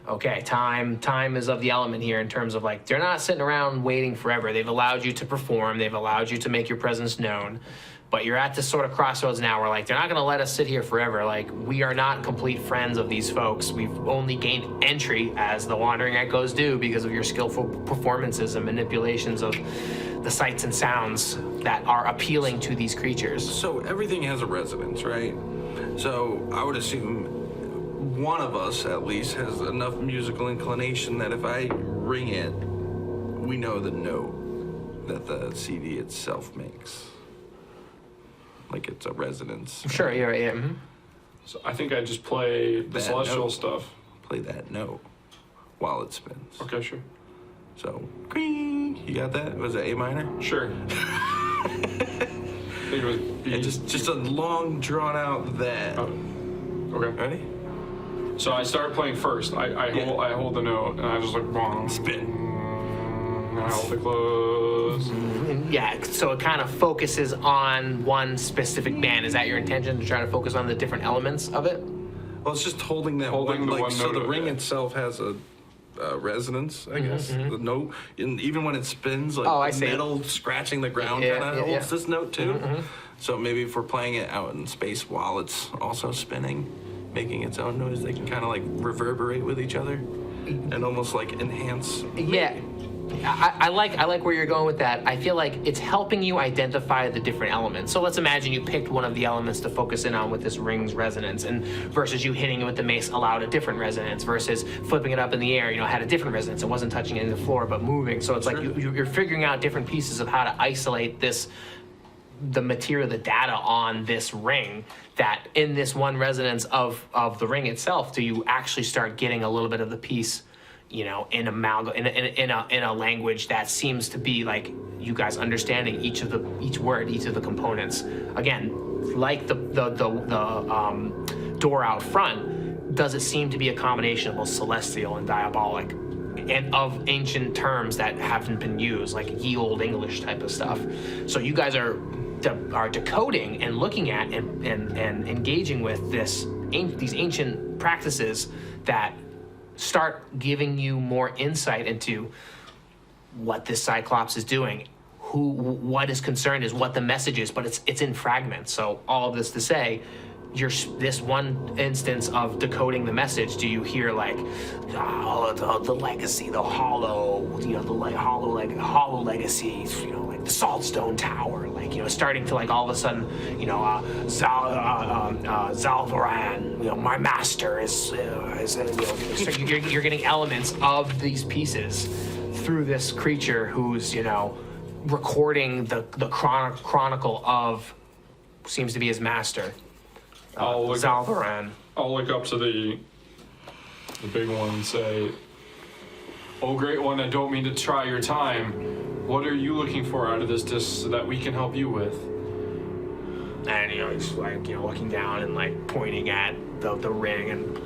okay, time is of the element here in terms of like, they're not sitting around waiting forever. They've allowed you to perform. They've allowed you to make your presence known. But you're at this sort of crossroads now where like, they're not going to let us sit here forever. Like, we are not complete friends of these folks. We've only gained entry, as the Wandering Echoes do, because of your skillful performances and manipulations of the sights and sounds that are appealing to these creatures. So everything has a resonance, right? So I would assume one of us at least has enough musical inclination that if I ring it, we know the note that the CD itself makes. Like it's a resonance. Sure, yeah. Mm-hmm. So I think I just play the celestial stuff. Play that note while it spins. Okay, sure. So, green. You got that? Was it A minor? Sure. I think it was B. And just a long, drawn out that. Oh. Okay. Ready? So I start playing first. I hold the note and I just like bong. Spin. And I hold it close. Yeah, so it kind of focuses on one specific band. Is that your intention, to try to focus on the different elements of it? Well, it's just holding that Holding one, the like, one so note the of ring it. itself has a resonance, I guess. The note, and even when it spins, like I the see. metal scratching the ground Yeah, kind of yeah, holds yeah. this note too. So maybe if we're playing it out in space while it's also spinning, making its own noise, they can kind of like reverberate with each other and almost like enhance. Yeah. I like where you're going with that. I feel like it's helping you identify the different elements. So let's imagine you picked one of the elements to focus in on with this ring's resonance, and versus you hitting it with the mace allowed a different resonance, versus flipping it up in the air, had a different resonance. It wasn't touching any of the floor but moving. So it's like you're figuring out different pieces of how to isolate the material, the data on this ring, that in this one resonance of the ring itself, do you actually start getting a little bit of the piece, in a language that seems to be like you guys understanding each word, each of the components. Again, like the door out front, does it seem to be a combination of both celestial and diabolic, and of ancient terms that haven't been used, like ye old English type of stuff. So you guys are decoding and looking at and engaging with these ancient practices that start giving you more insight into what this Cyclops is doing, what his concern is, what the message is, but it's in fragments. So all of this to say, this one instance of decoding the message, do you hear like the legacy, the hollow, hollow legacy, like the Saltstone Tower, starting to like all of a sudden, Zalvaran, my master is so you're getting elements of these pieces through this creature who's recording the chronicle of seems to be his master. Zalvaran. I'll look up to the big one and say, "Oh, great one, I don't mean to try your time. What are you looking for out of this disc so that we can help you with?" And he's like, looking down and like pointing at the ring, and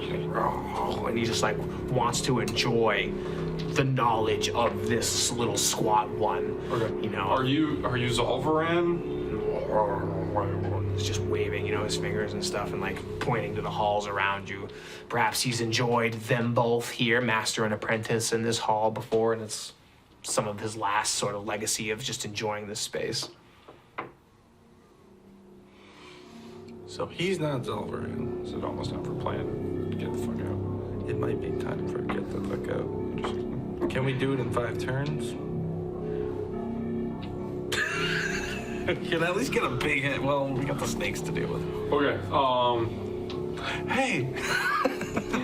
he just like wants to enjoy the knowledge of this little squat one. Okay. Are you Zalvaran? He's just waving, his fingers and stuff, and like pointing to the halls around you. Perhaps he's enjoyed them both here, master and apprentice, in this hall before, and it's some of his last sort of legacy of just enjoying this space. So he's not Zalvaran. Is it almost time for playing? Get the fuck out. It might be time for get the fuck out. Can we do it in 5 turns? Can I at least get a big hit? Well, we got the snakes to deal with. Okay. Hey,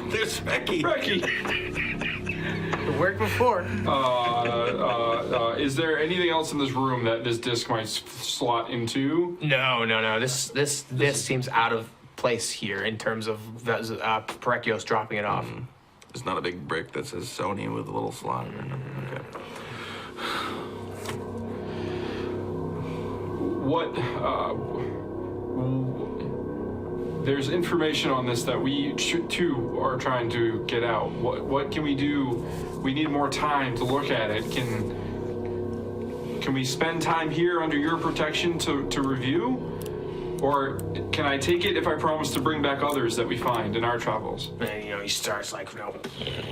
there's Reki. Reki. It worked before. Is there anything else in this room that this disc might slot into? No. This seems out of place here in terms of Parekeos dropping it off. It's not a big brick that says Sony with a little slot. Okay. What? There's information on this that we too are trying to get out. What can we do? We need more time to look at it. Can we spend time here under your protection to review? Or can I take it if I promise to bring back others that we find in our travels? And he starts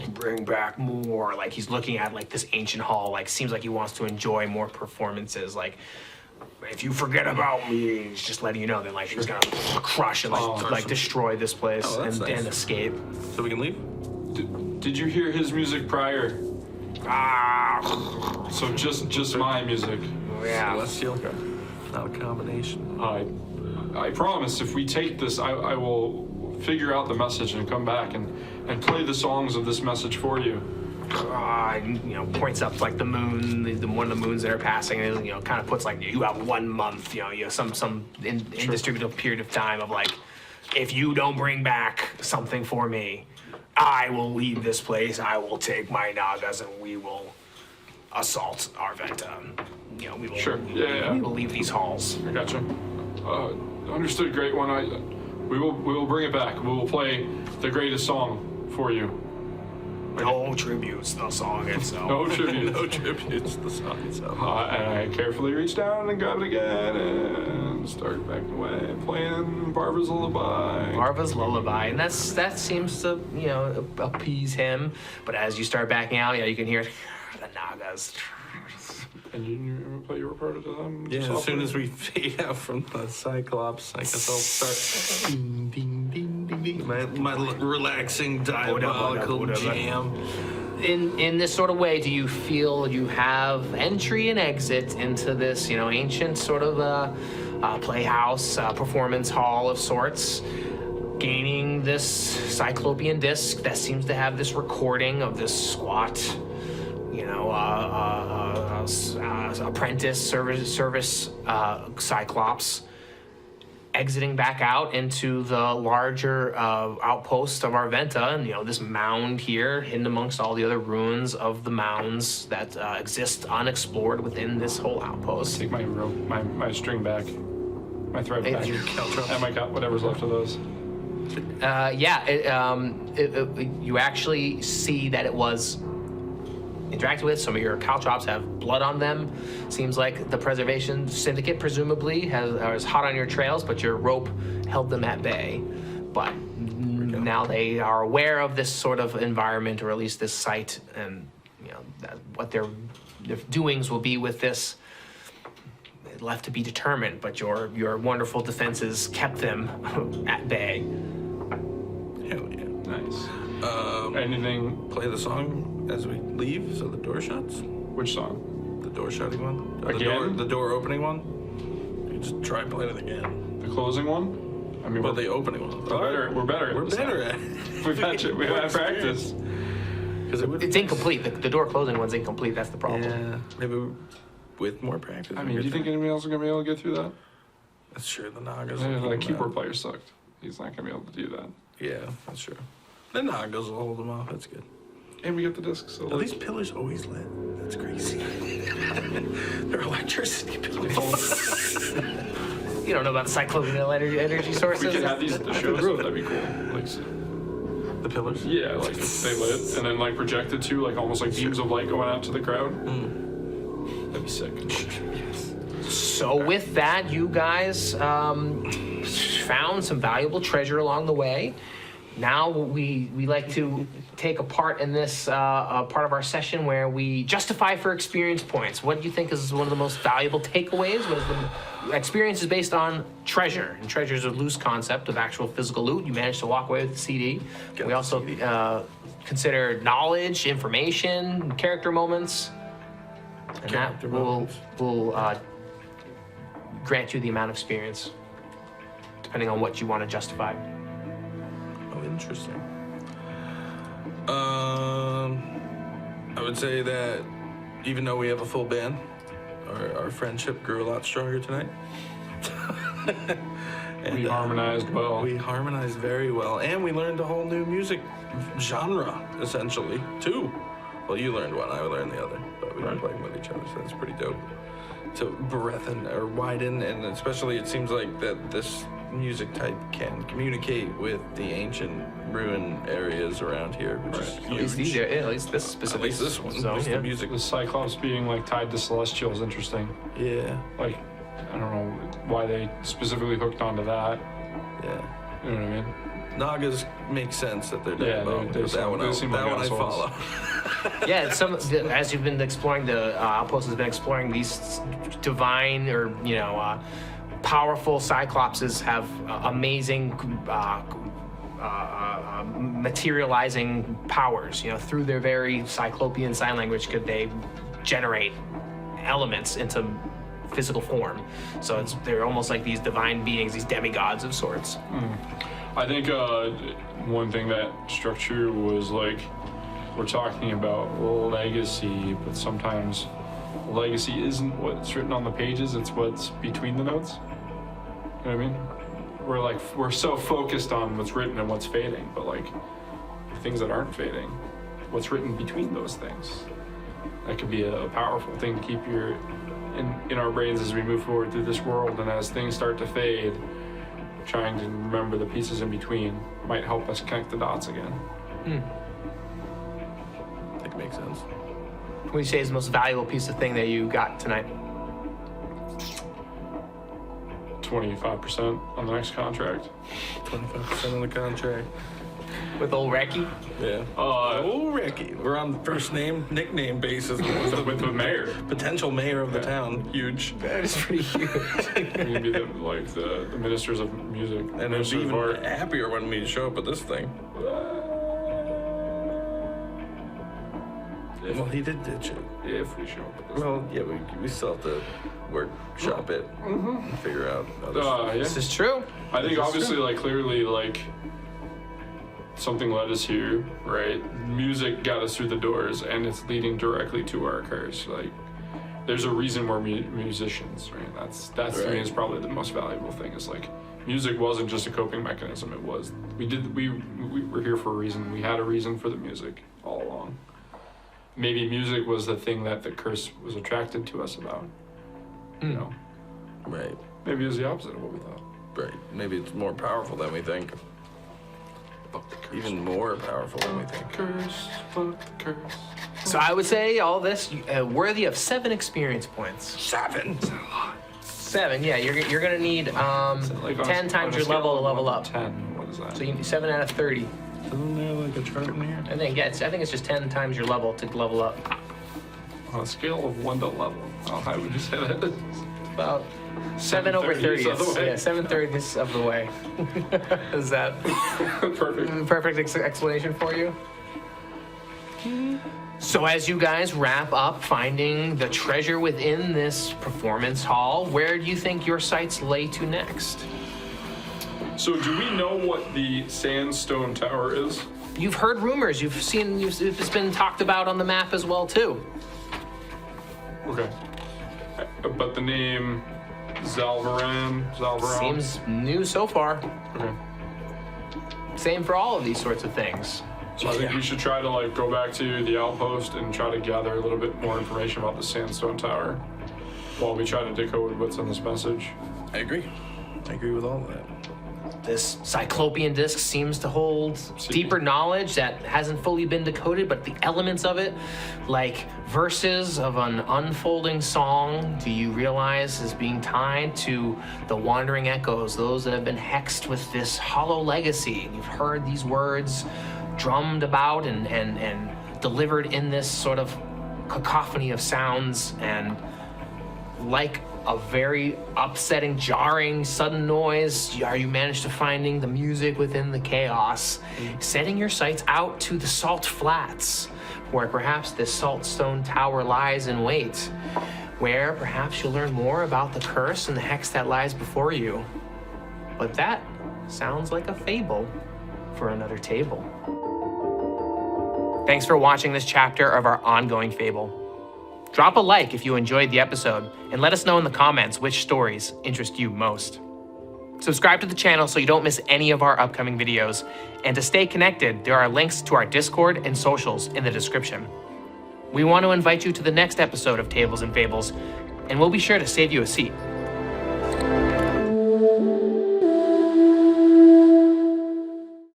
bring back more. Like he's looking at this ancient hall. Like seems like he wants to enjoy more performances. Like if you forget about me, he's just letting you know that he's gonna crush and destroy this place and escape. So we can leave? Did you hear his music prior? So just my music. Yeah. Celestial. Not a combination. I promise if we take this, I will figure out the message and come back and play the songs of this message for you. Points up to the moon, one of the moons that are passing, and kind of puts you have 1 month, you have some indistributable period of time of if you don't bring back something for me, I will leave this place. I will take my Nagas and we will assault Arventa. We will. Sure. Yeah. We will leave these halls. I gotcha. Understood, Great One. We will bring it back. We will play the greatest song for you. No tributes, the song itself. No tributes. No tributes, the song itself. And I carefully reach down and grab it again and start backing away, playing Barba's Lullaby. Barba's Lullaby, and that seems to appease him. But as you start backing out, you can hear the Nagas. And you play your part of them? Yeah, as soon as we fade out from the Cyclops, I guess I'll start ding, ding, ding, ding, ding. My relaxing diabolical jam. In this sort of way, do you feel you have entry and exit into this, ancient sort of playhouse, performance hall of sorts, gaining this Cyclopean Disk that seems to have this recording of this squat, apprentice service Cyclops exiting back out into the larger outpost of Arventa, and this mound here hidden amongst all the other ruins of the mounds that exist unexplored within this whole outpost. Take my rope, my string back, my thread back, and my whatever's left of those. You actually see that it was interacted with. Some of your caltrops have blood on them. Seems like the Preservation Syndicate presumably is hot on your trails, but your rope held them at bay. But now they are aware of this sort of environment, or at least this site, and what their doings will be with this left to be determined. But your wonderful defenses kept them at bay. Hell yeah. Nice. Anything? Play the song as we leave, so the door shuts. Which song? The door shutting one. Again? The door opening one. You just try playing it again. The closing one? I mean, the opening one. We're better. We're better at it. We've had practice. It's incomplete. The door closing one's incomplete. That's the problem. Yeah, maybe with more practice. I mean, do you think anybody else is gonna be able to get through that? That's true. The Nagas. The keyboard player sucked. He's not gonna be able to do that. Yeah, that's true. The Nagas will hold them off. That's good. And we get the disc. So Are these pillars always lit? That's crazy. They're electricity pillars. You don't know about the Cyclopean energy sources? we could have these at the show, so that'd be cool. The pillars? Yeah, they lit and then projected too, almost like beams of light going out to the crowd. That'd be sick. So with that, you guys found some valuable treasure along the way. Now we like to take a part in this part of our session where we justify for experience points. What do you think is one of the most valuable takeaways? What is the experience is based on treasure, and treasure is a loose concept of actual physical loot. You managed to walk away with the CD. We also consider knowledge, information, character moments, and that will grant you the amount of experience, depending on what you want to justify. interesting. I would say that even though we have a full band, our friendship grew a lot stronger tonight. And, We harmonized well. We harmonized very well, and we learned a whole new music genre, essentially, too. Well, you learned one, I learned the other, but we were playing with each other, so that's pretty dope. To widen, and especially it seems like that this music type can communicate with the ancient ruin areas around here, which is At least huge. at least this specific. At least this one, zone, just yeah. the music. The Cyclops being like tied to Celestial is interesting. Yeah, Like, I don't know why they specifically hooked onto that. yeah. You know what I mean? Nagas make sense that they're Yeah, dead bone, they but that one, seem like I assholes. follow. Yeah, as you've been exploring, the Outpost has been exploring these divine or powerful cyclopses have amazing materializing powers. Through their very Cyclopean sign language, could they generate elements into physical form. So they're almost like these divine beings, these demigods of sorts. I think one thing that struck true was like, we're talking about legacy, but sometimes legacy isn't what's written on the pages, it's what's between the notes. You know what I mean? We're so focused on what's written and what's fading, but like things that aren't fading, what's written between those things. That could be a powerful thing to keep in our brains as we move forward through this world, and as things start to fade, trying to remember the pieces in between might help us connect the dots again. I think it makes sense. What do you say is the most valuable piece of thing that you got tonight? 25% on the next contract. 25% on the contract. With old Reki? Yeah. Oh, Reki. We're on first name, nickname basis With the mayor. potential mayor of the town. Huge. That is pretty huge. We're gonna be the ministers of music. And it'd be ministers of even art. happier when we show up at this thing. Well, he did ditch it. If we show up at this. Well, yeah, we still have to workshop it and figure out other stuff. This Yeah. is true. I think obviously, clearly, something led us here, right? Music got us through the doors, and it's leading directly to our curse. Like, there's a reason we're musicians, right? That's to me Right. is probably the most valuable thing. Is like, music wasn't just a coping mechanism. It was we were here for a reason. We had a reason for the music all along. Maybe music was the thing that the curse was attracted to us about. You know, Right, maybe it was the opposite of what we thought. right. Maybe it's more powerful than we think. Fuck the curse. Even more powerful than we think. Curse. Fuck the curse. So I would say all this worthy of 7 experience points. 7. 7, yeah. You're gonna need Like on 10 a- times on a your scale level to of level 1 up. to 10. What is that? So you need 7 out of 30. Isn't there like a chart in here? I think it's just 10 times your level to level up. On a scale of 1 to level, how high would you say that is? About 7 over 30. 7/30 of the way. Yeah, 7/30 of the way. Is that Perfect. the perfect explanation for you? So as you guys wrap up finding the treasure within this performance hall, where do you think your sights lay to next? So do we know what the Sandstone Tower is? You've heard rumors. It's been talked about on the map as well too. Okay. But the name Zalvaran? Seems new so far. Okay. Same for all of these sorts of things. So I think we should try to go back to the outpost and try to gather a little bit more information about the Sandstone Tower while we try to decode what's in this message. I agree. I agree with all of that. This Cyclopean Disk seems to hold deeper knowledge that hasn't fully been decoded, but the elements of it, like verses of an unfolding song, do you realize is being tied to the wandering echoes, those that have been hexed with this hollow legacy. And you've heard these words drummed about and delivered in this sort of cacophony of sounds, and like a very upsetting, jarring, sudden noise, you managed to finding the music within the chaos, setting your sights out to the Salt Flats, where perhaps this Saltstone Tower lies in wait, where perhaps you'll learn more about the curse and the hex that lies before you. But that sounds like a fable. for another table. Thanks for watching this chapter of our ongoing fable. Drop a like if you enjoyed the episode, and let us know in the comments which stories interest you most. Subscribe to the channel so you don't miss any of our upcoming videos, and to stay connected, there are links to our Discord and socials in the description. We want to invite you to the next episode of Tables and Fables, and we'll be sure to save you a seat.